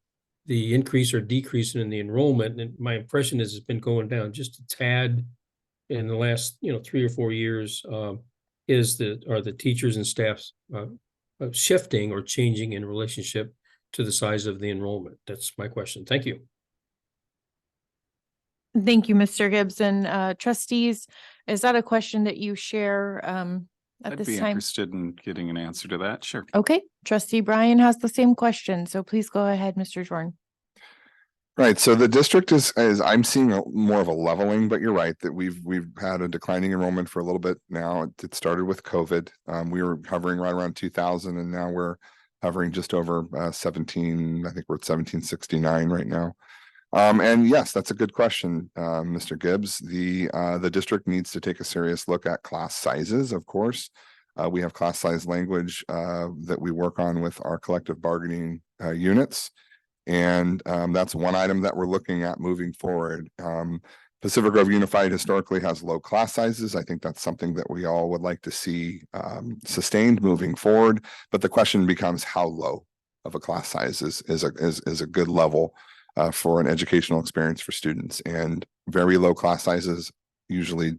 the increase or decrease in the enrollment, and my impression is it's been going down just a tad in the last, 3 or 4 years. Are the teachers and staffs shifting or changing in relationship to the size of the enrollment? That's my question. Thank you. Thank you, Mr. Gibson. Trustees, is that a question that you share at I'd this be time? interested in getting an answer to that. Sure. Okay, Trustee Brian has the same question, so please go ahead, Mr. Jordan. Right, so the district is I'm seeing more of a leveling, but you're right that we've had a declining enrollment for a little bit now. It started with COVID. We were hovering right around 2,000, and now we're hovering just over 17. I think we're at 1769 right now. And yes, that's a good question, Mr. Gibbs. The district needs to take a serious look at class sizes, of course. We have class size language that we work on with our collective bargaining units. And that's one item that we're looking at moving forward. Pacific Grove Unified historically has low class sizes. I think that's something that we all would like to see sustained moving forward. But the question becomes how low of a class size is a good level for an educational experience for students. And very low class sizes usually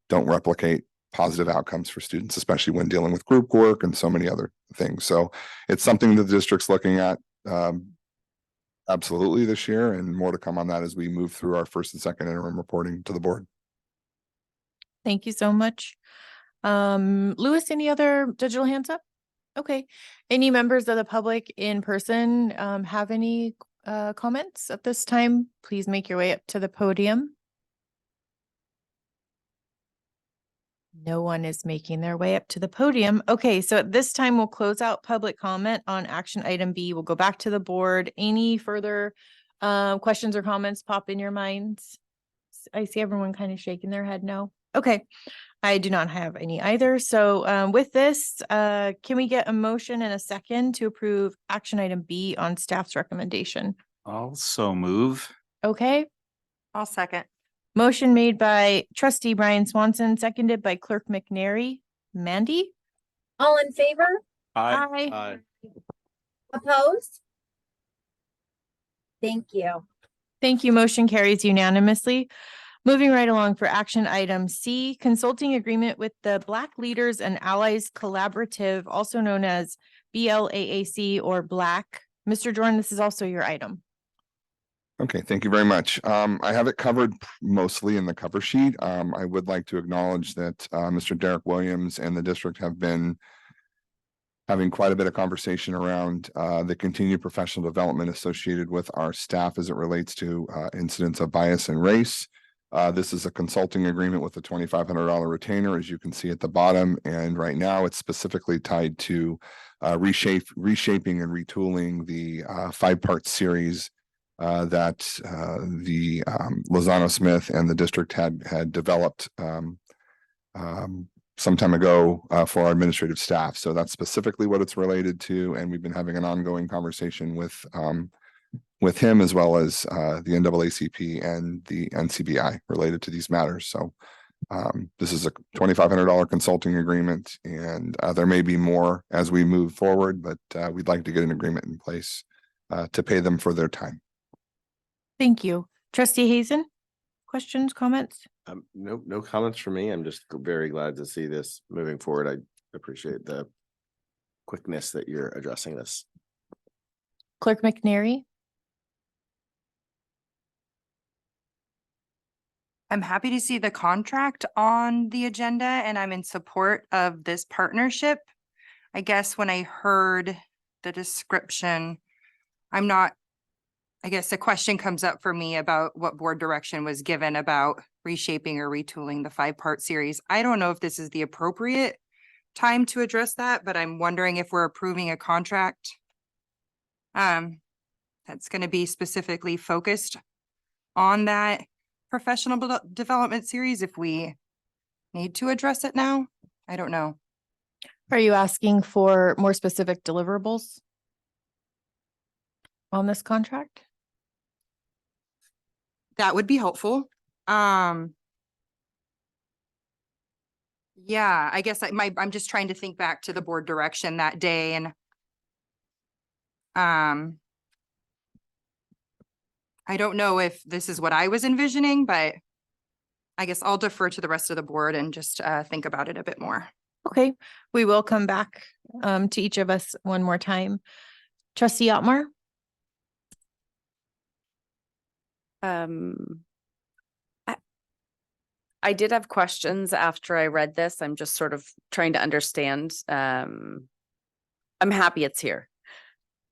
don't replicate positive outcomes for students, especially when dealing with group work and so many other things. So it's something that the district's looking at absolutely this year, and more to come on that as we move through our first and second interim reporting to the board. Thank you so much. Louis, any other digital hands up? Okay. Any members of the public in person have any comments at this time? Please make your way up to the podium. No one is making their way up to the podium. Okay, so at this time, we'll close out public comment on action item B. We'll go back to the board. Any further questions or comments pop in your minds? I see everyone kind of shaking their head no. Okay, I do not have any either. So with this, can we get a motion and a second to approve action item B on staff's recommendation? Also move. Okay. I'll second. Motion made by Trustee Brian Swanson, seconded by Clerk McNary. Mandy? All in favor? Aye. Opposed? Thank you. Thank you. Motion carries unanimously. Moving right along for action item C, consulting agreement with the Black Leaders and Allies Collaborative, also known as BLAAC or Black. Mr. Jordan, this is also your item. Okay, thank you very much. I have it covered mostly in the cover sheet. I would like to acknowledge that Mr. Derek Williams and the district have been having quite a bit of conversation around the continued professional development associated with our staff as it relates to incidents of bias and race. This is a consulting agreement with a $2,500 retainer, as you can see at the bottom. And right now it's specifically tied to reshaping and retooling the 5-part series that the Lozano Smith and the district had developed some time ago for our administrative staff. So that's specifically what it's related to. And we've been having an ongoing conversation with him as well as the NAACP and the NCBI related to these matters. So this is a $2,500 consulting agreement, and there may be more as we move forward, but we'd like to get an agreement in place to pay them for their time. Thank you. Trustee Hazen, questions, comments? No comments from me. I'm just very glad to see this moving forward. I appreciate the quickness that you're addressing this. Clerk McNary? I'm happy to see the contract on the agenda, and I'm in support of this partnership. I guess when I heard the description, I guess the question comes up for me about what board direction was given about reshaping or retooling the 5-part series. I don't know if this is the appropriate time to address that, but I'm wondering if we're approving a contract that's going to be specifically focused on that professional development series, if we need to address it now. I don't know. Are you asking for more specific deliverables on this contract? That would be helpful. Yeah, I guess I'm just trying to think back to the board direction that day, and I don't know if this is what I was envisioning, but I guess I'll defer to the rest of the board and just think about it a bit more. Okay, we will come back to each of us one more time. Trustee Otmar? I did have questions after I read this. I'm just sort of trying to understand. I'm happy it's here,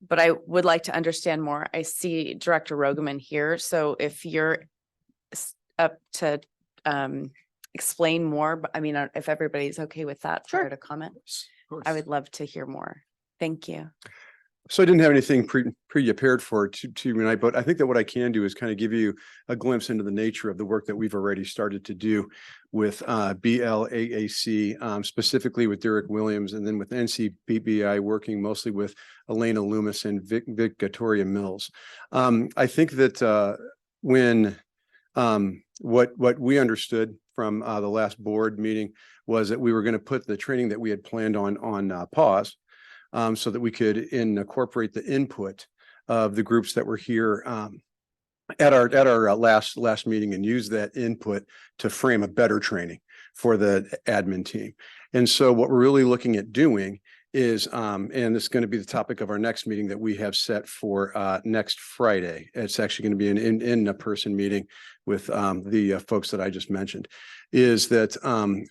but I would like to understand more. I see Director Rogeman here. So if you're up to explain more, but I mean, if everybody's okay with that, Sure. prior to comment, I would love to hear more. Thank you. So I didn't have anything prepared for tonight, but I think that what I can do is kind of give you a glimpse into the nature of the work that we've already started to do with BLAAC, specifically with Derek Williams, and then with NCBBI, working mostly with Elena Loomis and Victoria Mills. I think that when what we understood from the last board meeting was that we were going to put the training that we had planned on pause. So that we could incorporate the input of the groups that were here at our last meeting and use that input to frame a better training for the admin team. And so what we're really looking at doing is, and it's going to be the topic of our next meeting that we have set for next Friday. It's actually going to be an in-person meeting with the folks that I just mentioned, is that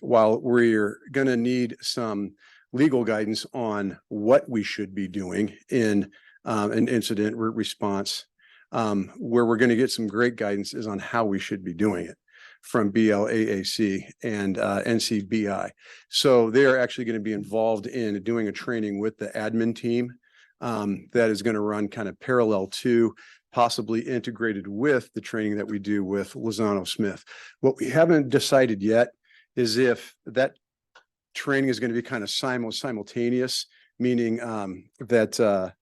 while we're going to need some legal guidance on what we should be doing in an incident response, where we're going to get some great guidance is on how we should be doing it from BLAAC and NCBI. So they're actually going to be involved in doing a training with the admin team that is going to run kind of parallel to, possibly integrated with, the training that we do with Lozano Smith. What we haven't decided yet is if that training is going to be kind of simultaneous, meaning that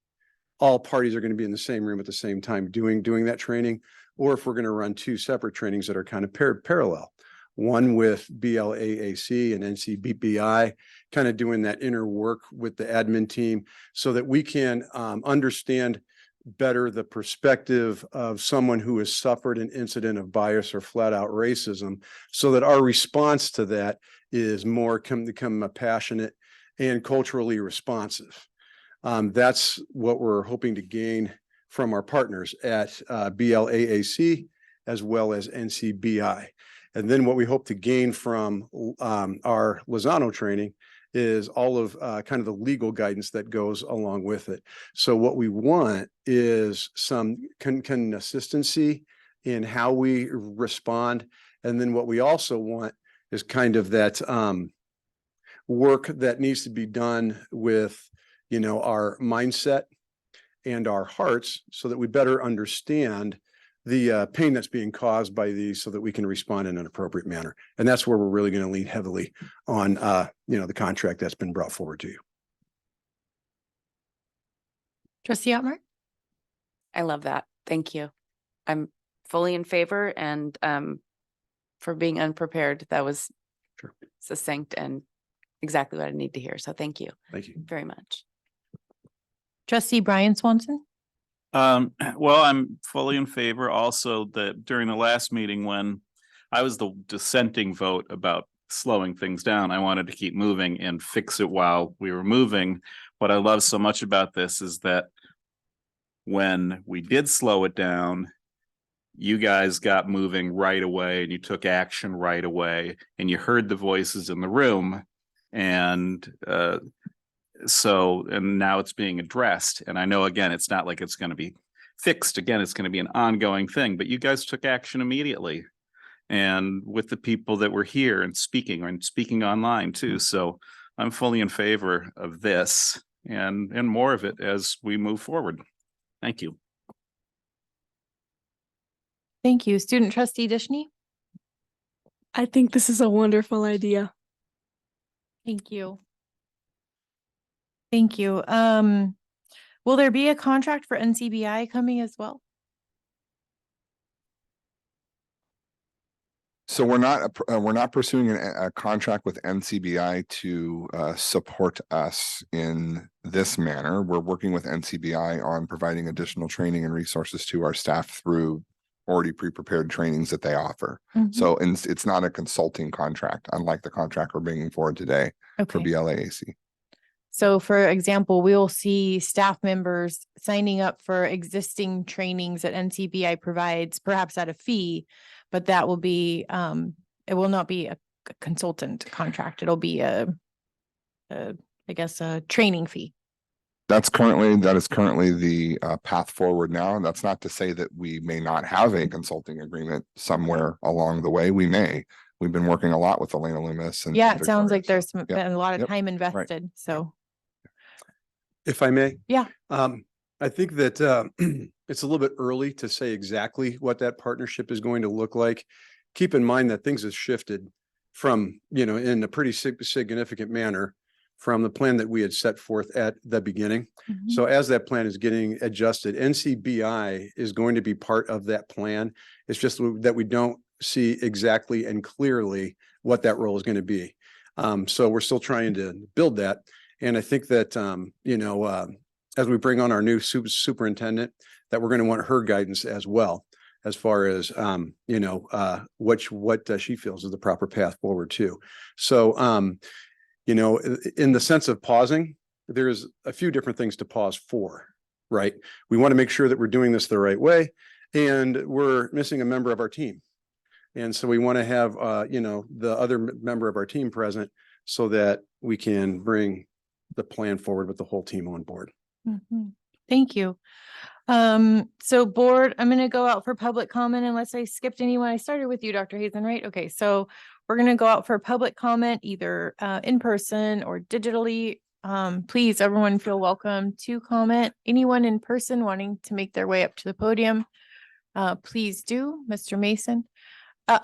all parties are going to be in the same room at the same time doing that training, or if we're going to run two separate trainings that are kind of parallel. One with BLAAC and NCBBI, kind of doing that inner work with the admin team so that we can understand better the perspective of someone who has suffered an incident of bias or flat out racism, so that our response to that is more become passionate and culturally responsive. That's what we're hoping to gain from our partners at BLAAC as well as NCBI. And then what we hope to gain from our Lozano training is all of kind of the legal guidance that goes along with it. So what we want is some consistency in how we respond. And then what we also want is kind of that work that needs to be done with, our mindset and our hearts, so that we better understand the pain that's being caused by these, so that we can respond in an appropriate manner. And that's where we're really going to lean heavily on, the contract that's been brought forward to you. Trustee Otmar? I love that. Thank you. I'm fully in favor, and for being unprepared, that was succinct and exactly what I need to hear. So thank you. Thank you very much. Trustee Brian Swanson? Well, I'm fully in favor. Also, that during the last meeting, when I was the dissenting vote about slowing things down, I wanted to keep moving and fix it while we were moving. What I love so much about this is that when we did slow it down, you guys got moving right away, and you took action right away, and you heard the voices in the room. And and now it's being addressed. And I know, again, it's not like it's going to be fixed. Again, it's going to be an ongoing thing, but you guys took action immediately. And with the people that were here and speaking online too. So I'm fully in favor of this and more of it as we move forward. Thank you. Thank you. Student Trustee Dishney? I think this is a wonderful idea. Thank you. Thank you. Will there be a contract for NCBI coming as well? So we're not pursuing a contract with NCBI to support us in this manner. We're working with NCBI on providing additional training and resources to our staff through already pre-prepared trainings that they offer. Mhm. So, and it's not a consulting contract, unlike the contract we're bringing forward today for Okay. BLAAC. So for example, we will see staff members signing up for existing trainings that NCBI provides, perhaps at a fee, but that will be, it will not be a consultant contract. It'll be I guess, a training fee. That is currently the path forward now. And that's not to say that we may not have a consulting agreement somewhere along the way. We may. We've been working a lot with Elena Loomis and Yeah, it sounds Victoria, like there's so, been a lot of Yep. time invested, so. If I may? Yeah. I think that it's a little bit early to say exactly what that partnership is going to look like. Keep in mind that things have shifted from, in a pretty significant manner from the plan that we had set forth at the beginning. Mhm. So as that plan is getting adjusted, NCBI is going to be part of that plan. It's just that we don't see exactly and clearly what that role is going to be. So we're still trying to build that. And I think that, as we bring on our new superintendent, that we're going to want her guidance as well, as far as, what she feels is the proper path forward too. So, in the sense of pausing, there's a few different things to pause for, right? We want to make sure that we're doing this the right way, and we're missing a member of our team. And so we want to have, the other member of our team present so that we can bring the plan forward with the whole team on board. Mhm. Thank you. So board, I'm going to go out for public comment unless I skipped anyone. I started with you, Dr. Hazen, right? Okay, so we're going to go out for public comment either in person or digitally. Please, everyone feel welcome to comment. Anyone in person wanting to make their way up to the podium, please do, Mr. Mason.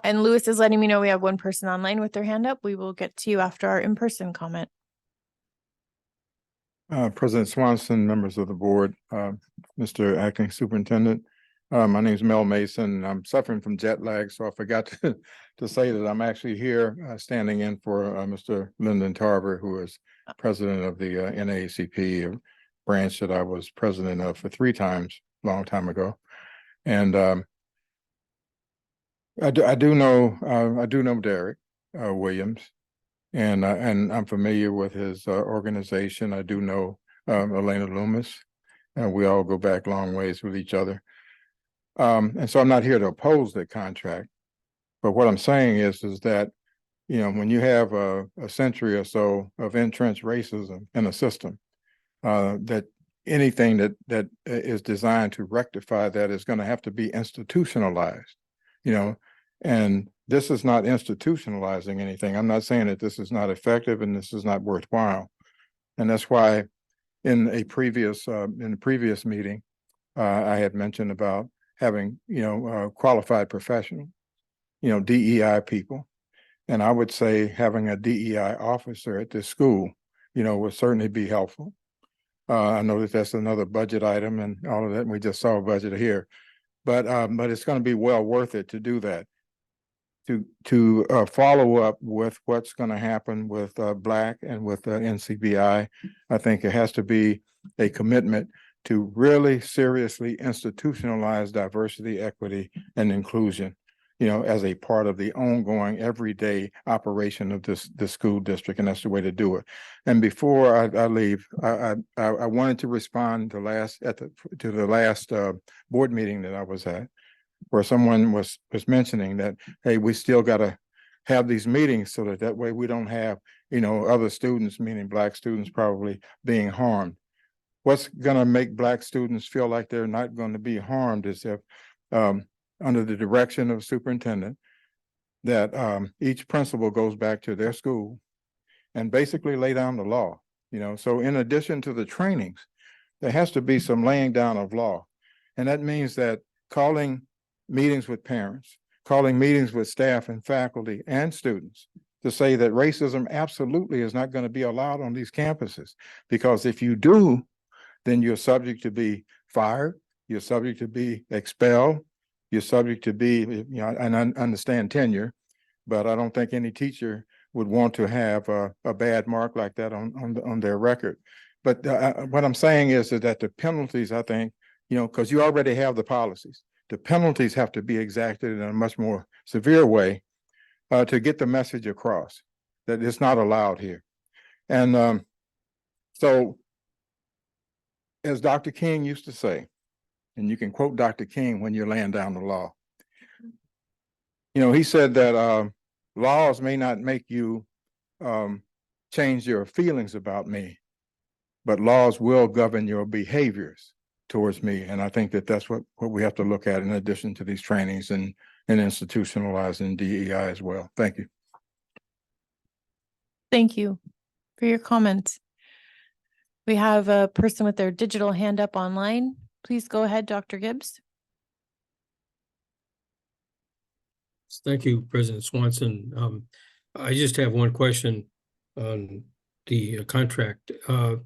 And Lewis is letting me know we have one person online with their hand up. We will get to you after our in-person comment. President Swanson, members of the board, Mr. Acting Superintendent. My name is Mel Mason. I'm suffering from jet lag, so I forgot to say that I'm actually here standing in for Mr. Lyndon Tarver, who is president of the NAACP, a branch that I was president of for 3 times, a long time ago. And I do know Derek Williams. And I'm familiar with his organization. I do know Elena Loomis, and we all go back long ways with each other. And so I'm not here to oppose the contract, but what I'm saying is that, when you have a century or so of entrenched racism in a system, that anything that is designed to rectify that is going to have to be institutionalized, and this is not institutionalizing anything. I'm not saying that this is not effective and this is not worthwhile. And that's why in the previous meeting, I had mentioned about having, qualified professional, DEI people. And I would say having a DEI officer at this school, would certainly be helpful. I know that that's another budget item and all of that. And we just saw a budget here, but it's going to be well worth it to do that. To follow up with what's going to happen with Black and with NCBI, I think it has to be a commitment to really seriously institutionalize diversity, equity, and inclusion, as a part of the ongoing everyday operation of this school district, and that's the way to do it. And before I leave, I wanted to respond to the last board meeting that I was at, where someone was mentioning that, hey, we still got to have these meetings so that way we don't have, other students, meaning Black students, probably being harmed. What's going to make Black students feel like they're not going to be harmed is if, under the direction of superintendent, that each principal goes back to their school and basically lay down the law. So in addition to the trainings, there has to be some laying down of law. And that means that calling meetings with parents, calling meetings with staff and faculty and students to say that racism absolutely is not going to be allowed on these campuses. Because if you do, then you're subject to be fired, you're subject to be expelled, you're subject to be, and I understand tenure, but I don't think any teacher would want to have a bad mark like that on their record. But what I'm saying is that the penalties, I think, because you already have the policies. the penalties have to be exacted in a much more severe way to get the message across that it's not allowed here. And so, as Dr. King used to say, and you can quote Dr. King when you're laying down the law, you know, he said that laws may not make you change your feelings about me, but laws will govern your behaviors towards me. And I think that that's what we have to look at in addition to these trainings and institutionalizing DEI as well. Thank you. Thank you for your comments. We have a person with their digital hand up online. Please go ahead, Dr. Gibbs. Thank you, President Swanson. I just have one question on the contract. I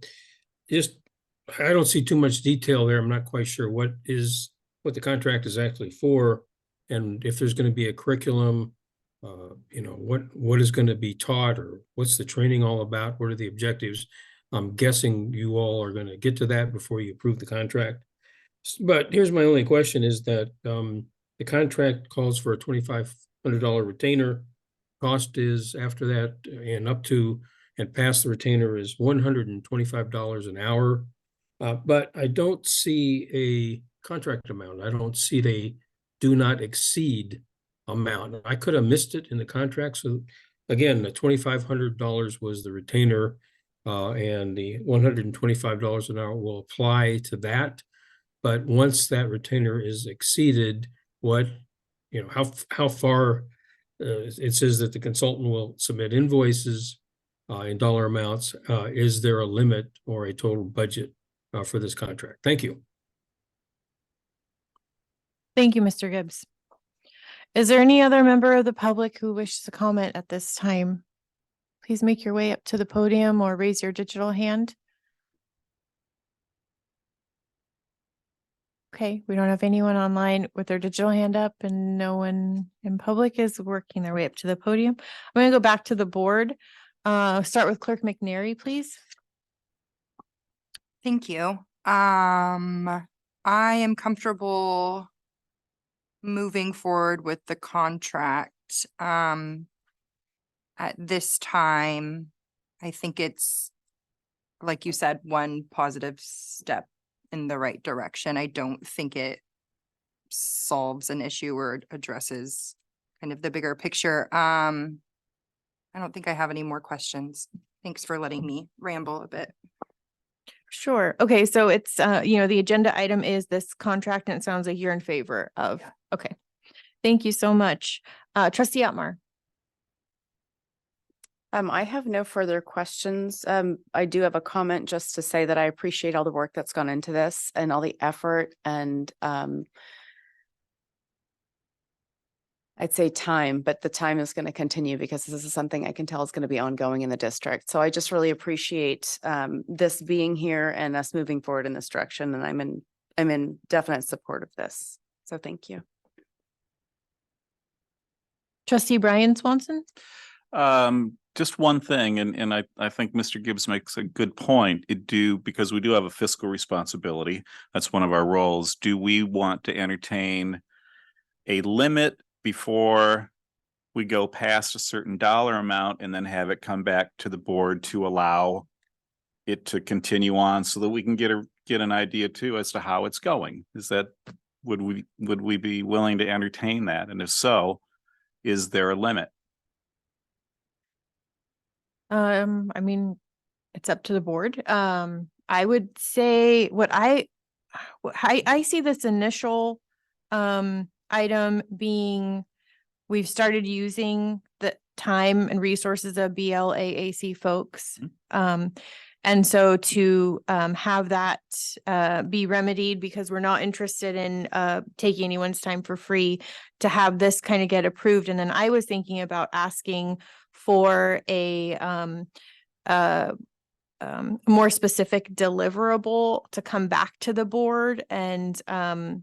don't see too much detail there. I'm not quite sure what the contract is actually for, and if there's going to be a curriculum, you know, what is going to be taught, or what's the training all about? What are the objectives? I'm guessing you all are going to get to that before you approve the contract. But here's my only question is that the contract calls for a $2,500 retainer. Cost is after that and up to and past the retainer is $125 an hour. But I don't see a contract amount. I don't see the do not exceed amount. I could have missed it in the contract. So again, the $2,500 was the retainer, and the $125 an hour will apply to that. But once that retainer is exceeded, what, you know, how far it says that the consultant will submit invoices in dollar amounts. Is there a limit or a total budget for this contract? Thank you. Thank you, Mr. Gibbs. Is there any other member of the public who wishes to comment at this time? Please make your way up to the podium or raise your digital hand. Okay, we don't have anyone online with their digital hand up, and no one in public is working their way up to the podium. I'm going to go back to the board. Start with Clerk McNary, please. Thank you. I am comfortable moving forward with the contract. At this time, I think it's, like you said, one positive step in the right direction. I don't think it solves an issue or addresses kind of the bigger picture. I don't think I have any more questions. Thanks for letting me ramble a bit. Sure. Okay, so it's you know, the agenda item is this contract, and it sounds like you're in favor of. Okay. Thank you so much. Trustee Atmar. I have no further questions. I do have a comment just to say that I appreciate all the work that's gone into this and all the effort and I'd say time, but the time is going to continue because this is something I can tell is going to be ongoing in the district. So I just really appreciate this being here and us moving forward in this direction. And I'm in definite support of this. So thank you. Trustee Brian Swanson. Just one thing, and I think Mr. Gibbs makes a good point. Because we do have a fiscal responsibility. That's one of our roles. Do we want to entertain a limit before we go past a certain dollar amount and then have it come back to the board to allow it to continue on so that we can get an idea too as to how it's going? Would we be willing to entertain that? And if so, is there a limit? I mean, it's up to the board. I would say what I see this initial item being, we've started using the time and resources of BLAAC folks. And so to have that be remedied, because we're not interested in taking anyone's time for free, to have this kind of get approved. And then I was thinking about asking for a more specific deliverable to come back to the board and have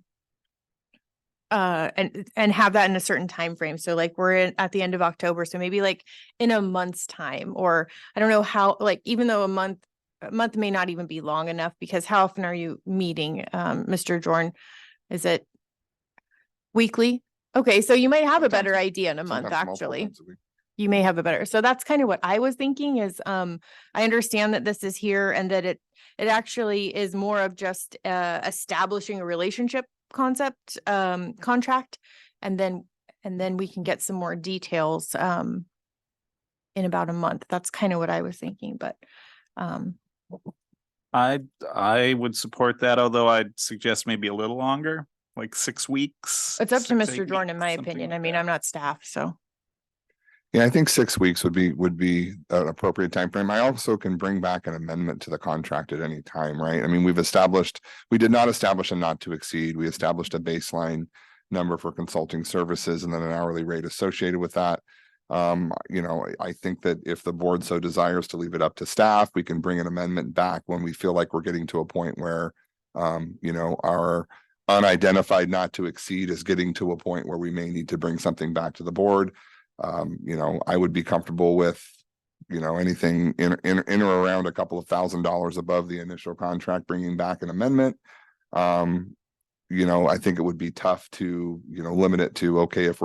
that in a certain time frame. So like we're at the end of October, so maybe like in a month's time, or I don't know how, like, even though a month may not even be long enough, because how often are you meeting, Mr. Jorn? Is it Weekly? Okay, so you might have a better Sometimes- idea in a month, sometimes multiple actually. times a week. You may have a better, so that's kind of what I was thinking is, I understand that this is here and that it actually is more of just, establishing a relationship concept, contract. And then we can get some more details, in about a month. That's kind of what I was thinking, but, I would support that, although I'd suggest maybe a little longer, like 6 weeks. it's up to 6, 8 Mr. Jordan, in my weeks, something opinion. like I mean, that. I'm not staff, so. Yeah, I think 6 weeks would be an appropriate time frame. I also can bring back an amendment to the contract at any time, right? I mean, we did not establish a not to exceed. We established a baseline number for consulting services and then an hourly rate associated with that. I think that if the board so desires to leave it up to staff, we can bring an amendment back when we feel like we're getting to a point where, our unidentified not to exceed is getting to a point where we may need to bring something back to the board. I would be comfortable with, anything in or around a couple of $1,000s above the initial contract, bringing back an amendment. I think it would be tough to, limit it to, okay, if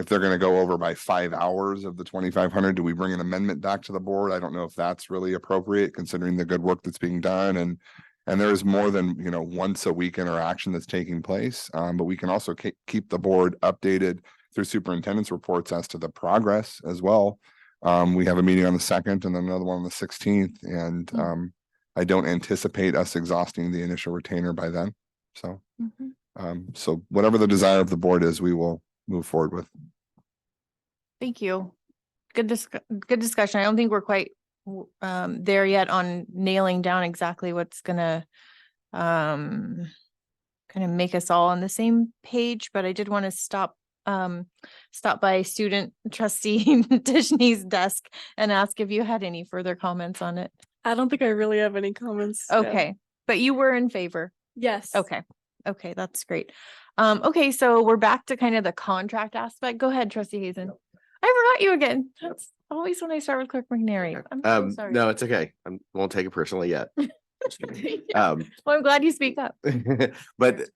they're gonna go over by 5 hours of the 2,500, do we bring an amendment back to the board? I don't know if that's really appropriate considering the good work that's being done and there is more than, once a week interaction that's taking place. But we can also keep the board updated through superintendent's reports as to the progress as well. We have a meeting on the 2nd and then another one on the 16th. And I don't anticipate us exhausting the initial retainer by then. So, so whatever the desire of the board is, we will move forward with. Thank you. Good discussion. I don't think we're quite there yet on nailing down exactly what's gonna kind of make us all on the same page, but I did want to stop by student trustee Tishni's desk and ask if you had any further comments on it. I don't think I really have any comments. Yeah. Okay, but you were in favor. Yes. Okay, that's great. Okay, so we're back to kind of the contract aspect. Go ahead, trustee Hazen. I forgot you again. That's always when I start with Clerk McNary. I'm so sorry. No, it's okay. I won't take it personally yet. Just kidding. Well, I'm glad you speak up. But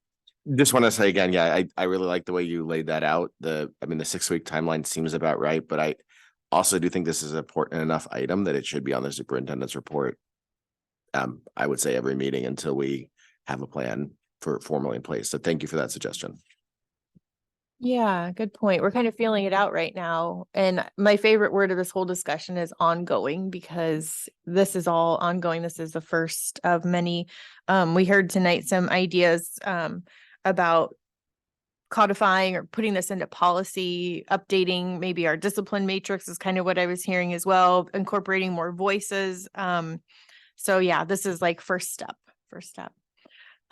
just want to say again, yeah, I really like the way you laid that out. The 6-week timeline seems about right, but I also do think this is an important enough item that it should be on the superintendent's report. I would say every meeting until we have a plan for formally in place. So thank you for that suggestion. Yeah, good point. We're kind of feeling it out right now. And my favorite word of this whole discussion is ongoing, because this is all ongoing. This is the first of many. We heard tonight some ideas about codifying or putting this into policy, updating maybe our discipline matrix is kind of what I was hearing as well, incorporating more voices. So yeah, this is like first step.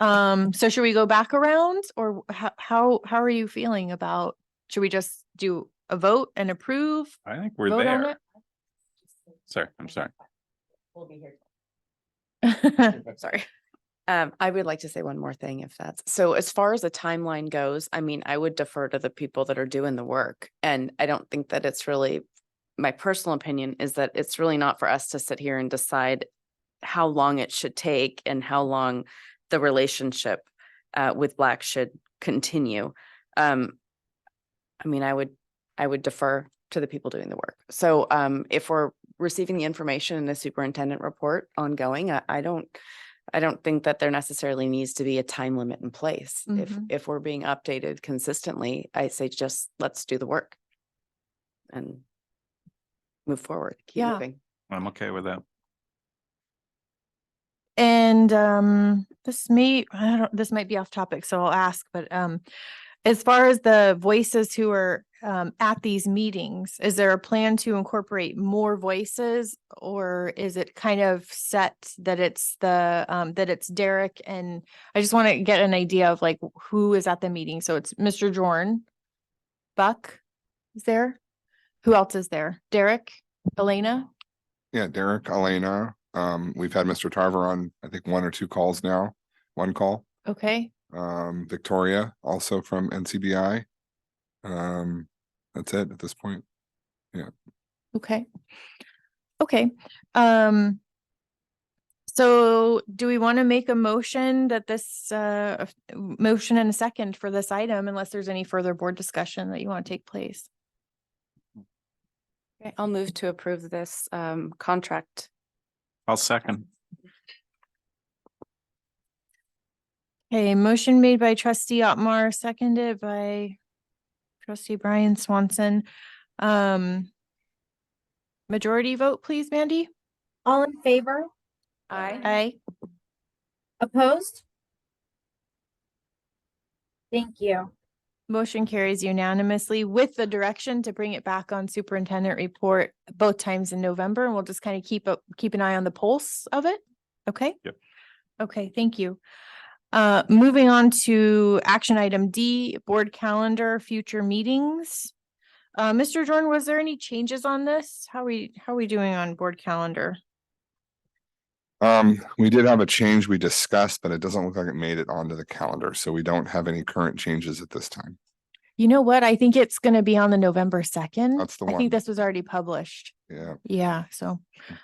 So should we go back around, or how are you feeling about, should we just do a vote and approve? I think we're Vote on there. it? Sorry, I'm sorry. We'll be here. Sorry. I would like to say one more thing if that's, so as far as the timeline goes, I would defer to the people that are doing the work. And I don't think that it's really, my personal opinion is that it's really not for us to sit here and decide how long it should take and how long the relationship with Black should continue. I would defer to the people doing the work. So if we're receiving the information in the superintendent report ongoing, I don't think that there necessarily needs to be a time limit in place. If we're being updated consistently, I say just let's do the work and move forward. Keep moving. I'm okay with that. And this might be off topic, so I'll ask, but as far as the voices who are at these meetings, is there a plan to incorporate more voices, or is it kind of set that it's that it's Derek? And I just want to get an idea of like who is at the meeting. So it's Mr. Jorn, Buck is there. Who else is there? Derek, Elena? Yeah, Derek, Elena. We've had Mr. Tarver on, I think 1 or 2 calls now. 1 call. Okay. Victoria, also from NCBI. That's it at this point. Yeah. Okay. So do we want to make a motion that this motion and a second for this item unless there's any further board discussion that you want to take place? Okay, I'll move to approve this contract. I'll second. Okay, motion made by trustee Otmar, seconded by trustee Brian Swanson. Majority vote, please, Mandy? All in favor? Aye. Opposed? Thank you. Motion carries unanimously with the direction to bring it back on superintendent report both times in November, and we'll just kind of keep an eye on the pulse of it. Okay? Yep. Okay, thank you. Moving on to action item D, board calendar, future meetings. Mr. Jordan, was there any changes on this? How are we doing on board calendar? We did have a change we discussed, but it doesn't look like it made it onto the calendar, so we don't have any current changes at this time. You know what? I think it's gonna be on the November 2nd. That's the I one. think this was already published. Yeah. Yeah, so,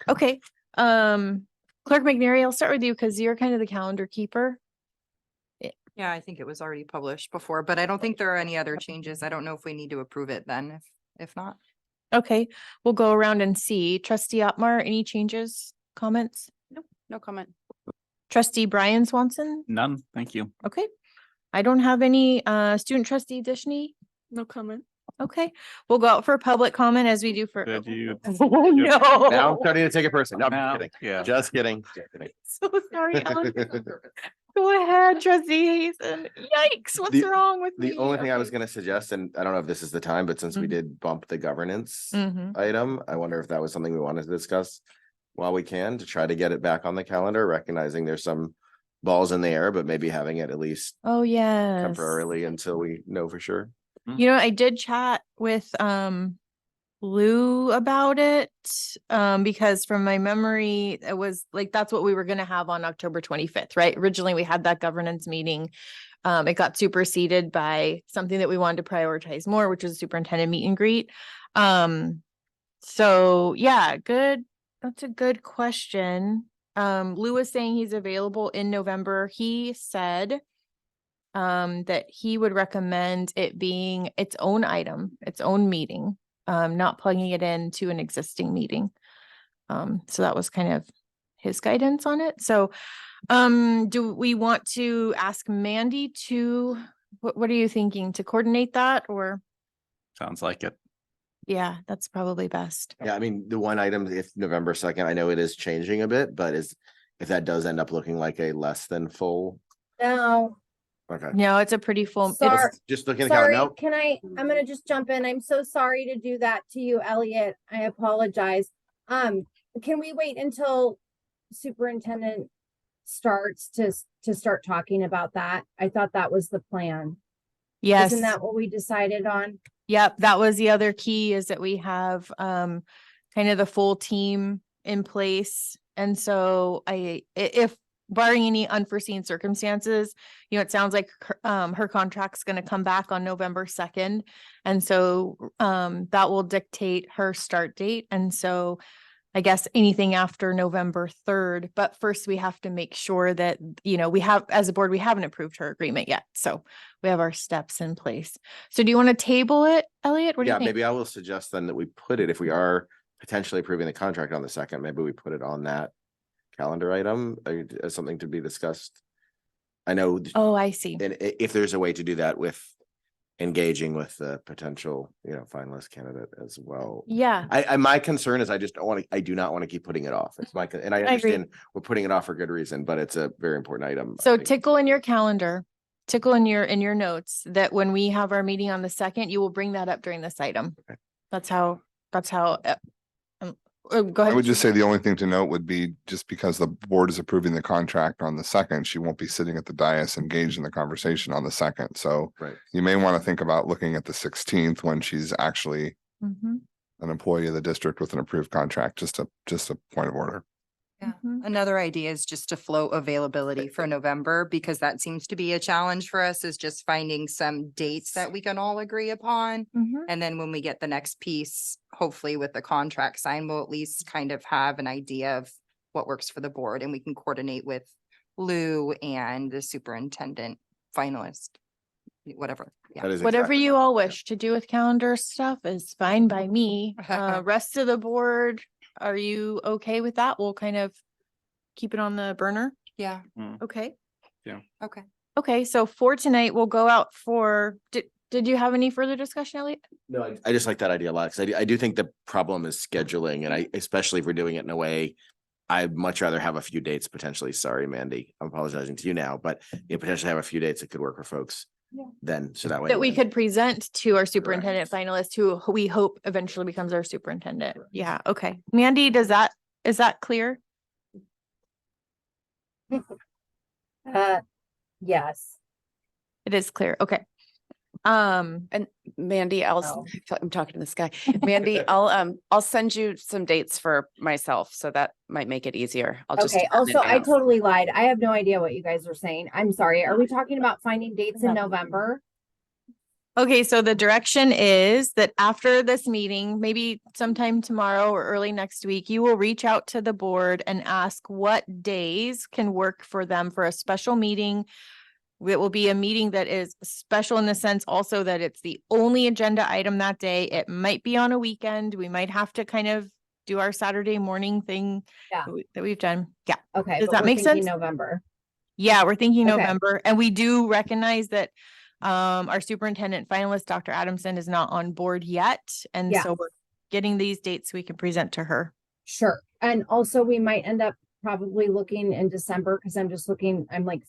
okay. Clerk McNary, I'll start with you because you're kind of the calendar keeper. Yeah, I think it was already published before, but I don't think there are any other changes. I don't know if we need to approve it then, if not. Okay, we'll go around and see. Trustee Otmar, any changes, comments? Nope, no comment. Trustee Brian Swanson? None, thank you. Okay. I don't have any, student trustee Dishney? No comment. Okay, we'll go out for public comment as we do for. Did you? Oh, Now I'm no. starting to take it personally. No, I'm Now, just kidding. yeah. Just kidding. Just kidding. So sorry, Ellen. Go ahead, trustee Hazen. Yikes, what's The- wrong with me? The only thing I was Okay. gonna suggest, and I don't know if this is the time, but since we Mhm. did bump the governance Mhm. item, I wonder if that was something we wanted to discuss while we can to try to get it back on the calendar, recognizing there's some balls in the air, but maybe having it at least Oh, yes. temporarily until we know for sure. You know, I did chat with Lou about it, because from my memory, it was like, that's what we were gonna have on October 25th, right? Originally, we had that governance meeting. It got superseded by something that we wanted to prioritize more, which was superintendent meet and greet. So yeah, good. That's a good question. Lou was saying he's available in November. He said that he would recommend it being its own item, its own meeting, not plugging it into an existing meeting. So that was kind of his guidance on it. So, do we want to ask Mandy to, what are you thinking, to coordinate that, or? Sounds like it. Yeah, that's probably best. Yeah, I mean, the one item, if November 2nd, I know it is changing a bit, but if that does end up looking like a less than full. No, Okay. No, it's a pretty full. Sorry. It's, Just looking at the calendar. sorry, No, can I'm gonna just jump in. I'm so sorry to do that to you, Elliot. I apologize. Can we wait until superintendent starts to start talking about that? I thought that was the plan. yes. Isn't that what we decided on? Yep, that was the other key, is that we have kind of the full team in place. And so if barring any unforeseen circumstances, you know, it sounds like her contract's gonna come back on November 2nd. And so that will dictate her start date. And so I guess anything after November 3rd, but first we have to make sure that, you know, we have, as a board, we haven't approved her agreement yet. So we have our steps in place. So do you want to table it, Elliot? What do you yeah, think? maybe I will suggest then that we put it, if we are potentially approving the contract on the 2nd, maybe we put it on that calendar item as something to be discussed. I know, Oh, I see. and if there's a way to do that with engaging with the potential, you know, finalist candidate as well. Yeah, My concern is I do not want to keep putting it off. It's and I agree. understand we're putting it off for good reason, but it's a very important item. I so think. tickle in your calendar, tickle in your notes that when we have our meeting on the 2nd, you will bring that up during this item. Okay. That's how, go I ahead. would just say the only thing to note would be just because the board is approving the contract on the 2nd, she won't be sitting at the dais engaged in the conversation on the 2nd. So Right. you may want to think about looking at the 16th when she's actually Mhm, an employee of the district with an approved contract, just a point of order. Yeah. mhm. Another idea is just to float availability for November, because that seems to be a challenge for us, is just finding some dates that we can all agree upon. Mhm. And then when we get the next piece, hopefully with the contract signed, we'll at least kind of have an idea of what works for the board, and we can coordinate with Lou and the superintendent finalist, whatever. Yeah. That is Whatever exactly you right. all Yeah. wish to do with calendar stuff is fine by me. Rest of the board, are you okay with that? We'll kind of keep it on the burner. Yeah. Okay. Okay. Okay, so for tonight, we'll go out for, did you have any further discussion, Elliot? No, I just like that idea a lot, because I do think the problem is scheduling, and especially if we're doing it in a way, I'd much rather have a few dates potentially. Sorry, Mandy, I'm apologizing to you now, but you potentially have a few dates that could work for folks. Then, so that way. That we when- could present to our superintendent finalist, who we hope eventually becomes our superintendent. Yeah, okay. Mandy, is that clear? Yes. It is clear. Okay. And Mandy, Oh. I'm talking to this guy. Mandy, I'll send you some dates for myself, so that might make it easier. I'll just. Okay, do that in also, I advance. totally lied. I have no idea what you guys are saying. I'm sorry. Are we talking about finding dates in November? Okay, so the direction is that after this meeting, maybe sometime tomorrow or early next week, you will reach out to the board and ask what days can work for them for a special meeting. It will be a meeting that is special in the sense also that it's the only agenda item that day. It might be on a weekend. We might have to kind of do our Saturday morning thing Yeah. that we've done. Yeah. Okay. Does but that we're make thinking sense? November. Yeah, we're thinking Okay. November, and we do recognize that our superintendent finalist, Dr. Adamson, is not on board yet. And Yeah. so we're getting these dates we can present to her. Sure. And also we might end up probably looking in December, because I'm like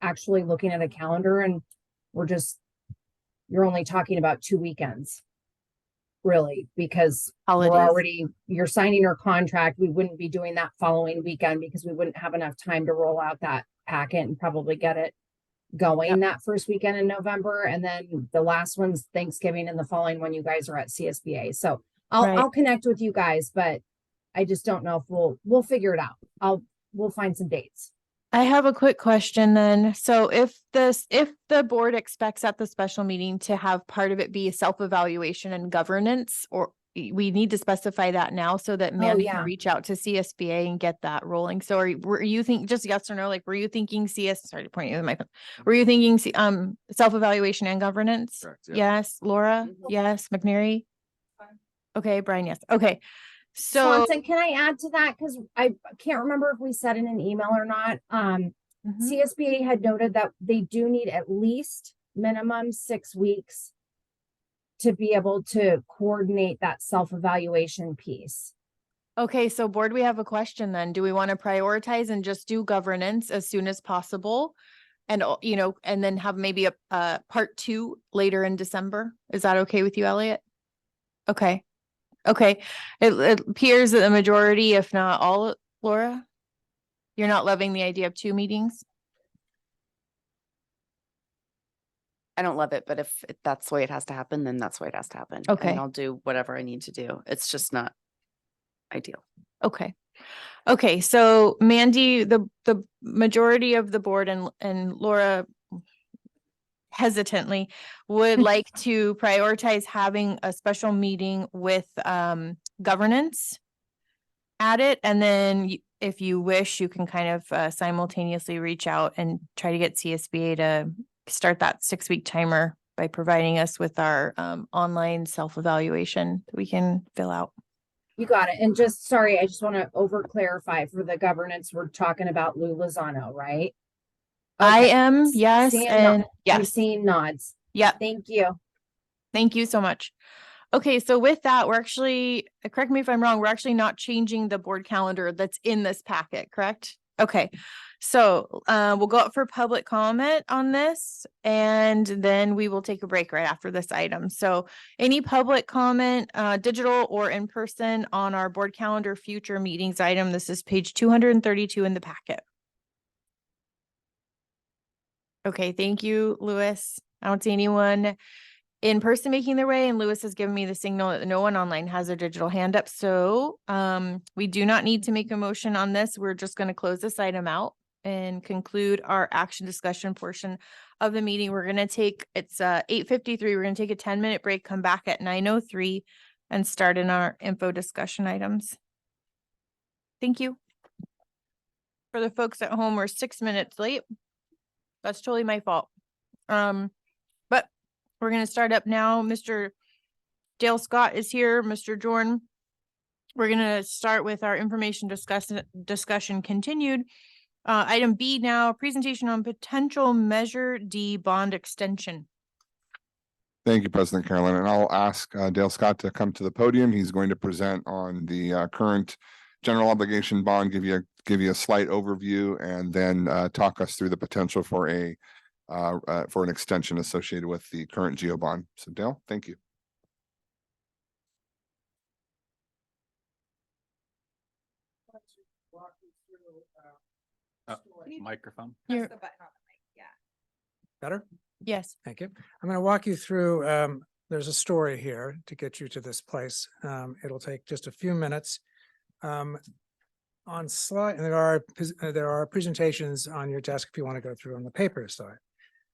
actually looking at a calendar, and you're only talking about 2 weekends. Really, because Holidays. you're signing your contract. We wouldn't be doing that following weekend because we wouldn't have enough time to roll out that packet and probably get it going that first weekend in November. And then the last one's Thanksgiving, and the following one you guys are at CSBA. So I'll connect with you guys, but I just don't know if we'll figure it out. We'll find some dates. I have a quick question then. So if the board expects at the special meeting to have part of it be self-evaluation and governance, or we need to specify that now so that Mandy yeah. can reach out to CSBA and get that rolling. So were you think, just yes or no, like, were you thinking sorry to point you with my phone. Were you thinking self-evaluation and governance? Correct, yeah. Yes. Laura? Yes. McNary? Okay. Brian, yes. Okay. So Swanson, can I add to that? Because I can't remember if we said in an email or not. CSBA had noted that they do need at least minimum 6 weeks to be able to coordinate that self-evaluation piece. Okay, so board, we have a question then. Do we want to prioritize and just do governance as soon as possible? And, and then have maybe a part 2 later in December? Is that okay with you, Elliot? Okay. Okay. It appears that the majority, if not all, Laura, you're not loving the idea of 2 meetings? I don't love it, but if that's the way it has to happen, then that's the way it has to happen. Okay. And I'll do whatever I need to do. It's just not ideal. Okay. Okay, so Mandy, the majority of the board and Laura hesitantly would like to prioritize having a special meeting with governance at it. And then if you wish, you can kind of simultaneously reach out and try to get CSBA to start that 6-week timer by providing us with our online self-evaluation that we can fill out. You got it. And just, sorry, I just want to over clarify for the governance, we're talking about Lou Lozano, right? I Okay. am, yes, Seeing and I'm yes. seeing nods. Yeah. Thank you. Thank you so much. Okay, so with that, we're actually, correct me if I'm wrong, we're actually not changing the board calendar that's in this packet, correct? Okay, so we'll go up for public comment on this, and then we will take a break right after this item. So any public comment, digital or in person, on our board calendar future meetings item, this is page 232 in the packet. Okay, thank you, Lewis. I don't see anyone in person making their way, and Lewis has given me the signal that no one online has a digital hand up. So we do not need to make a motion on this. We're just going to close this item out and conclude our action discussion portion of the meeting. We're going to take, it's 8:53. We're going to take a 10-minute break, come back at 9:03 and start in our info discussion items. Thank you. for the folks at home, we're 6 minutes late. That's totally my fault. But we're gonna start up now. Mr. Dale Scott is here, Mr. Jordan. We're gonna start with our information discussion continued. Item B now, presentation on potential Measure D bond extension. Thank you, President Carolyn, and I'll ask Dale Scott to come to the podium. He's going to present on the current general obligation bond, give you a slight overview, and then talk us through the potential for an extension associated with the current GEO bond. So Dale, thank you. Microphone. You're- Better? Yes. Thank you. I'm going to walk you through, there's a story here to get you to this place. It'll take just a few minutes. On slide, and there are presentations on your desk if you want to go through on the paper side.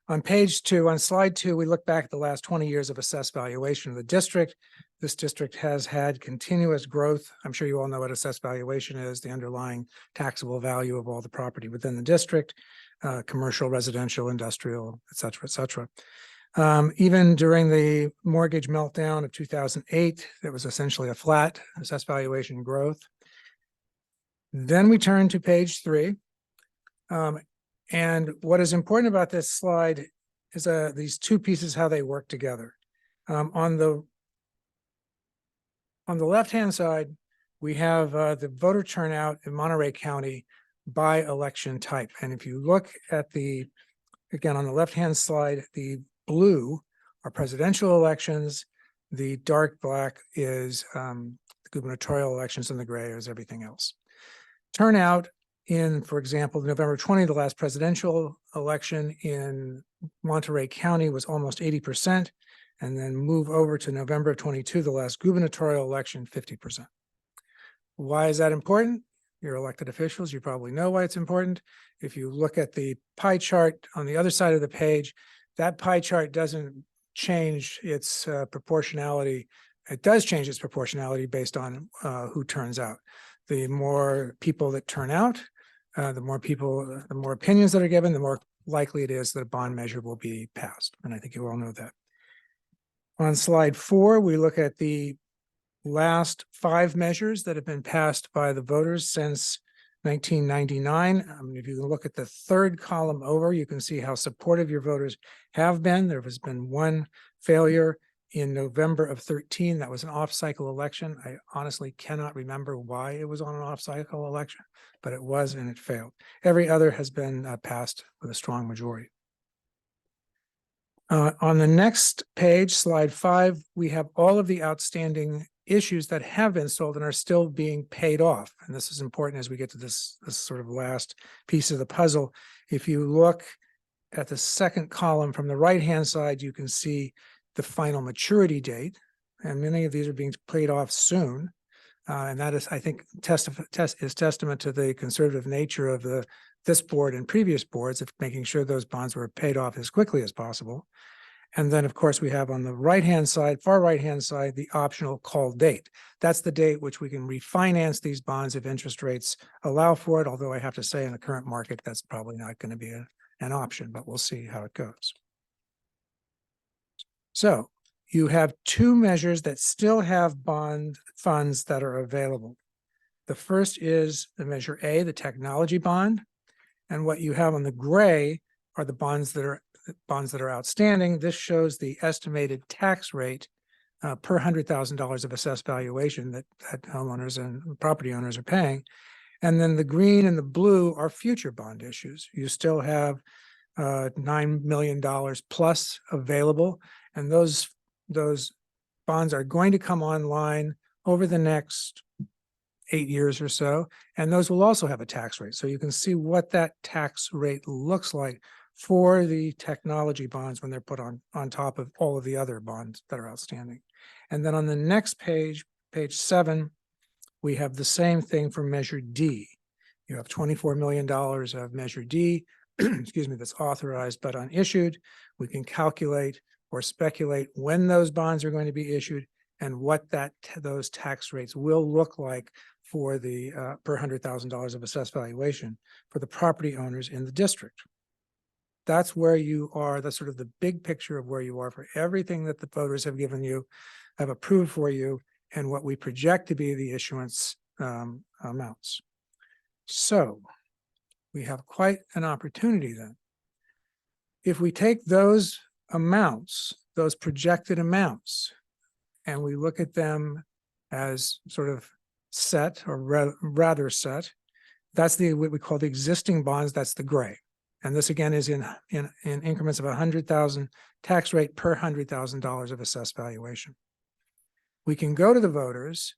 On page 2, on slide 2, we look back at the last 20 years of assessed valuation of the district. This district has had continuous growth. I'm sure you all know what assessed valuation is, the underlying taxable value of all the property within the district, commercial, residential, industrial, et cetera, et cetera. Even during the mortgage meltdown of 2008, it was essentially a flat assessed valuation growth. Then we turn to page 3. And what is important about this slide is these two pieces, how they work together. On the left-hand side, we have the voter turnout in Monterey County by election type. And if you look at again, on the left-hand slide, the blue are presidential elections. The dark black is the gubernatorial elections, and the gray is everything else. Turnout in, for example, November 20, the last presidential election in Monterey County was almost 80%. And then move over to November of 22, the last gubernatorial election, 50%. Why is that important? You're elected officials. You probably know why it's important. If you look at the pie chart on the other side of the page, that pie chart doesn't change its proportionality. It does change its proportionality based on who turns out. The more people that turn out, the more opinions that are given, the more likely it is that a bond measure will be passed. And I think you all know that. On slide 4, we look at the last 5 measures that have been passed by the voters since 1999. If you look at the third column over, you can see how supportive your voters have been. There has been one failure in November of 13. That was an off-cycle election. I honestly cannot remember why it was on an off-cycle election, but it was, and it failed. Every other has been passed with a strong majority. On the next page, slide 5, we have all of the outstanding issues that have been sold and are still being paid off. And this is important as we get to this sort of last piece of the puzzle. If you look at the second column from the right-hand side, you can see the final maturity date, and many of these are being paid off soon. And that is, I think, is testament to the conservative nature of this board and previous boards of making sure those bonds were paid off as quickly as possible. And then, of course, we have on the right-hand side, far right-hand side, the optional call date. That's the date which we can refinance these bonds if interest rates allow for it. Although I have to say in the current market, that's probably not going to be an option, but we'll see how it goes. So you have 2 measures that still have bond funds that are available. The first is the measure A, the technology bond. And what you have on the gray are the bonds that are outstanding. This shows the estimated tax rate per $100,000 of assessed valuation that homeowners and property owners are paying. And then the green and the blue are future bond issues. You still have $9 million plus available. And those bonds are going to come online over the next 8 years or so. And those will also have a tax rate. So you can see what that tax rate looks like for the technology bonds when they're put on top of all of the other bonds that are outstanding. And then on the next page, page 7, we have the same thing for Measure D. You have $24 million of Measure D, excuse me, that's authorized but unissued. We can calculate or speculate when those bonds are going to be issued and what those tax rates will look like for the per $100,000 of assessed valuation for the property owners in the district. That's where you are. That's sort of the big picture of where you are for everything that the voters have given you, have approved for you, and what we project to be the issuance amounts. So we have quite an opportunity then. If we take those amounts, those projected amounts, and we look at them as sort of set or rather set, that's what we call the existing bonds. That's the gray. And this again is in increments of 100,000 tax rate per $100,000 of assessed valuation. We can go to the voters,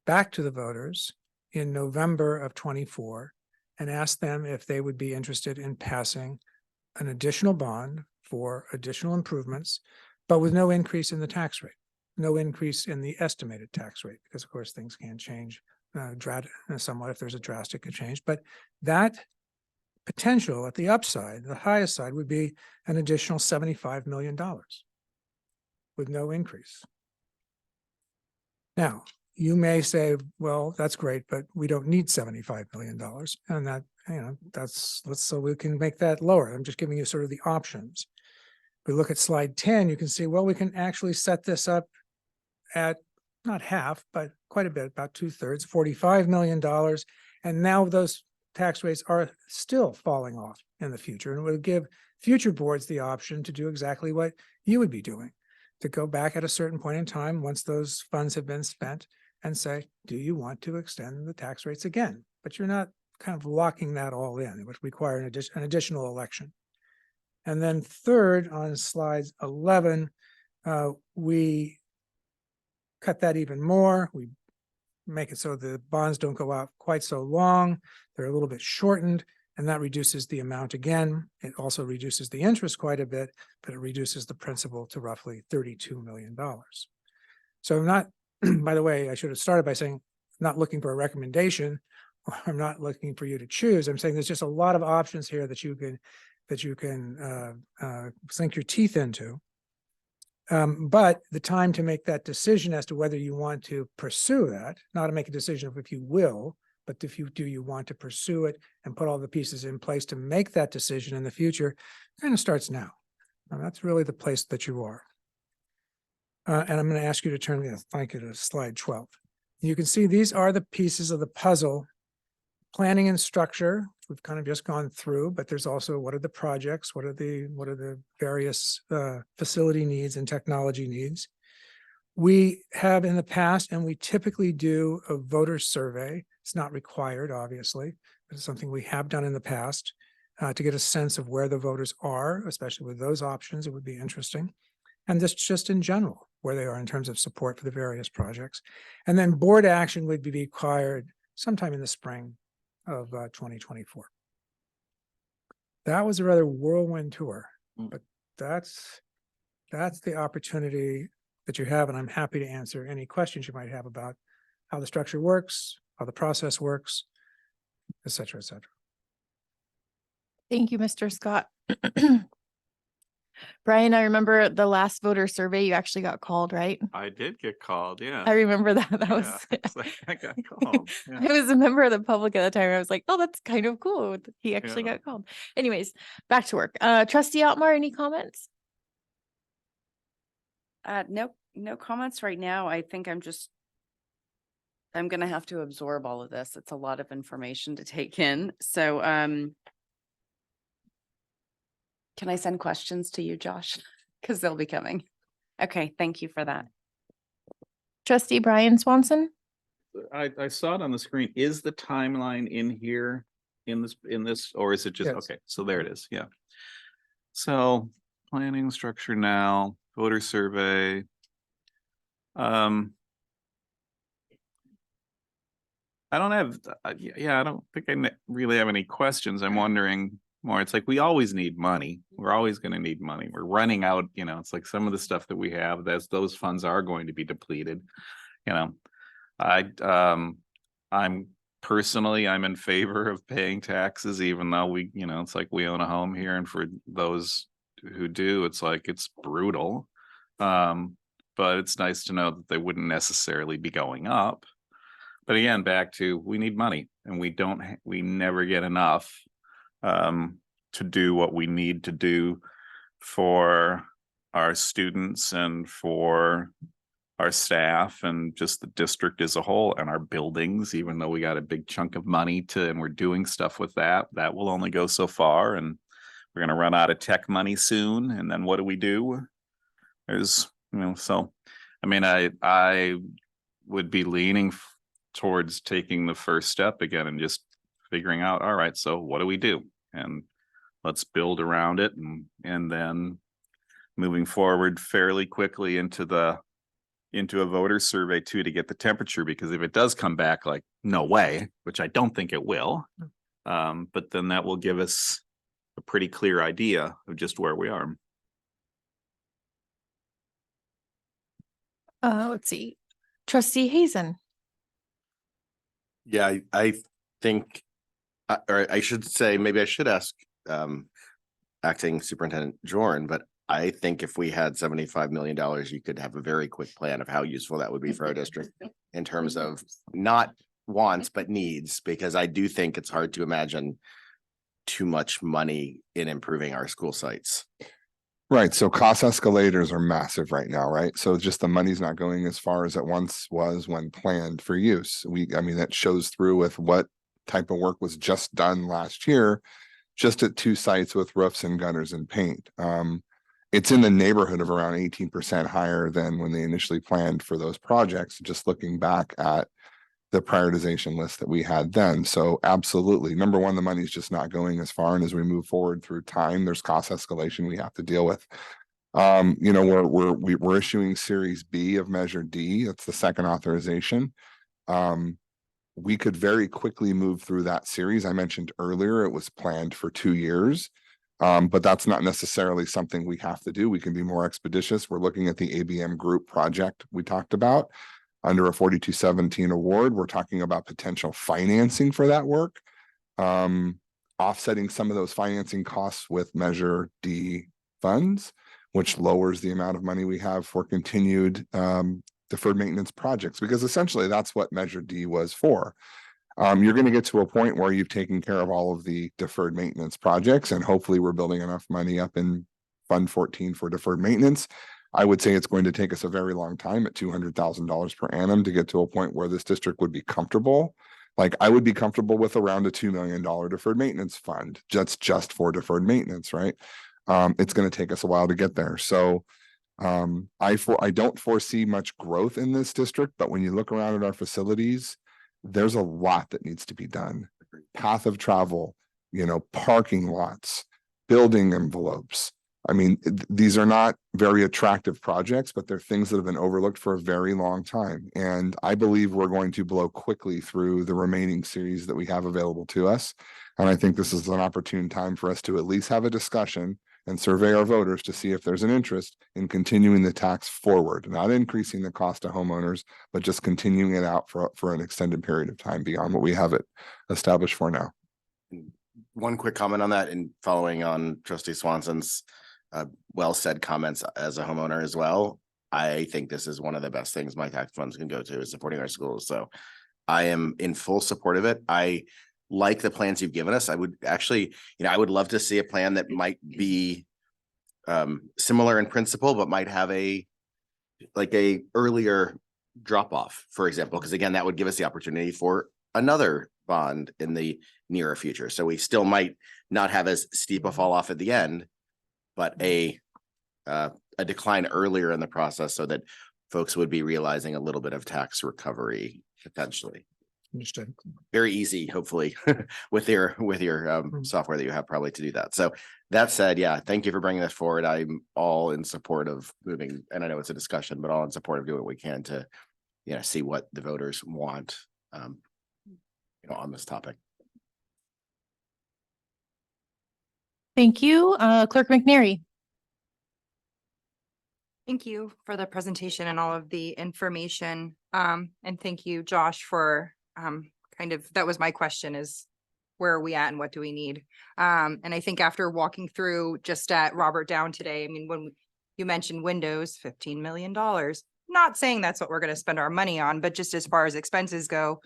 back to the voters in November of 24 and ask them if they would be interested in passing an additional bond for additional improvements, but with no increase in the tax rate, no increase in the estimated tax rate, because of course things can change somewhat if there's a drastic change. But that potential at the upside, the highest side, would be an additional $75 million with no increase. Now, you may say, well, that's great, but we don't need $75 million. And that, so we can make that lower. I'm just giving you sort of the options. If we look at slide 10, you can see, well, we can actually set this up at not half, but quite a bit, about 2/3, $45 million. And now those tax rates are still falling off in the future, and it would give future boards the option to do exactly what you would be doing, to go back at a certain point in time once those funds have been spent and say, do you want to extend the tax rates again? But you're not kind of locking that all in. It would require an additional election. And then third, on slide 11, we cut that even more. We make it so the bonds don't go out quite so long. They're a little bit shortened, and that reduces the amount again. It also reduces the interest quite a bit, but it reduces the principal to roughly $32 million. So I'm not, by the way, I should have started by saying, I'm not looking for a recommendation, or I'm not looking for you to choose. I'm saying there's just a lot of options here that you can sink your teeth into. But the time to make that decision as to whether you want to pursue that, not to make a decision of if you will, but do you want to pursue it and put all the pieces in place to make that decision in the future, kind of starts now. And that's really the place that you are. And I'm going to ask you to turn to slide 12. You can see these are the pieces of the puzzle. Planning and structure, we've kind of just gone through, but there's also what are the projects, what are the various facility needs and technology needs. We have in the past, and we typically do a voter survey. It's not required, obviously, but it's something we have done in the past to get a sense of where the voters are, especially with those options. It would be interesting. And this just in general, where they are in terms of support for the various projects. And then board action would be required sometime in the spring of 2024. That was a rather whirlwind tour, but that's the opportunity that you have, and I'm happy to answer any questions you might have about how the structure works, how the process works, et cetera, et cetera. Thank you, Mr. Scott. Brian, I remember the last voter survey, you actually got called, right? I did get called, yeah. I remember that. That was, it's like, I got called. Yeah. I was a member of the public at the time. I was like, oh, that's kind of cool. He actually Yeah. got called. Anyways, back to work. Trustee Otmar, any comments? No comments right now. I think I'm going to have to absorb all of this. It's a lot of information to take in. So, can I send questions to you, Josh? Because they'll be coming. Okay, thank you for that. Trustee Brian Swanson? I saw it on the screen. Is the timeline in here in this, or is it just, Yes. okay, so there it is, yeah. So planning structure now, voter survey. I don't have, I don't think I really have any questions. I'm wondering more. It's like, we always need money. We're always going to need money. We're running out, it's like some of the stuff that we have, those funds are going to be depleted. I'm personally, I'm in favor of paying taxes, even though it's like we own a home here. And for those who do, it's like, it's brutal. But it's nice to know that they wouldn't necessarily be going up. But again, back to, we need money and we never get enough to do what we need to do for our students and for our staff and just the district as a whole and our buildings, even though we got a big chunk of money and we're doing stuff with that will only go so far. And we're going to run out of tech money soon. And then what do? There's, so, I mean, I would be leaning towards taking the first step again and just figuring out, all right, so what do we do? And let's build around it and then moving forward fairly quickly into a voter survey too, to get the temperature, because if it does come back like no way, which I don't think it will, but then that will give us a pretty clear idea of just where we are. Let's see. Trustee Hazen. Yeah, I think, or I should say, maybe I should ask Acting Superintendent Jorn, but I think if we had $75 million, you could have a very quick plan of how useful that would be for our district in terms of not wants, but needs, because I do think it's hard to imagine too much money in improving our school sites. Right. So cost escalators are massive right now, right? So just the money's not going as far as it once was when planned for use. I mean, that shows through with what type of work was just done last year, just at 2 sites with roofs and gutters and paint. It's in the neighborhood of around 18% higher than when they initially planned for those projects, just looking back at the prioritization list that we had then. So absolutely. Number one, the money's just not going as far. And as we move forward through time, there's cost escalation we have to deal with. We're issuing Series B of Measure D. That's the second authorization. We could very quickly move through that series. I mentioned earlier, it was planned for 2 years. But that's not necessarily something we have to do. We can be more expeditious. We're looking at the ABM group project we talked about under a 4217 award. We're talking about potential financing for that work, offsetting some of those financing costs with Measure D funds, which lowers the amount of money we have for continued deferred maintenance projects, because essentially that's what Measure D was for. You're going to get to a point where you've taken care of all of the deferred maintenance projects, and hopefully we're building enough money up in Fund 14 for deferred maintenance. I would say it's going to take us a very long time at $200,000 per annum to get to a point where this district would be comfortable. Like, I would be comfortable with around a $2 million deferred maintenance fund. That's just for deferred maintenance, right? It's going to take us a while to get there. So I don't foresee much growth in this district, but when you look around at our facilities, there's a lot that needs to be done. Path of travel, parking lots, building envelopes. I mean, these are not very attractive projects, but they're things that have been overlooked for a very long time. And I believe we're going to blow quickly through the remaining series that we have available to us. And I think this is an opportune time for us to at least have a discussion and survey our voters to see if there's an interest in continuing the tax forward, not increasing the cost to homeowners, but just continuing it out for an extended period of time beyond what we have it established for now. One quick comment on that, and following on Trustee Swanson's well-said comments as a homeowner as well. I think this is one of the best things my tax funds can go to, is supporting our schools. So I am in full support of it. I like the plans you've given us. I would actually, I would love to see a plan that might be similar in principle, but might have a earlier drop off, for example, because again, that would give us the opportunity for another bond in the nearer future. So we still might not have as steep a fall off at the end, but a decline earlier in the process, so that folks would be realizing a little bit of tax recovery potentially. Understood. Very easy, hopefully, with your software that you have probably to do that. So that said, yeah, thank you for bringing this forward. I'm all in support of moving, and I know it's a discussion, but all in support of doing what we can to, see what the voters want, on this topic. Thank you. Clerk McNary. Thank you for the presentation and all of the information. And thank you, Josh, for that was my question, is where are we at and what do we need? And I think after walking through just at Robert Down today, I mean, when you mentioned windows, $15 million, not saying that's what we're going to spend our money on, but just as far as expenses go,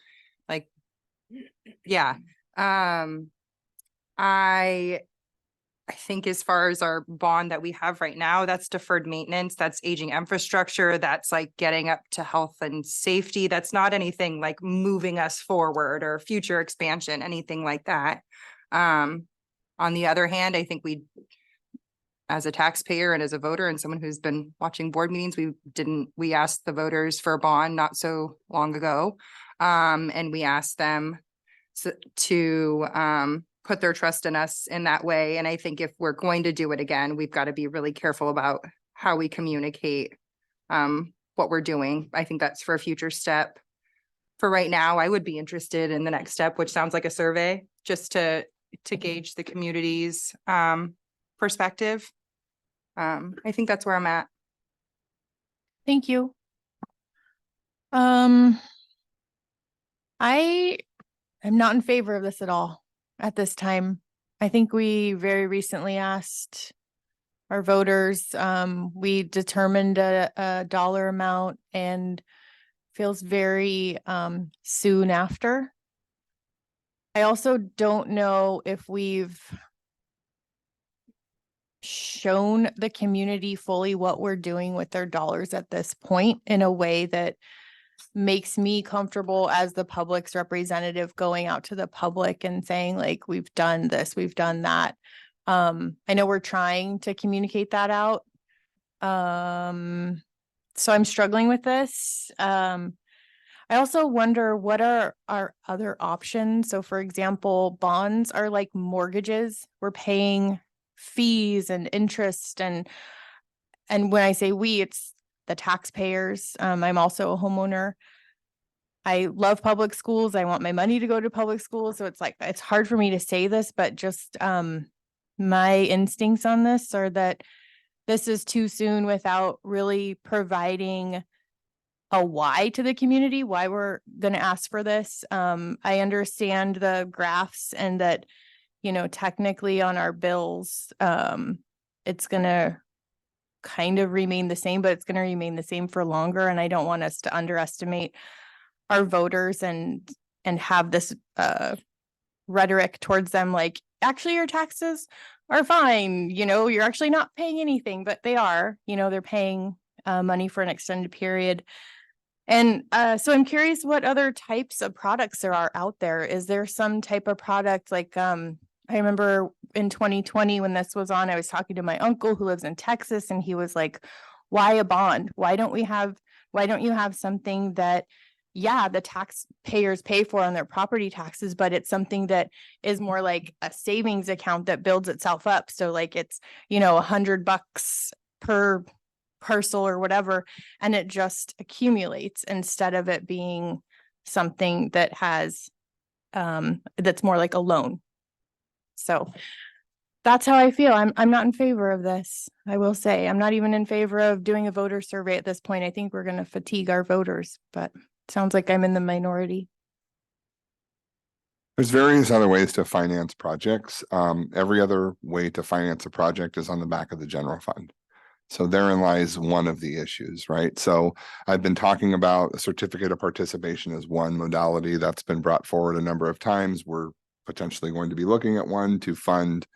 Like, yeah. I think as far as our bond that we have right now, that's deferred maintenance, that's aging infrastructure, that's like getting up to health and safety. That's not anything like moving us forward or future expansion, anything like that. On the other hand, I think as a taxpayer and as a voter and someone who's been watching board meetings, we asked the voters for a bond not so long ago. And we asked them to put their trust in us in that way. And I think if we're going to do it again, we've got to be really careful about how we communicate what we're doing. I think that's for a future step. For right now, I would be interested in the next step, which sounds like a survey, just to gauge the community's perspective. I think that's where I'm at. Thank you. I am not in favor of this at all at this time. I think we very recently asked our voters, we determined a dollar amount and feels very soon after. I also don't know if we've shown the community fully what we're doing with their dollars at this point in a way that makes me comfortable as the public's representative going out to the public and saying like, we've done this, we've done that. I know we're trying to communicate that out. So I'm struggling with this. I also wonder what are our other options. So for example, bonds are like mortgages. We're paying fees and interest and when I say we, it's the taxpayers. I'm also a homeowner. I love public schools. I want my money to go to public schools. So it's like, it's hard for me to say this, but just my instincts on this are that this is too soon without really providing a why to the community, why we're going to ask for this. I understand the graphs and that, you know, technically on our bills, it's going to kind of remain the same, but it's going to remain the same for longer. And I don't want us to underestimate our voters and have this rhetoric towards them like, actually your taxes are fine, you know, you're actually not paying anything, but they are, you know, they're paying money for an extended period. And so I'm curious what other types of products there are out there. Is there some type of product like I remember in 2020 when this was on, I was talking to my uncle who lives in Texas and he was like, why a bond? Why don't you have something that, yeah, the taxpayers pay for on their property taxes, but it's something that is more like a savings account that builds itself up. So like it's, you know, $100 per parcel or whatever, and it just accumulates instead of it being something that has, that's more like a loan. So that's how I feel. I'm not in favor of this. I will say I'm not even in favor of doing a voter survey at this point. I think we're going to fatigue our voters, but it sounds like I'm in the minority. There's various other ways to finance projects. Every other way to finance a project is on the back of the general fund. So therein lies one of the issues, right? So I've been talking about a certificate of participation as one modality that's been brought forward a number of times. We're potentially going to be looking at one to fund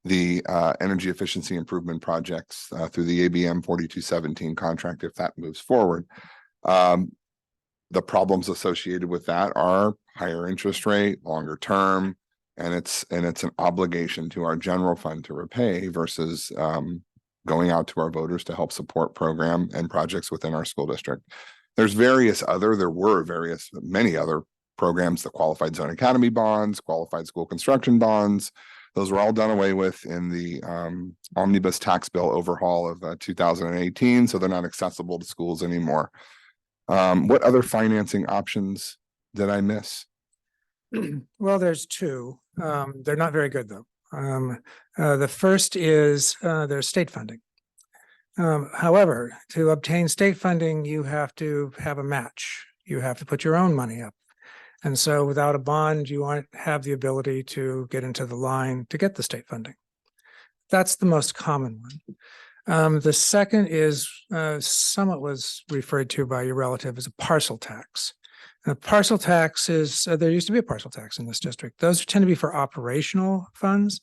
the energy efficiency improvement projects through the ABM 4217 contract if that moves forward. The problems associated with that are higher interest rate, longer term, and it's an obligation to our general fund to repay versus going out to our voters to help support program and projects within our school district. There were many other programs, the qualified zone academy bonds, qualified school construction bonds. Those were all done away with in the omnibus tax bill overhaul of 2018. So they're not accessible to schools anymore. What other financing options did I miss? Well, there's two. They're not very good though. The first is there's state funding. However, to obtain state funding, you have to have a match. You have to put your own money up. And so without a bond, you won't have the ability to get into the line to get the state funding. That's the most common one. The second is somewhat was referred to by your relative as a parcel tax. The parcel tax is, there used to be a parcel tax in this district. Those tend to be for operational funds.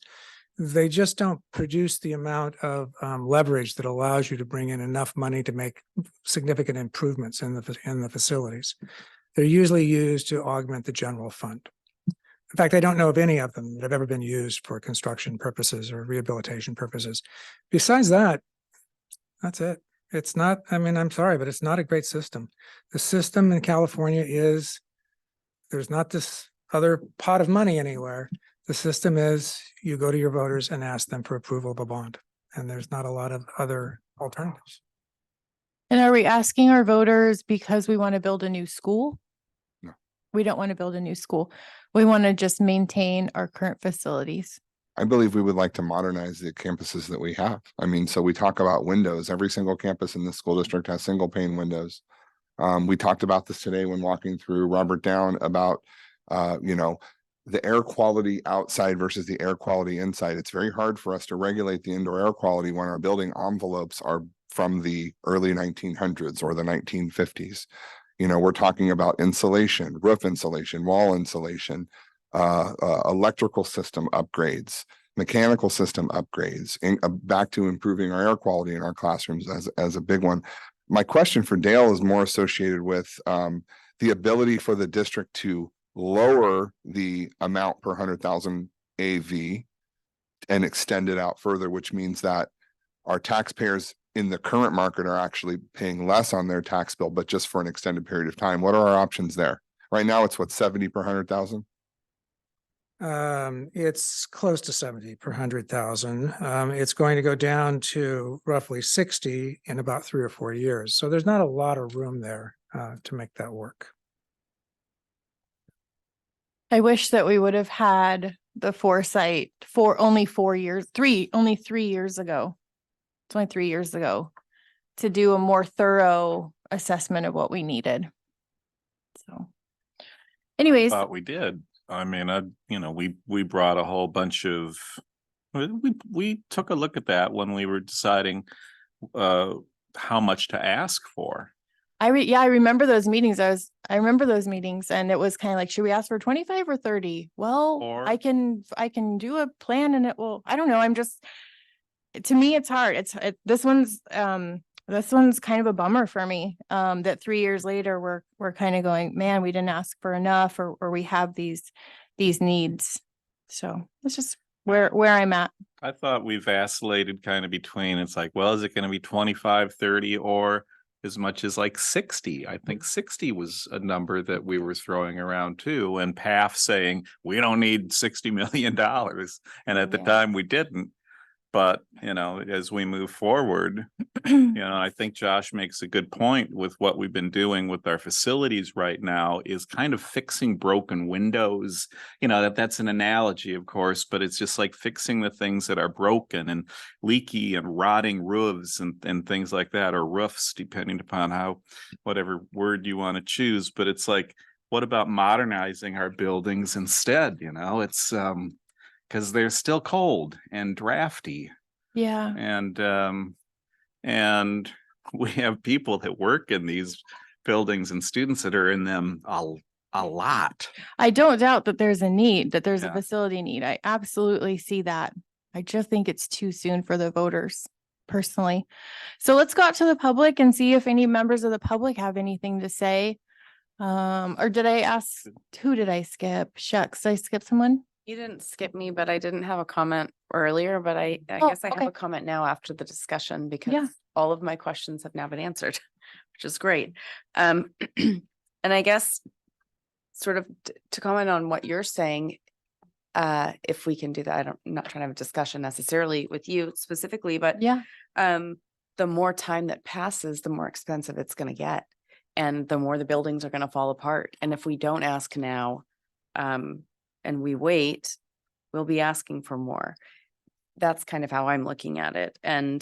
They just don't produce the amount of leverage that allows you to bring in enough money to make significant improvements in the facilities. They're usually used to augment the general fund. In fact, I don't know of any of them that have ever been used for construction purposes or rehabilitation purposes. Besides that, that's it. It's not, I mean, I'm sorry, but it's not a great system. The system in California is, there's not this other pot of money anywhere. The system is you go to your voters and ask them for approval of a bond. And there's not a lot of other alternatives. And are we asking our voters because we want to build a new school? No. We don't want to build a new school. We want to just maintain our current facilities. I believe we would like to modernize the campuses that we have. I mean, so we talk about windows. Every single campus in the school district has single pane windows. We talked about this today when walking through Robert Down about, you know, the air quality outside versus the air quality inside. It's very hard for us to regulate the indoor air quality when our building envelopes are from the early 1900s or the 1950s. You know, we're talking about insulation, roof insulation, wall insulation, electrical system upgrades, mechanical system upgrades, and back to improving our air quality in our classrooms as a big one. My question for Dale is more associated with the ability for the district to lower the amount per 100,000 AV and extend it out further, which means that our taxpayers in the current market are actually paying less on their tax bill, but just for an extended period of time. What are our options there? Right now, it's what, 70 per 100,000? It's close to 70 per 100,000. It's going to go down to roughly 60 in about 3 or 4 years. So there's not a lot of room there to make that work. I wish that we would have had the foresight for only 4 years, only 3 years ago. It's only 3 years ago to do a more thorough assessment of what we needed. So anyways. Thought we did. I mean, you know, we brought a whole bunch of, we took a look at that when we were deciding how much to ask for. I remember those meetings. I remember those meetings, and it was kind of like, should we ask for 25 or 30? Well, Or- I can do a plan, and it will, I don't know. I'm just, to me, it's hard. This one's kind of a bummer for me. That 3 years later, we're kind of going, man, we didn't ask for enough, or we have these needs. So it's just where I'm at. I thought we vacillated kind of between, it's like, well, is it going to be 25, 30, or as much as like 60? I think 60 was a number that we were throwing around too. And PAF saying, we don't need $60 million. And at the time we didn't. But, you know, as we move forward, you know, I think Josh makes a good point with what we've been doing with our facilities right now is kind of fixing broken windows. You know, that's an analogy, of course, but it's just like fixing the things that are broken and leaky and rotting roofs and things like that, or roofs, depending upon whatever word you want to choose. But it's like, what about modernizing our buildings instead? You know, it's because they're still cold and drafty. Yeah. And we have people that work in these buildings and students that are in them a lot. I don't doubt that there's a need, that there's a Yeah. facility need. I absolutely see that. I just think it's too soon for the voters, personally. So let's go out to the public and see if any members of the public have anything to say. Or did I ask, who did I skip? Shucks, did I skip someone? You didn't skip me, but I didn't have a comment earlier, but I Oh, guess I have okay. a comment now after the discussion Yeah. because all of my questions have now been answered, which is great. And I guess sort of to comment on what you're saying, if we can do that, I'm not trying to have a discussion necessarily with you specifically, but Yeah. the more time that passes, the more expensive it's going to get. And the more the buildings are going to fall apart. And if we don't ask now, and we wait, we'll be asking for more. That's kind of how I'm looking at it. And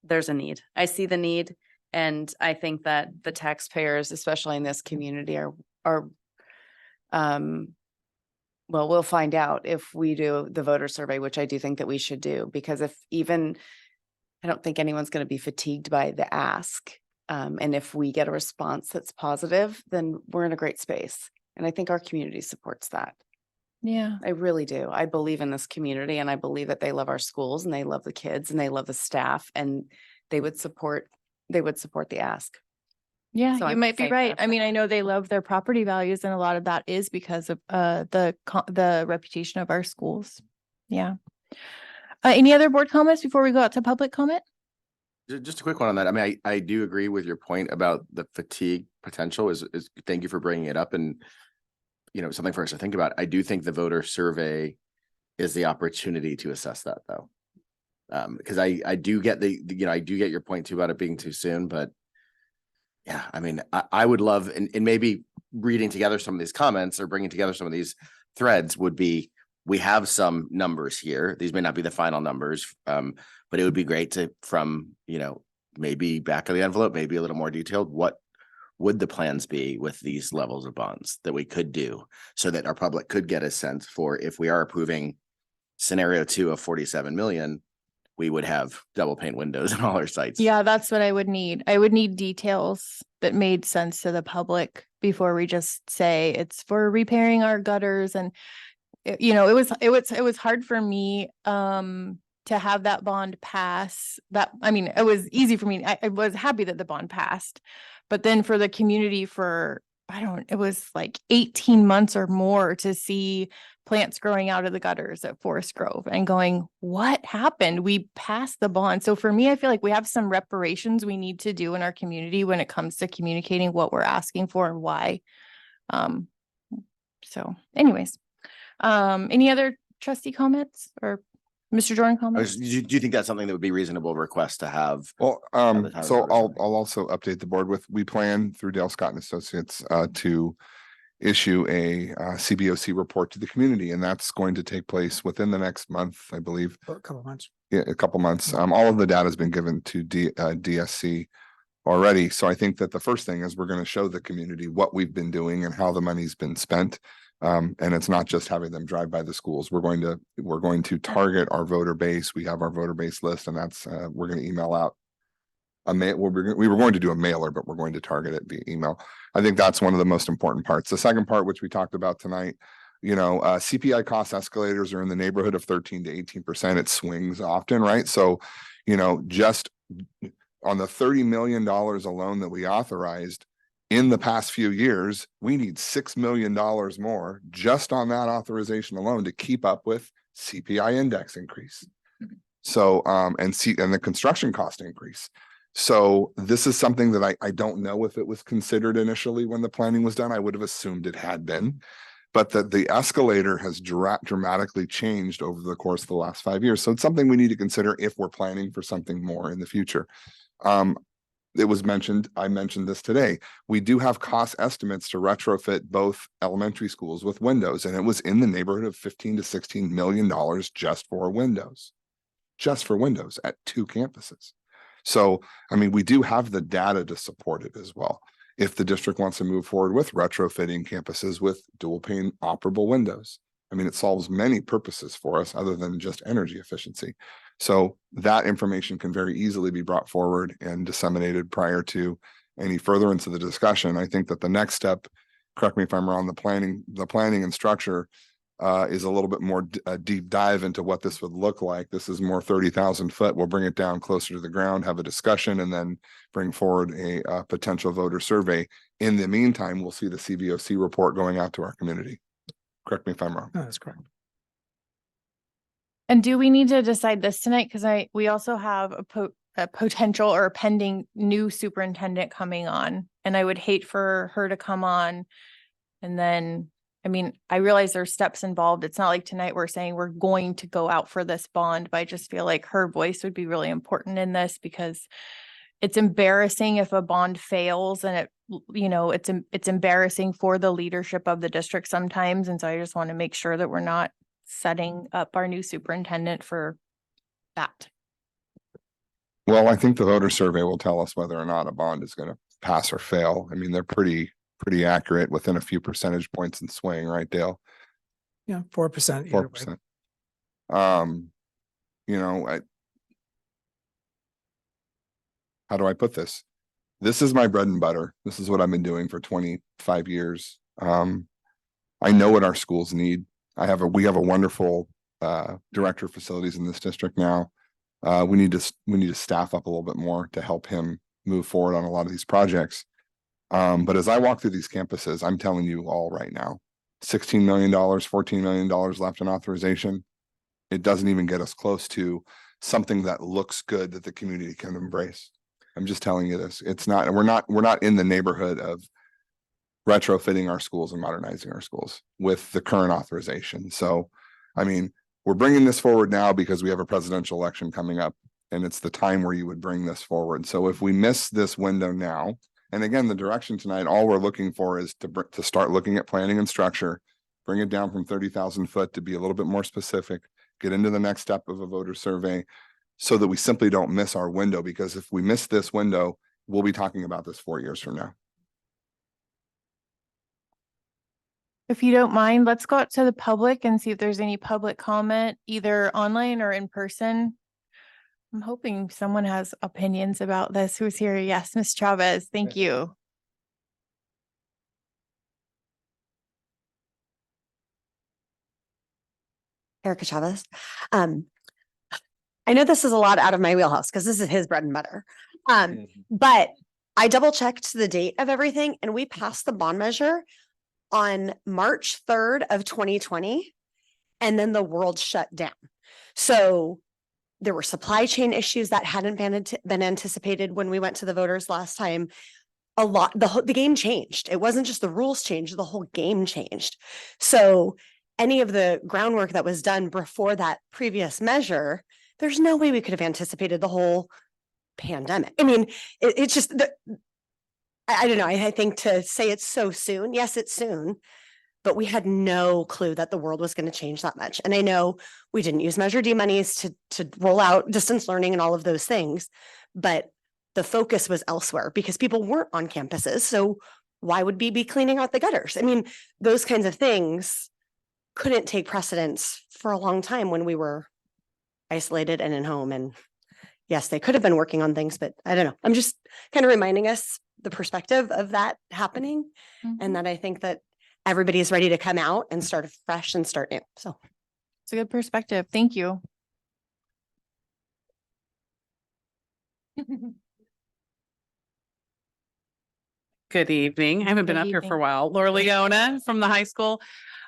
there's a need. I see the need. And I think that the taxpayers, especially in this community, are well, we'll find out if we do the voter survey, which I do think that we should do, because I don't think anyone's going to be fatigued by the ask. And if we get a response that's positive, then we're in a great space. And I think our community supports that. Yeah. I really do. I believe in this community and I believe that they love our schools and they love the kids and they love the staff and they would support the ask. Yeah, So you I'm might be excited right. about I that. mean, I know they love their property values and a lot of that is because of the reputation of our schools. Yeah. Any other board comments before we go out to public comment? Just a quick one on that. I mean, I do agree with your point about the fatigue potential is thank you for bringing it up and, something for us to think about. I do think the voter survey is the opportunity to assess that though. Because I do get I do get your point too about it being too soon, but yeah, I mean, I would love, and maybe reading together some of these comments or bringing together some of these threads would be, we have some numbers here. These may not be the final numbers, but it would be great to, from, maybe back of the envelope, maybe a little more detailed, what would the plans be with these levels of bonds that we could do so that our public could get a sense for if we are approving scenario 2 of 47 million, we would have double pane windows in all our sites. Yeah, that's what I would need. I would need details that made sense to the public before we just say it's for repairing our gutters. And it was hard for me to have that bond pass. It was easy for me. I was happy that the bond passed, but then for the community it was like 18 months or more to see plants growing out of the gutters at Forest Grove and going, what happened? We passed the bond. So for me, I feel like we have some reparations we need to do in our community when it comes to communicating what we're asking for and why. So anyways, any other trustee comments or Mr. Jordan comments? Do you think that's something that would be reasonable request to have? Well, the time so voter I'll survey. also update the board with, we plan through Dale Scott and Associates to issue a CBOC report to the community, and that's going to take place within the next month, I believe. A couple of months. Yeah, a couple months. All of the data has been given to DSC already. So I think that the first thing is we're going to show the community what we've been doing and how the money's been spent. And it's not just having them drive by the schools. We're going to target our voter base. We have our voter base list, and that's we're going to email out a mail. We were going to do a mailer, but we're going to target it via email. I think that's one of the most important parts. The second part, which we talked about tonight, CPI cost escalators are in the neighborhood of 13 to 18%. It swings often, right? So, just on the $30 million alone that we authorized in the past few years, we need $6 million more just on that authorization alone to keep up with CPI index increase. So, and the construction cost increase. So this is something that I don't know if it was considered initially when the planning was done. I would have assumed it had been, but that the escalator has dramatically changed over the course of the last 5 years. So it's something we need to consider if we're planning for something more in the future. It was mentioned, I mentioned this today. We do have cost estimates to retrofit both elementary schools with windows, and it was in the neighborhood of $15 to $16 million just for windows at 2 campuses. So, we do have the data to support it as well. If the district wants to move forward with retrofitting campuses with dual pane operable windows, it solves many purposes for us other than just energy efficiency. So that information can very easily be brought forward and disseminated prior to any furtherance of the discussion. I think that the next step, correct me if I'm wrong, the planning and structure is a little bit more deep dive into what this would look like. This is more 30,000 foot. We'll bring it down closer to the ground, have a discussion, and then bring forward a potential voter survey. In the meantime, we'll see the CBOC report going out to our community. Correct me if I'm wrong. No, that's correct. And do we need to decide this tonight? Because we also have a potential or a pending new superintendent coming on, and I would hate for her to come on and then, I realize there's steps involved. It's not like tonight we're saying we're going to go out for this bond, but I just feel like her voice would be really important in this because it's embarrassing if a bond fails, and it's embarrassing for the leadership of the district sometimes. And so I just want to make sure that we're not setting up our new superintendent for that. Well, I think the voter survey will tell us whether or not a bond is going to pass or fail. They're pretty accurate within a few percentage points in swing, right, Dale? Yeah, 4%. 4%. How do I put this? This is my bread and butter. This is what I've been doing for 25 years. I know what our schools need. We have a wonderful director of facilities in this district now. We need to staff up a little bit more to help him move forward on a lot of these projects. But as I walk through these campuses, I'm telling you all right now, $16 million, $14 million left in authorization. It doesn't even get us close to something that looks good that the community can embrace. I'm just telling you this. We're not in the neighborhood of retrofitting our schools and modernizing our schools with the current authorization. So, I mean, we're bringing this forward now because we have a presidential election coming up, and it's the time where you would bring this forward. So if we miss this window now, and again, the direction tonight, all we're looking for is to start looking at planning and structure, bring it down from 30,000 foot to be a little bit more specific, get into the next step of a voter survey so that we simply don't miss our window, because if we miss this window, we'll be talking about this 4 years from now. If you don't mind, let's go out to the public and see if there's any public comment, either online or in person. I'm hoping someone has opinions about this. Who's here? Yes, Ms. Chavez, thank you. Erica Chavez. I know this is a lot out of my wheelhouse because this is his bread and butter. But I double checked the date of everything, and we passed the bond measure on March 3rd of 2020, and then the world shut down. So there were supply chain issues that hadn't been anticipated when we went to the voters last time. The game changed. It wasn't just the rules changed, the whole game changed. So any of the groundwork that was done before that previous measure, there's no way we could have anticipated the whole pandemic. I mean, it's just, I don't know. I think to say it's so soon, yes, it's soon, but we had no clue that the world was going to change that much. And I know we didn't use Measure D monies to roll out distance learning and all of those things, but the focus was elsewhere because people weren't on campuses. So why would we be cleaning out the gutters? I mean, those kinds of things couldn't take precedence for a long time when we were isolated and in home. And yes, they could have been working on things, but I don't know. I'm just kind of reminding us the perspective of that happening, and that I think that everybody is ready to come out and start fresh and start new. So it's a good perspective. Thank you. Good evening. I haven't been Good up here for a evening. while. Laura Leona from the high school.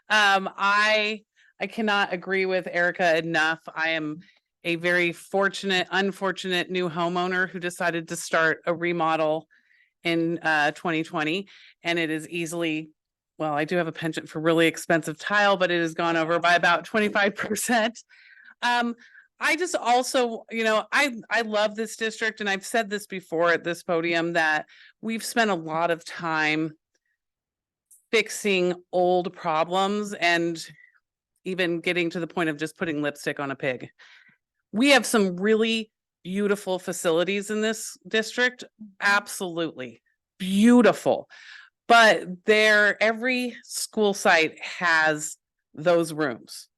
I cannot agree with Erica enough. I am a very unfortunate new homeowner who decided to start a remodel in 2020, and it is easily, well, I do have a penchant for really expensive tile, but it has gone over by about 25%. I just also, I love this district, and I've said this before at this podium that we've spent a lot of time fixing old problems and even getting to the point of just putting lipstick on a pig. We have some really beautiful facilities in this district, absolutely beautiful, but every school site has those rooms,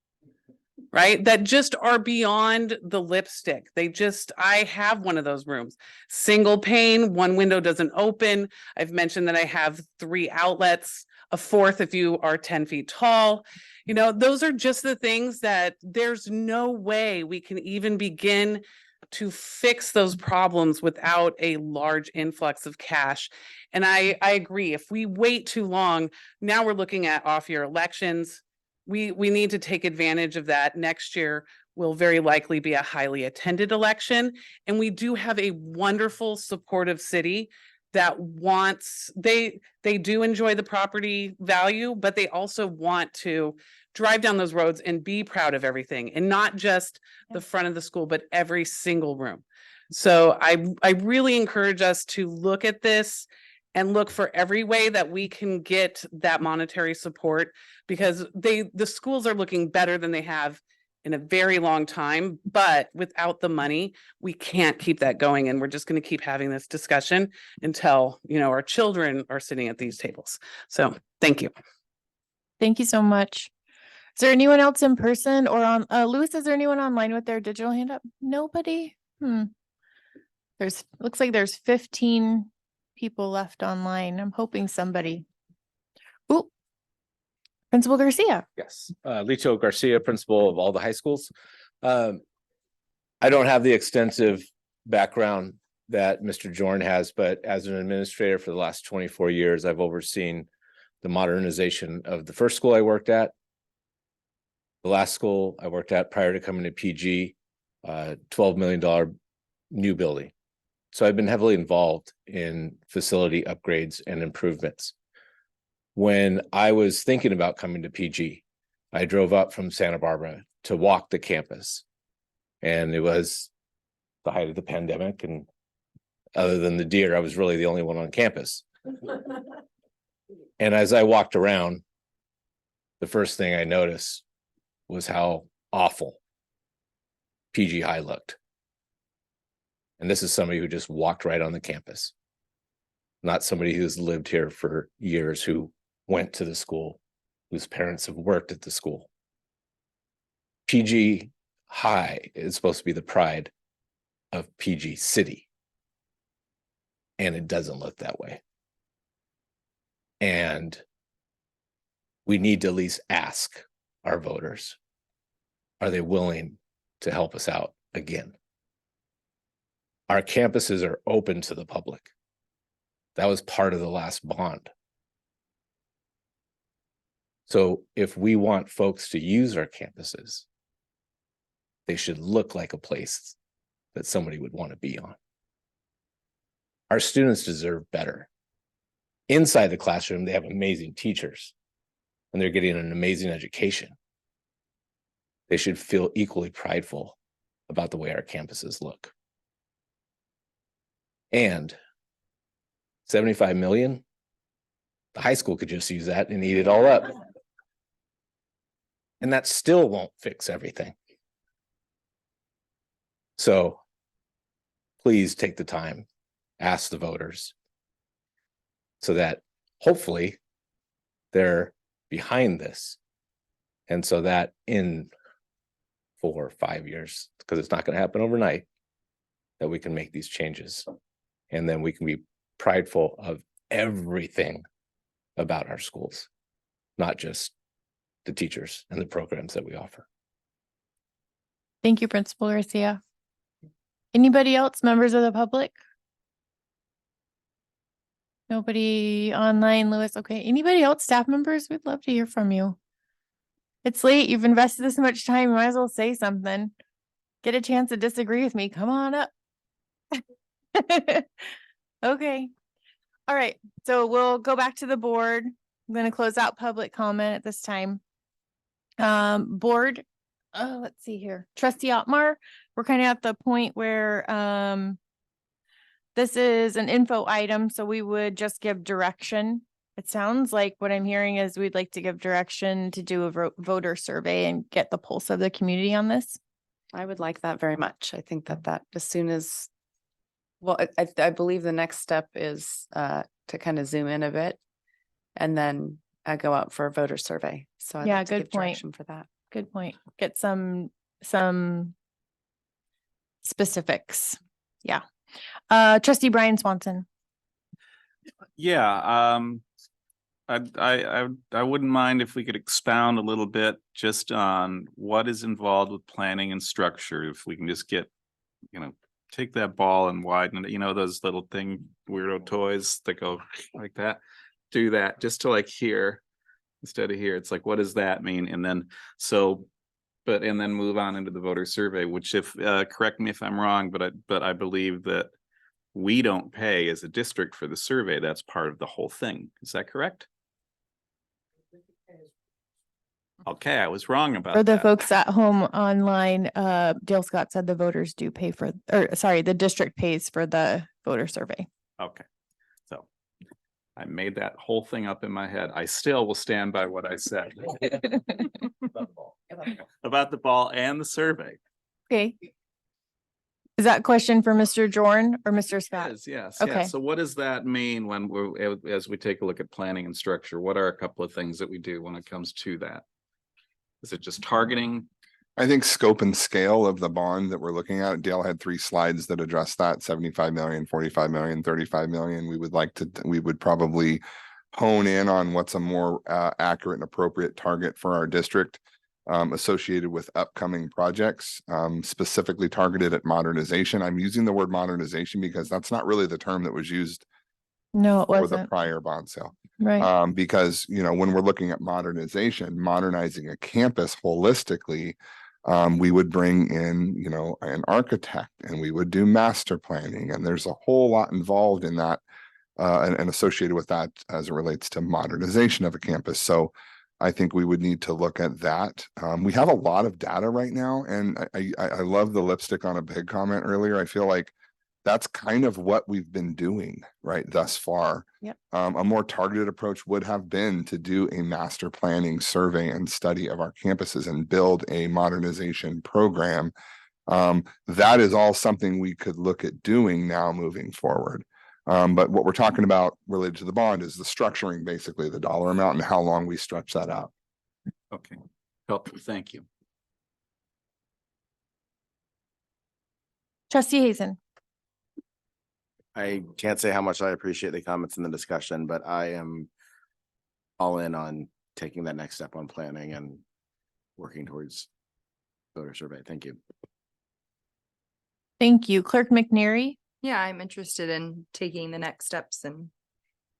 right? That just are beyond the lipstick. I have one of those rooms, single pane, one window doesn't open. I've mentioned that I have 3 outlets, a 4th if you are 10 feet tall. Those are just the things that there's no way we can even begin to fix those problems without a large influx of cash. And I agree, if we wait too long, now we're looking at off-year elections. We need to take advantage of that. Next year will very likely be a highly attended election. And we do have a wonderful, supportive city that they do enjoy the property value, but they also want to drive down those roads and be proud of everything, and not just the front of the school, but every single room. So I really encourage us to look at this and look for every way that we can get that monetary support, because the schools are looking better than they have in a very long time, but without the money, we can't keep that going. And we're just going to keep having this discussion until, our children are sitting at these tables. So thank you. Thank you so much. Is there anyone else in person or on, Louis, is there anyone online with their digital hand up? Nobody? Looks like there's 15 people left online. I'm hoping somebody. Ooh. Principal Garcia. Yes, Lito Garcia, principal of all the high schools. I don't have the extensive background that Mr. Jorn has, but as an administrator for the last 24 years, I've overseen the modernization of the first school I worked at, the last school I worked at prior to coming to PG, $12 million new building. So I've been heavily involved in facility upgrades and improvements. When I was thinking about coming to PG, I drove up from Santa Barbara to walk the campus. And it was the height of the pandemic. And other than the deer, I was really the only one on campus. And as I walked around, the first thing I noticed was how awful PG High looked. And this is somebody who just walked right on the campus, not somebody who's lived here for years, who went to the school, whose parents have worked at the school. PG High is supposed to be the pride of PG City. And it doesn't look that way. And we need to at least ask our voters, are they willing to help us out again? Our campuses are open to the public. That was part of the last bond. So if we want folks to use our campuses, they should look like a place that somebody would want to be on. Our students deserve better. Inside the classroom, they have amazing teachers and they're getting an amazing education. They should feel equally prideful about the way our campuses look. And 75 million, the high school could just use that and eat it all up. And that still won't fix everything. So please take the time, ask the voters, so that hopefully they're behind this. And so that in 4 or 5 years, because it's not going to happen overnight, that we can make these changes. And then we can be prideful of everything about our schools, not just the teachers and the programs that we offer. Thank you, Principal Garcia. Anybody else, members of the public? Nobody online, Lewis. Okay. Anybody else, staff members? We'd love to hear from you. It's late. You've invested this much time. You might as well say something. Get a chance to disagree with me. Come on up. Okay. All right. So we'll go back to the board. I'm going to close out public comment at this time. Board, let's see here. Trustee Otmar, we're kind of at the point where this is an info item, so we would just give direction. It sounds like what I'm hearing is we'd like to give direction to do a voter survey and get the pulse of the community on this. I would like that very much. I think that as soon as, well, I believe the next step is to kind of zoom in a bit and then go out for a voter survey. So I'd Yeah, like to good give point. direction for that. Good point. Get some specifics. Yeah. Trustee Brian Swanson. Yeah, I wouldn't mind if we could expound a little bit just on what is involved with planning and structure. If we can just get, take that ball and widen it, those little weirdo toys that go like that, do that just to like here instead of here. It's like, what does that mean? And then, and then move on into the voter survey, which correct me if I'm wrong, but I believe that we don't pay as a district for the survey. That's part of the whole thing. Is that correct? Okay, I was wrong about For the that. folks at home online, Dale Scott said the voters do pay for, the district pays for the voter survey. Okay, so I made that whole thing up in my head. I still will stand by what I said about the ball and the survey. Okay. Is that a question for Mr. Jorn or Mr. Scott? Yes. Okay. So what does that mean when as we take a look at planning and structure? What are a couple of things that we do when it comes to that? Is it just targeting I think scope and scale of the bond that we're looking at, Dale had 3 slides that address that, 75 million, 45 million, 35 million. We would probably hone in on what's a more accurate and appropriate target for our district associated with upcoming projects, specifically targeted at modernization. I'm using the word modernization because that's not really the term that was used No, it for the wasn't. prior bond sale. Right. Because, you know, when we're looking at modernization, modernizing a campus holistically, we would bring in, you know, an architect and we would do master planning. And there's a whole lot involved in that and associated with that as it relates to modernization of a campus. So I think we would need to look at that. We have a lot of data right now, and I love the lipstick on a pig comment earlier. I feel like that's kind of what we've been doing right thus far. Yep. A more targeted approach would have been to do a master planning survey and study of our campuses and build a modernization program. That is all something we could look at doing now moving forward. But what we're talking about related to the bond is the structuring, basically the dollar amount and how long we stretch that out. Okay, helpful, thank you. Trustee Hazen. I can't say how much I appreciate the comments in the discussion, but I am all in on taking that next step on planning and working towards voter survey. Thank you. Thank you. Clerk McNeary. Yeah, I'm interested in taking the next steps and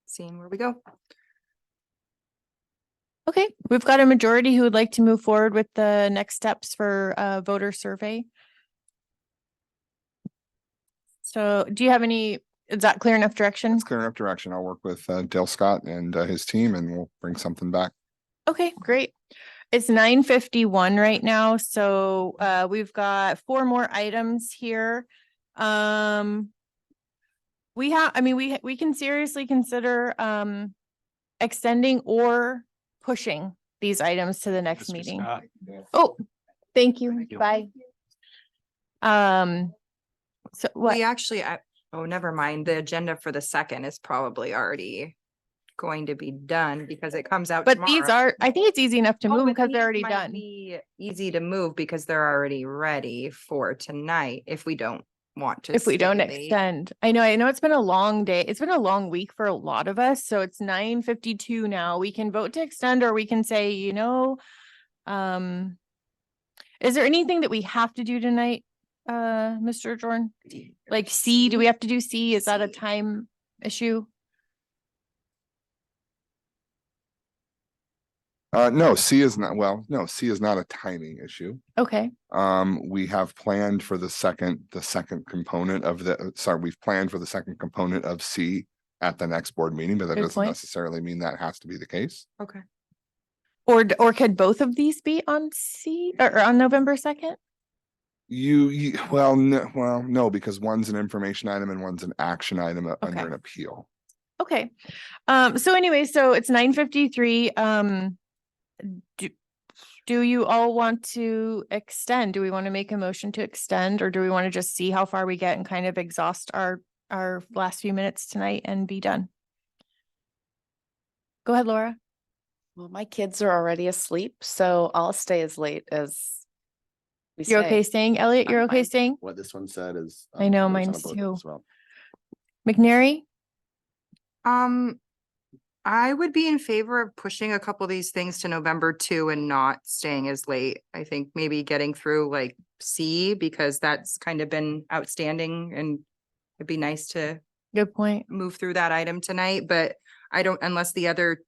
seeing where we go. Okay, we've got a majority who would like to move forward with the next steps for voter survey. So do you have any, is that clear enough direction? It's clear enough direction. I'll work with Dale Scott and his team and we'll bring something back. Okay, great. It's 9:51 right now, so we've got 4 more items here. We can seriously consider extending or pushing these items to the next Mr. meeting. Scott. Oh, thank you. Thank you. Bye. So what? We actually, oh, never mind. The agenda for the second is probably already going to be done because it comes out But these tomorrow. are, I think it's easy enough to Oh, move but because they're these already might done. be easy to move because they're already ready for tonight if we don't want to. If we don't stay late. extend. I know it's been a long day. It's been a long week for a lot of us. So it's 9:52 now. We can vote to extend or we can say, you know, is there anything that we have to do tonight, Mr. Jordan? Like C, do we have to do C? Is that a time issue? No, C is not, well, no, C is not a timing issue. Okay, We have planned for the second component of we've planned for the second component of C at the next board meeting, but that Good doesn't point. necessarily mean that has to be the case. Okay. or could both of these be on C or on November 2nd? No, because one's an information item and one's an action item under an appeal. Okay, so anyway, so it's 9:53. Do you all want to extend? Do we want to make a motion to extend or do we want to just see how far we get and kind of exhaust our last few minutes tonight and be done? Go ahead, Laura. Well, my kids are already asleep, so I'll stay as late as we You're okay stay. staying? Elliot, you're I'm okay fine. staying? What this one said is. I know, there's on mine's both too. as well. McNary? I would be in favor of pushing a couple of these things to November 2 and not staying as late. I think maybe getting through like C because that's kind of been outstanding and it'd be nice to Good point. move through that item tonight, but I don't, unless the other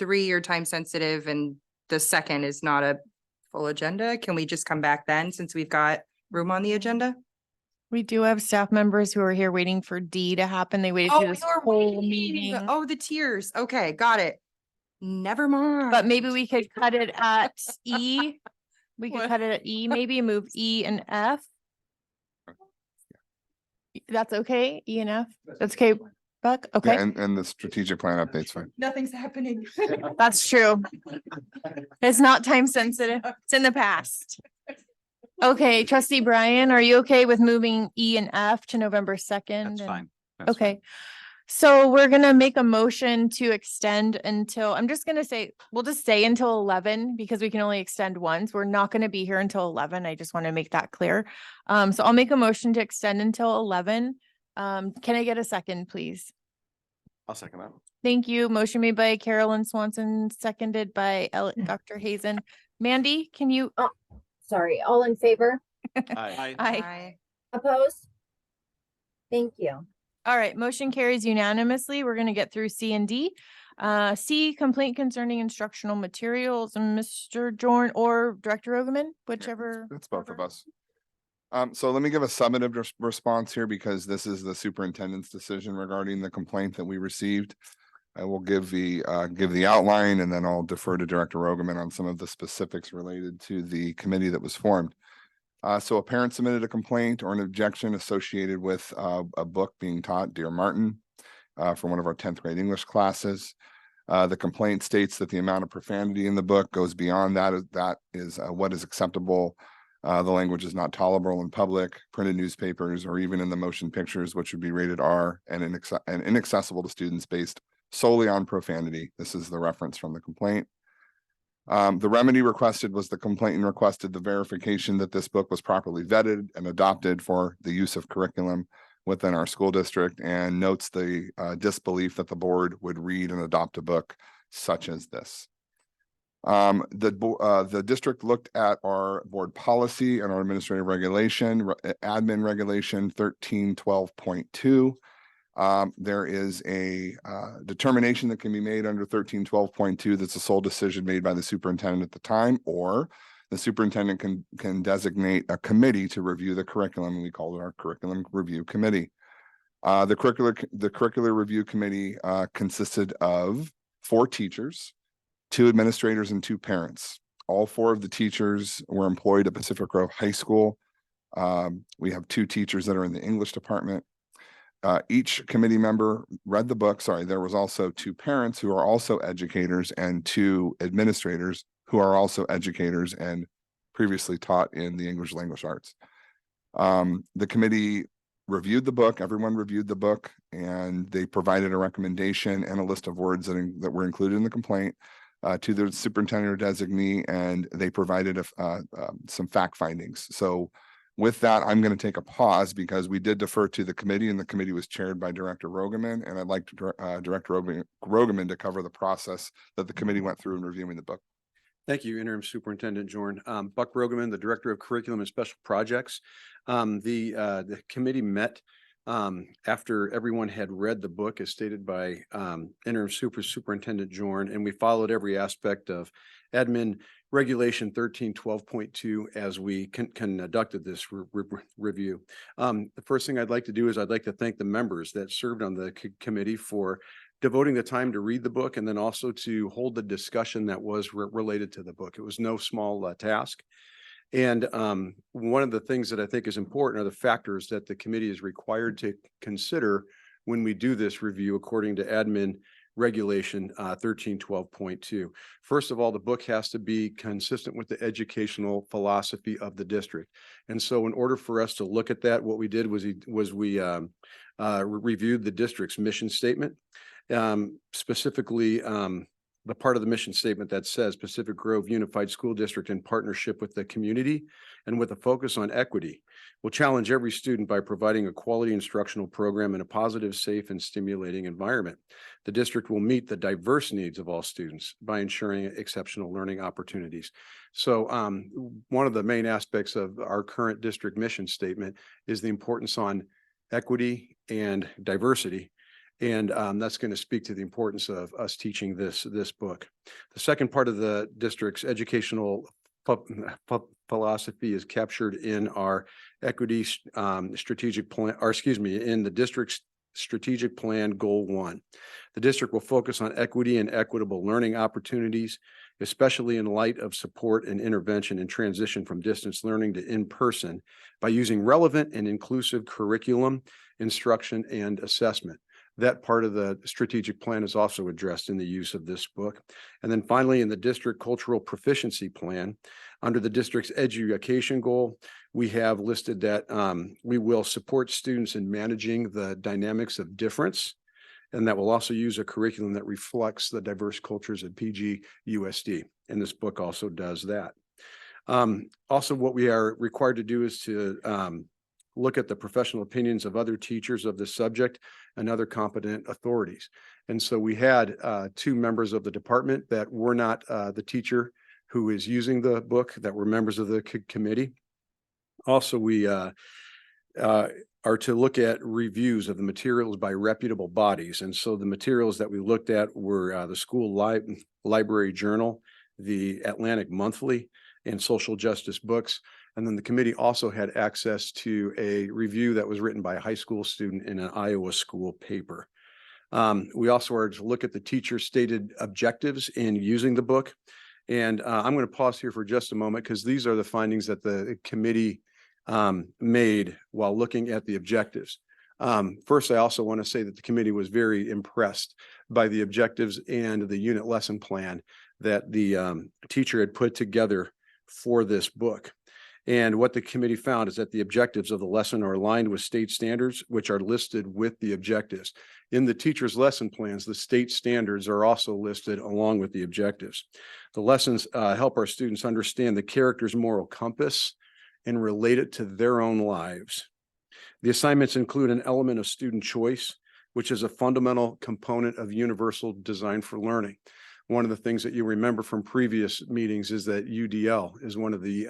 3 are time sensitive and the second is not a full agenda, can we just come back then since we've got room on the agenda? We do have staff members who are here waiting for D to happen. They waited through this you're whole waiting. meeting. Oh, the tiers. Okay, got it. Never mind. But maybe we could cut it at E. We could What? cut it at E, maybe move E and F. That's okay, E and F? That's okay, Buck? Yeah, Okay, and the strategic plan update's fine. Nothing's happening. that's true. It's not time sensitive. It's in the past. Okay, trustee Brian, are you okay with moving E and F to November 2nd? That's fine. That's Okay. So we're gonna make a motion to extend until, I'm just gonna say, we'll just say until 11 because we can only extend once. We're not gonna be here until 11. I just want to make that clear. So I'll make a motion to extend until 11. Can I get a second, please? I'll second that. Thank you. Motion made by Carolyn Swanson, seconded by Dr. Hazen. Mandy, can you? Oh, sorry. All in favor? Aye. Opposed? Thank you. All right, motion carries unanimously. We're gonna get through C and D. C, complaint concerning instructional materials, and Mr. Jorn or Director Ogeman, whichever. It's both of us. So let me give a summative response here because this is the superintendent's decision regarding the complaint that we received. I will give the outline and then I'll defer to Director Ogeman on some of the specifics related to the committee that was formed. So a parent submitted a complaint or an objection associated with a book being taught, Dear Martin, for one of our 10th grade English classes. The complaint states that the amount of profanity in the book goes beyond that. That is what is acceptable. The language is not tolerable in public, printed newspapers, or even in the motion pictures, which would be rated R and inaccessible to students based solely on profanity. This is the reference from the complaint. The remedy requested was the complainant requested the verification that this book was properly vetted and adopted for the use of curriculum within our school district, and notes the disbelief that the board would read and adopt a book such as this. The district looked at our board policy and our administrative regulation, admin regulation 1312.2. There is a determination that can be made under 1312.2 that's a sole decision made by the superintendent at the time, or the superintendent can designate a committee to review the curriculum, and we call it our curriculum review committee. The curricular review committee consisted of 4 teachers, 2 administrators, and 2 parents. All 4 of the teachers were employed at Pacific Grove High School. We have 2 teachers that are in the English department. Each committee member read the book. Sorry, there was also 2 parents who are also educators and 2 administrators who are also educators and previously taught in the English language arts. The committee reviewed the book. Everyone reviewed the book, and they provided a recommendation and a list of words that were included in the complaint to the superintendent or designee, and they provided some fact findings. So with that, I'm going to take a pause because we did defer to the committee, and the committee was chaired by Director Rogeman, and I'd like Director Rogeman to cover the process that the committee went through in reviewing the book. Thank you, Interim Superintendent Jorn. Buck Rogeman, the Director of Curriculum and Special Projects. The committee met after everyone had read the book as stated by Interim Superintendent Jorn, and we followed every aspect of admin regulation 1312.2 as we conducted this review. The first thing I'd like to do is I'd like to thank the members that served on the committee for devoting the time to read the book and then also to hold the discussion that was related to the book. It was no small task. And one of the things that I think is important are the factors that the committee is required to consider when we do this review according to admin regulation 1312.2. First of all, the book has to be consistent with the educational philosophy of the district. And so in order for us to look at that, what we did was we reviewed the district's mission statement, specifically the part of the mission statement that says Pacific Grove Unified School District in partnership with the community and with a focus on equity will challenge every student by providing a quality instructional program in a positive, safe, and stimulating environment. The district will meet the diverse needs of all students by ensuring exceptional learning opportunities. So one of the main aspects of our current district mission statement is the importance on equity and diversity. And that's going to speak to the importance of us teaching this book. The second part of the district's educational philosophy is captured in our equity strategic plan, or excuse me, in the district's strategic plan goal 1. The district will focus on equity and equitable learning opportunities, especially in light of support and intervention in transition from distance learning to in-person by using relevant and inclusive curriculum, instruction, and assessment. That part of the strategic plan is also addressed in the use of this book. And then finally, in the district cultural proficiency plan, under the district's education goal, we have listed that we will support students in managing the dynamics of difference and that will also use a curriculum that reflects the diverse cultures at PGUSD. And this book also does that. Also, what we are required to do is to look at the professional opinions of other teachers of the subject and other competent authorities. And so we had 2 members of the department that were not the teacher who is using the book, that were members of the committee. Also, we are to look at reviews of the materials by reputable bodies. And so the materials that we looked at were the school library journal, the Atlantic Monthly, and social justice books. And then the committee also had access to a review that was written by a high school student in an Iowa school paper. We also are to look at the teacher stated objectives in using the book. And I'm going to pause here for just a moment because these are the findings that the committee made while looking at the objectives. First, I also want to say that the committee was very impressed by the objectives and the unit lesson plan that the teacher had put together for this book. And what the committee found is that the objectives of the lesson are aligned with state standards, which are listed with the objectives. In the teacher's lesson plans, the state standards are also listed along with the objectives. The lessons help our students understand the character's moral compass and relate it to their own lives. The assignments include an element of student choice, which is a fundamental component of universal design for learning. One of the things that you remember from previous meetings is that UDL is one of the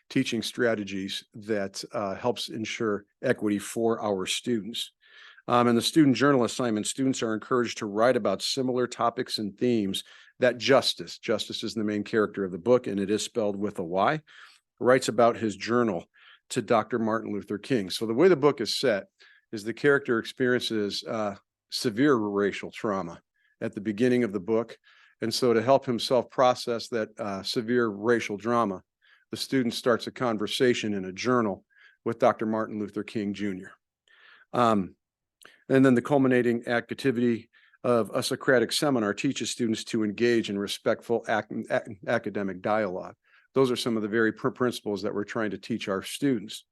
teaching strategies that helps ensure equity for our students. In the student journal assignment, students are encouraged to write about similar topics and themes that Justice is the main character of the book, and it is spelled with a Y, writes about his journal to Dr. Martin Luther King. So the way the book is set is the character experiences severe racial trauma at the beginning of the book. And so to help himself process that severe racial drama, the student starts a conversation in a journal with Dr. Martin Luther King Jr. And then the culminating activity of a Socratic seminar teaches students to engage in respectful academic dialogue. Those are some of the very principles that we're trying to teach our students.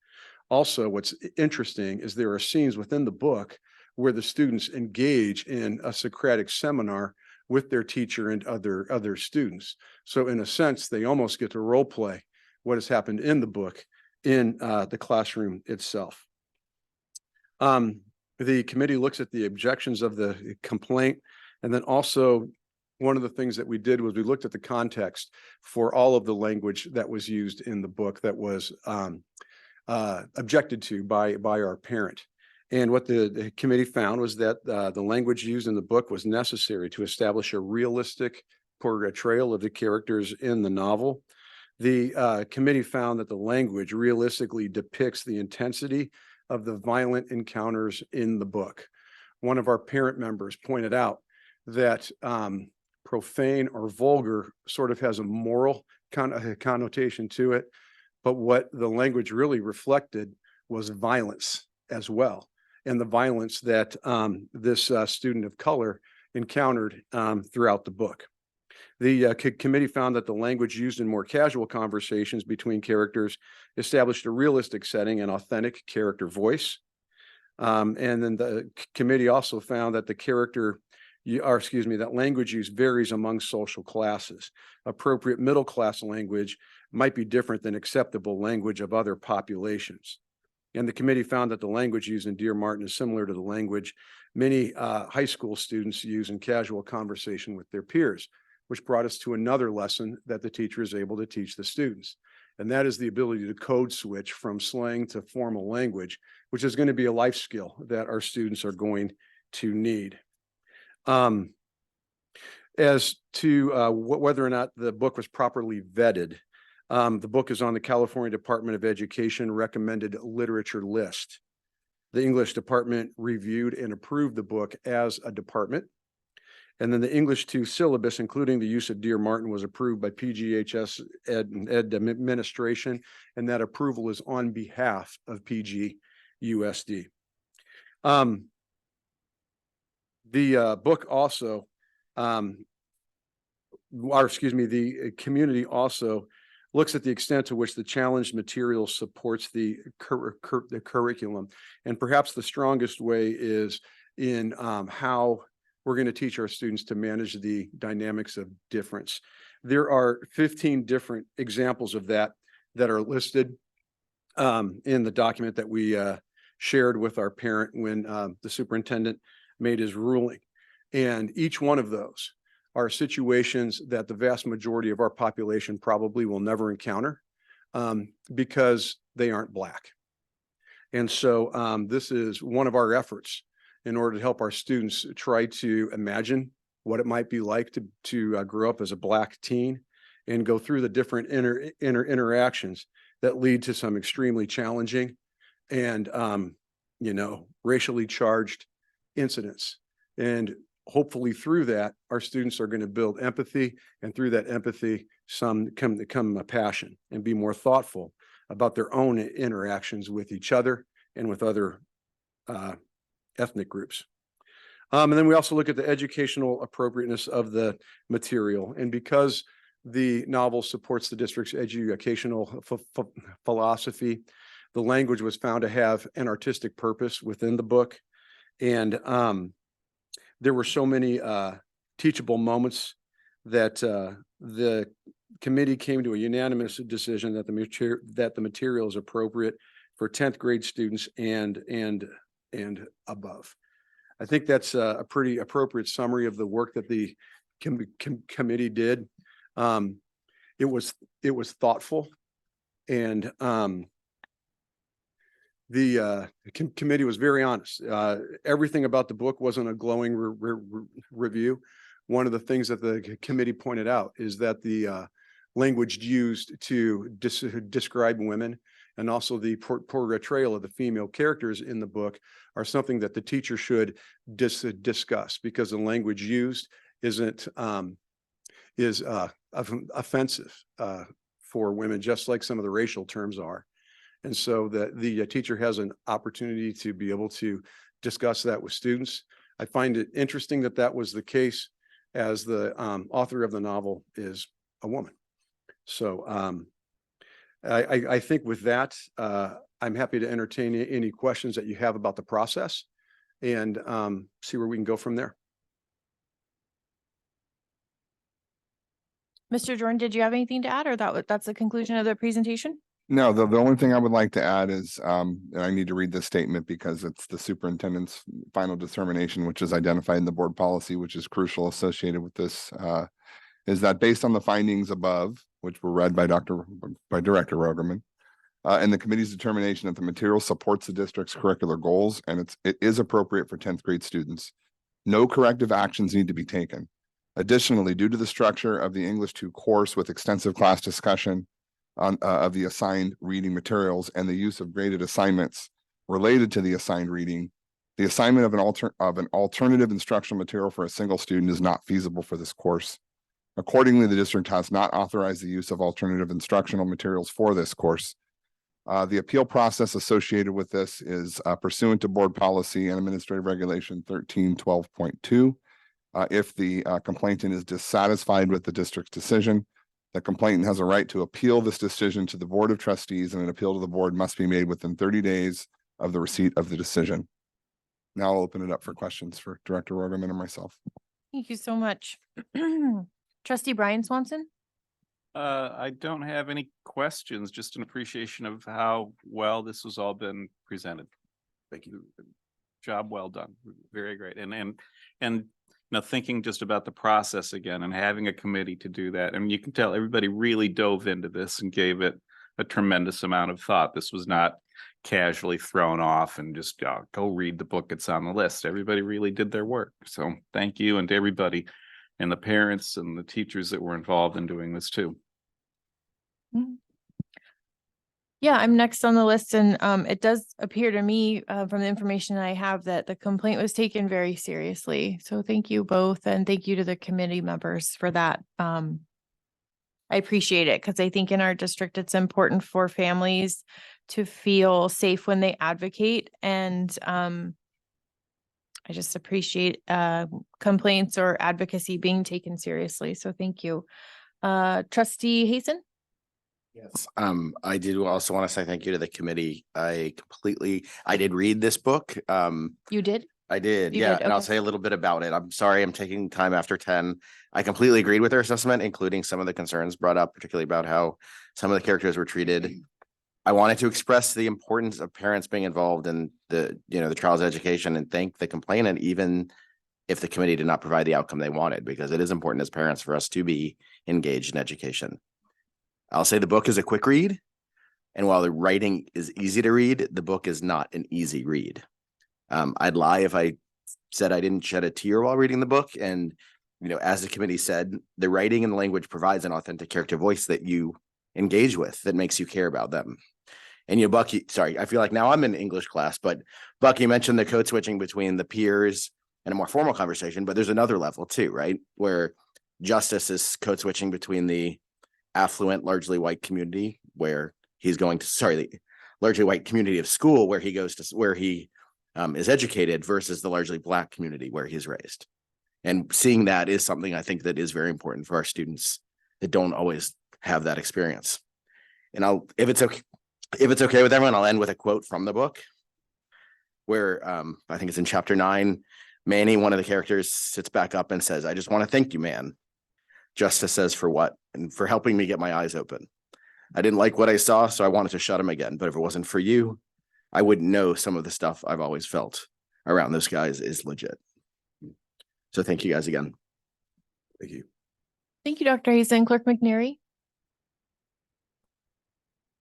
Also, what's interesting is there are scenes within the book where the students engage in a Socratic seminar with their teacher and other students. So in a sense, they almost get to role play what has happened in the book in the classroom itself. The committee looks at the objections of the complaint, and then also one of the things that we did was we looked at the context for all of the language that was used in the book that was objected to by our parent. And what the committee found was that the language used in the book was necessary to establish a realistic portrayal of the characters in the novel. The committee found that the language realistically depicts the intensity of the violent encounters in the book. One of our parent members pointed out that profane or vulgar sort of has a moral connotation to it, but what the language really reflected was violence as well, and the violence that this student of color encountered throughout the book. The committee found that the language used in more casual conversations between characters established a realistic setting and authentic character voice. And then the committee also found that that language use varies among social classes. Appropriate middle class language might be different than acceptable language of other populations. And the committee found that the language used in Dear Martin is similar to the language many high school students use in casual conversation with their peers, which brought us to another lesson that the teacher is able to teach the students. And that is the ability to code switch from slang to formal language, which is going to be a life skill that our students are going to need. As to whether or not the book was properly vetted, the book is on the California Department of Education recommended literature list. The English department reviewed and approved the book as a department. And then the English 2 syllabus, including the use of Dear Martin, was approved by PGHS Ed administration, and that approval is on behalf of PGUSD. The book also, the community also looks at the extent to which the challenged material supports the curriculum. And perhaps the strongest way is in how we're going to teach our students to manage the dynamics of difference. There are 15 different examples of that are listed in the document that we shared with our parent when the superintendent made his ruling. And each one of those are situations that the vast majority of our population probably will never encounter because they aren't Black. And so this is one of our efforts in order to help our students try to imagine what it might be like to grow up as a Black teen and go through the different interactions that lead to some extremely challenging and, racially charged incidents. And hopefully through that, our students are going to build empathy, and through that empathy, some become a passion and be more thoughtful about their own interactions with each other and with other ethnic groups. And then we also look at the educational appropriateness of the material. And because the novel supports the district's educational philosophy, the language was found to have an artistic purpose within the book. And there were so many teachable moments that the committee came to a unanimous decision that the material is appropriate for 10th grade students and above. I think that's a pretty appropriate summary of the work that the committee did. It was thoughtful, and the committee was very honest. Everything about the book wasn't a glowing review. One of the things that the committee pointed out is that the language used to describe women and also the portrayal of the female characters in the book are something that the teacher should discuss, because the language used is offensive for women, just like some of the racial terms are. And so the teacher has an opportunity to be able to discuss that with students. I find it interesting that that was the case, as the author of the novel is a woman. So I think with that, I'm happy to entertain any questions that you have about the process and see where we can go from there. Mr. Jordan, did you have anything to add, or that's the conclusion of the presentation? No, the only thing I would like to add is, and I need to read this statement because it's the superintendent's final determination, which is identified in the board policy, which is crucial associated with this, is that based on the findings above, which were read by Director Rogerman, and the committee's determination that the material supports the district's curricular goals and it is appropriate for 10th grade students, no corrective actions need to be taken. Additionally, due to the structure of the English 2 course with extensive class discussion of the assigned reading materials and the use of graded assignments related to the assigned reading, the assignment of an alternative instructional material for a single student is not feasible for this course. Accordingly, the district has not authorized the use of alternative instructional materials for this course. The appeal process associated with this is pursuant to board policy and administrative regulation 1312.2. If the complainant is dissatisfied with the district's decision, the complainant has a right to appeal this decision to the Board of Trustees, and an appeal to the board must be made within 30 days of the receipt of the decision. Now I'll open it up for questions for Director Rogerman and myself. Thank you so much. Trustee Brian Swanson? I don't have any questions, just an appreciation of how well this has all been presented. Thank you. Job well done. Very great. And thinking just about the process again and having a committee to do that. And you can tell everybody really dove into this and gave it a tremendous amount of thought. This was not casually thrown off and just go read the book. It's on the list. Everybody really did their work. So thank you, and to everybody and the parents and the teachers that were involved in doing this too. Yeah, I'm next on the list, and it does appear to me from the information I have that the complaint was taken very seriously. So thank you both, and thank you to the committee members for that. I appreciate it, because I think in our district it's important for families to feel safe when they advocate, and I just appreciate complaints or advocacy being taken seriously. So thank you. Trustee Hasten? Yes, I do also want to say thank you to the committee. I did read this book. You did? I did, You yeah, did, and I'll okay. say a little bit about it. I'm sorry, I'm taking time after 10. I completely agreed with their assessment, including some of the concerns brought up, particularly about how some of the characters were treated. I wanted to express the importance of parents being involved in the child's education and thank the complainant, even if the committee did not provide the outcome they wanted, because it is important as parents for us to be engaged in education. I'll say the book is a quick read. And while the writing is easy to read, the book is not an easy read. I'd lie if I said I didn't shed a tear while reading the book. And, as the committee said, the writing and the language provides an authentic character voice that you engage with, that makes you care about them. And, Bucky, sorry, I feel like now I'm in English class, but Bucky mentioned the code switching between the peers and a more formal conversation, but there's another level too, right? Where Justice is code switching between the affluent, largely white community where he's going to, the largely white community of school where he goes to, where he is educated versus the largely Black community where he's raised. And seeing that is something I think that is very important for our students that don't always have that experience. And if it's okay with everyone, I'll end with a quote from the book where I think it's in chapter 9. Manny, one of the characters, sits back up and says, "I just want to thank you, man." Justice says, "For what?" "And for helping me get my eyes open. I didn't like what I saw, so I wanted to shut him again. But if it wasn't for you, I wouldn't know some of the stuff I've always felt around those guys is legit." So thank you guys again. Thank you. Thank you, Dr. Hazen. Clerk McNary.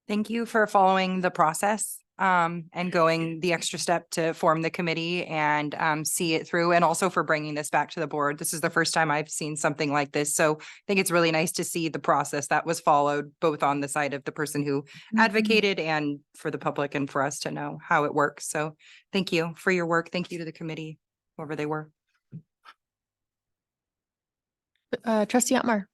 Thank you for following the process and going the extra step to form the committee and see it through, and also for bringing this back to the board. This is the first time I've seen something like this. So I think it's really nice to see the process that was followed, both on the side of the person who advocated and for the public, and for us to know how it works. So thank you for your work. Thank you to the committee, whoever they were. Trustee Otmar.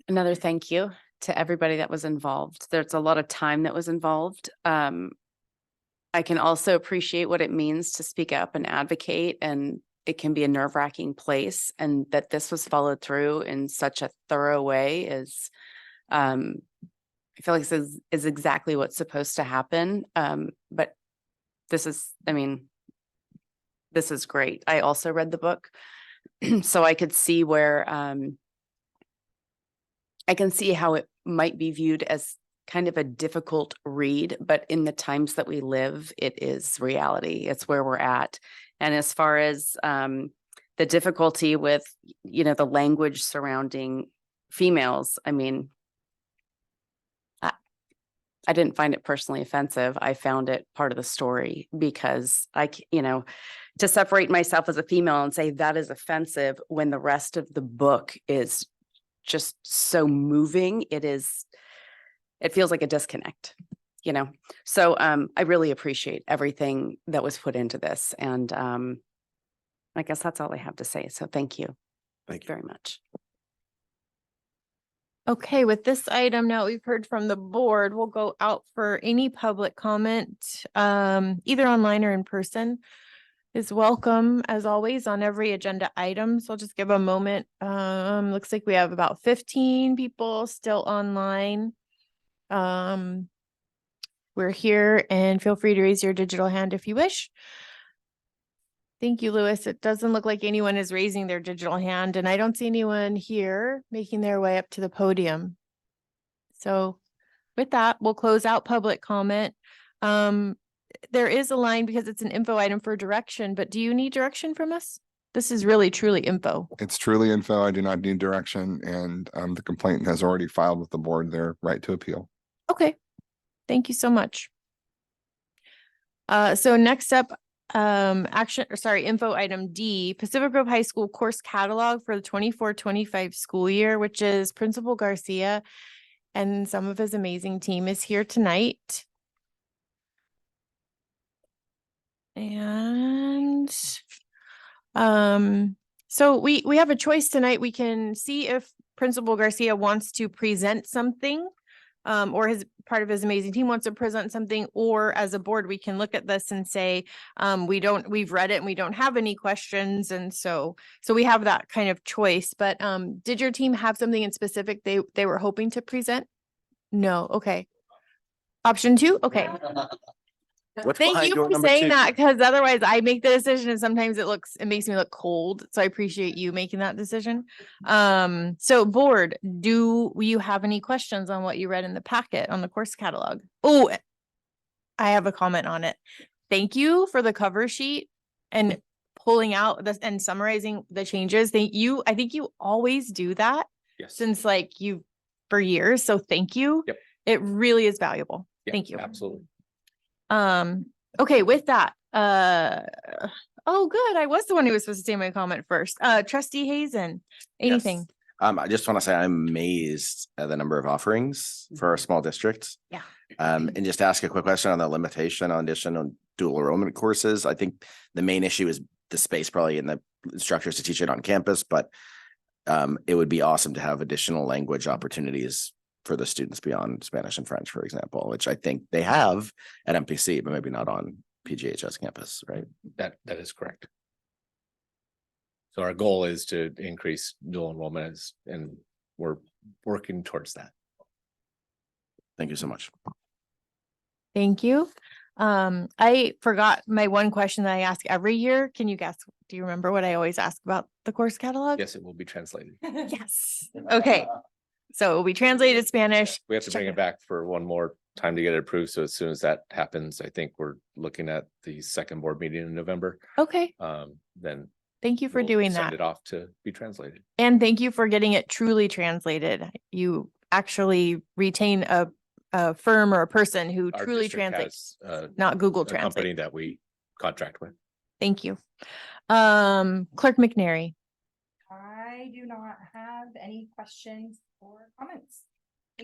Another thank you to everybody that was involved. There's a lot of time that was involved. I can also appreciate what it means to speak up and advocate, and it can be a nerve-wracking place, and that this was followed through in such a thorough way is, I feel like this is exactly what's supposed to happen. But this is, this is great. I also read the book, so I could see where, I can see how it might be viewed as kind of a difficult read, but in the times that we live, it is reality. It's where we're at. And as far as the difficulty with, the language surrounding females, I didn't find it personally offensive. I found it part of the story, because to separate myself as a female and say that is offensive when the rest of the book is just so moving, it feels like a disconnect, So I really appreciate everything that was put into this. And I guess that's all I have to say. So thank you. Thank you very much. Okay, with this item now we've heard from the board, we'll go out for any public comment, either online or in person. Is welcome as always on every agenda item. So I'll just give a moment. Looks like we have about 15 people still online. We're here, and feel free to raise your digital hand if you wish. Thank you, Louis. It doesn't look like anyone is raising their digital hand, and I don't see anyone here making their way up to the podium. So with that, we'll close out public comment. There is a line because it's an info item for direction, but do you need direction from us? This is really truly info. It's truly info. I do not need direction, and the complainant has already filed with the board their right to appeal. Okay, thank you so much. So next up, info item D, Pacific Grove High School course catalog for the 24-25 school year, which is Principal Garcia and some of his amazing team is here tonight. And so we have a choice tonight. We can see if Principal Garcia wants to present something, or part of his amazing team wants to present something, or as a board, we can look at this and say, we've read it and we don't have any questions. And so we have that kind of choice. But did your team have something in specific they were hoping to present? No. Okay. Option 2. Okay. What's Thank behind you door for number saying 2? that, because otherwise I make the decision and sometimes it makes me look cold. So I appreciate you making that decision. So board, do you have any questions on what you read in the packet on the course catalog? Oh, I have a comment on it. Thank you for the cover sheet and pulling out this and summarizing the changes. I think you always do that Yes. since for years. So thank you. Yep. It really is valuable. Yeah, Thank you. Absolutely. Okay, with that, oh, good. I was the one who was supposed to say my comment first. Trustee Hazen, anything? Yes. I just want to say I'm amazed at the number of offerings for our small districts. Yeah. And just ask a quick question on the limitation on additional dual enrollment courses. I think the main issue is the space probably and the instructors to teach it on campus, but it would be awesome to have additional language opportunities for the students beyond Spanish and French, for example, which I think they have at MPC, but maybe not on PGHS campus, right? That is correct. So our goal is to increase dual enrollment and we're working towards that. Thank you so much. Thank you. I forgot my one question that I ask every year. Can you guess? Do you remember what I always ask about the course catalog? Yes, it will be translated. Yes. Okay. So it will be translated to Spanish. We have to bring it back for one more time to get it approved. So as soon as that happens, I think we're looking at the second board meeting in November. Okay. Then Thank you for we'll doing send that. it off to be translated. And thank you for getting it truly translated. You actually retain a firm or a person who Our truly district translates, has, not Google a company Translate. that we contract with. Thank you. Clerk McNary. I do not have any questions or comments.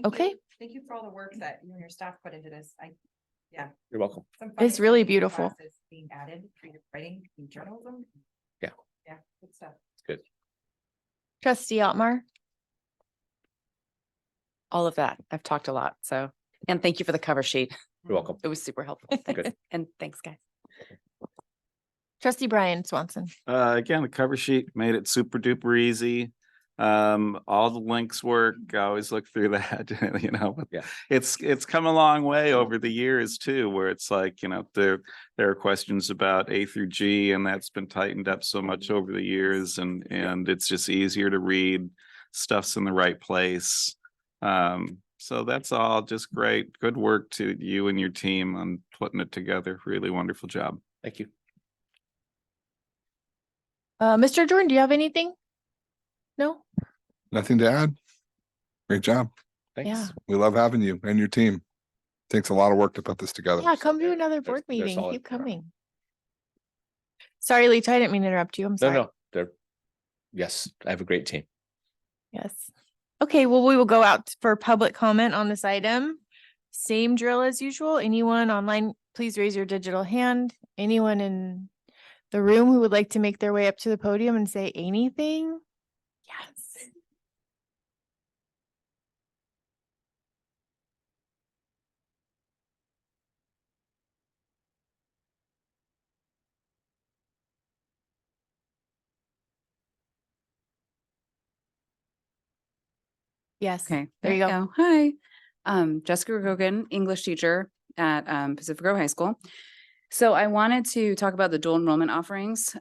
Okay. Thank you for all the work that you and your staff put into this. You're welcome. It's really beautiful. Being added for your writing and journalism. Yeah. Yeah, good stuff. It's good. Trustee Otmar. All of that. I've talked a lot. So, and thank you for the cover sheet. You're welcome. It was super helpful. Good. And thanks, guys. Trustee Brian Swanson. Again, the cover sheet made it super duper easy. All the links work. I always look through that, but Yeah. it's come a long way over the years too, where it's like, there are questions about A through G, and that's been tightened up so much over the years, and it's just easier to read. Stuff's in the right place. So that's all just great. Good work to you and your team on putting it together. Really wonderful job. Thank you. Mr. Jordan, do you have anything? No? Nothing to add. Great job. Thanks. Yeah. We love having you and your team. Takes a lot of work to put this together. Yeah, come to another They're- board they're meeting. solid. Keep coming. Sorry, Leach, I didn't mean to interrupt you. I'm sorry. No, yes, I have a great team. Yes. Okay, well, we will go out for public comment on this item. Same drill as usual. Anyone online, please raise your digital hand. Anyone in the room who would like to make their way up to the podium and say anything? Yes. Yes. Okay, There you go. Hi, Jessica Rogan, English teacher at Pacific Grove High School. So I wanted to talk about the dual enrollment offerings.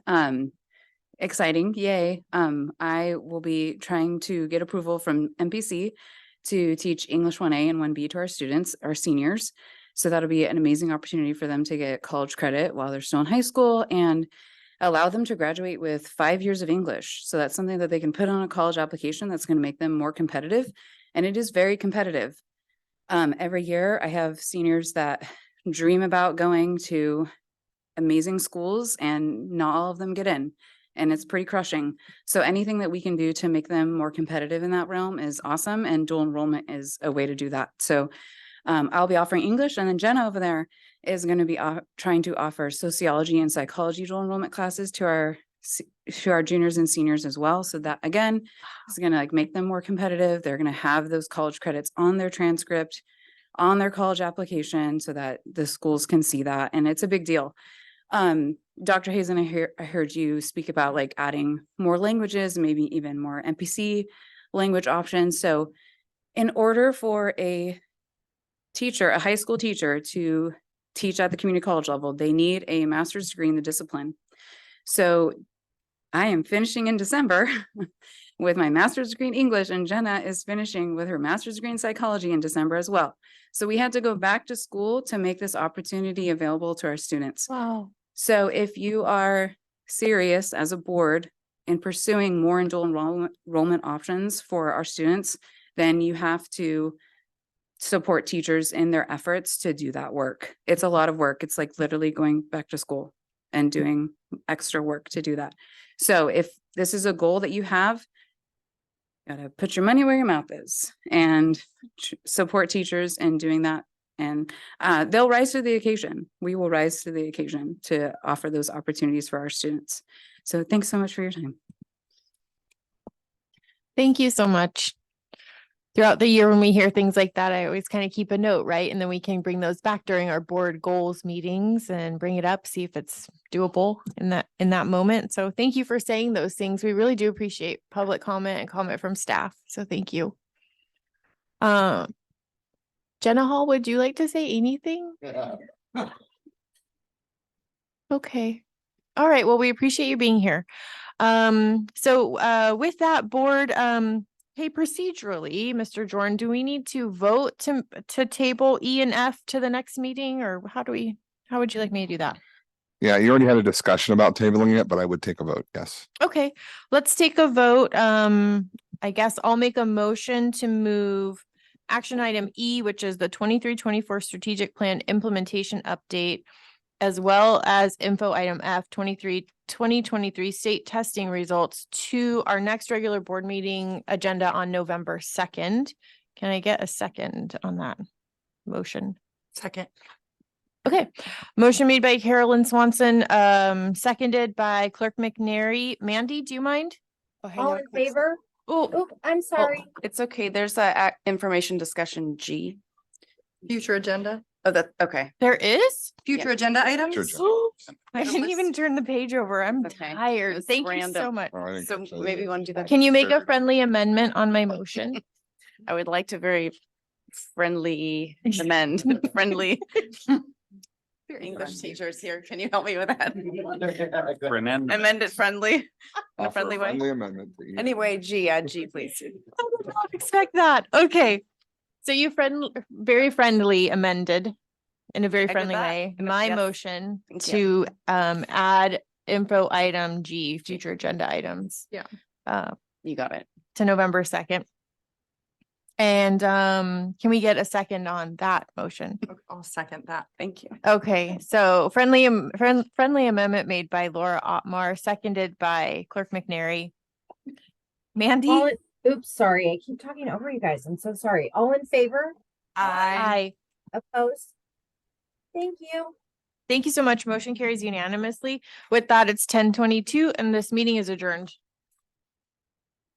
Exciting, yay. I will be trying to get approval from MPC to teach English 1A and 1B to our students, our seniors. So that'll be an amazing opportunity for them to get college credit while they're still in high school and allow them to graduate with 5 years of English. So that's something that they can put on a college application that's going to make them more competitive. And it is very competitive. Every year I have seniors that dream about going to amazing schools and not all of them get in. And it's pretty crushing. So anything that we can do to make them more competitive in that realm is awesome. And dual enrollment is a way to do that. So I'll be offering English, and then Jenna over there is going to be trying to offer sociology and psychology dual enrollment classes to our juniors and seniors as well. So that again is going to make them more competitive. They're going to have those college credits on their transcript, on their college application, so that the schools can see that. And it's a big deal. Dr. Hazen, I heard you speak about adding more languages, maybe even more MPC language options. So in order for a high school teacher to teach at the community college level. They need a master's degree in the discipline. So I am finishing in December with my master's degree in English, and Jenna is finishing with her master's degree in psychology in December as well. So we had to go back to school to make this opportunity available to our students. Wow. So if you are serious as a board in pursuing more dual enrollment options for our students, then you have to support teachers in their efforts to do that work. It's a lot of work. It's like literally going back to school and doing extra work to do that. So if this is a goal that you have, gotta put your money where your mouth is and support teachers in doing that. And they'll rise to the occasion. We will rise to the occasion to offer those opportunities for our students. So thanks so much for your time. Thank you so much. Throughout the year, when we hear things like that, I always kind of keep a note, right? And then we can bring those back during our board goals meetings and bring it up, see if it's doable in that moment. So thank you for saying those things. We really do appreciate public comment and comment from staff. So thank you. Jenna Hall, would you like to say anything? Okay. All right. Well, we appreciate you being here. So with that board, hey, procedurally, Mr. Jordan, do we need to vote to table E and F to the next meeting, or how would you like me to do that? Yeah, you already had a discussion about tabling it, but I would take a vote. Yes. Okay, let's take a vote. I guess I'll make a motion to move action item E, which is the 23-24 strategic plan implementation update, as well as info item F 2023 state testing results to our next regular board meeting agenda on November 2nd. Can I get a second on that motion? Second. Okay, motion made by Carolyn Swanson, seconded by Clerk McNary. Mandy, do you mind? All in favor? Oh, I'm sorry. It's okay. There's a information discussion G. Future agenda. Oh, that, okay. There is? Future agenda items. I didn't even turn the page over. I'm Okay. tired. It's Thank you random. so much. So maybe you want to do that. Can you make a friendly amendment on my motion? I would like to very friendly amend, friendly. English teachers here, can you help me with that? For an end. Amend it friendly, in a Offer friendly way. friendly amendment to E. Anyway, G, add G, please. I did not expect that. Okay. So you very friendly amended in a very I did friendly that. way, my Yes. motion Thank to add info item G, future agenda items. Yeah. You got it. To November 2nd. And can we get a second on that motion? I'll second that. Thank you. Okay, so friendly amendment made by Laura Otmar, seconded by Clerk McNary. Mandy? Oops, sorry. I keep talking over you guys. I'm so sorry. All in favor? Aye. Opposed? Thank you. Thank you so much. Motion carries unanimously. With that, it's 10:22 and this meeting is adjourned.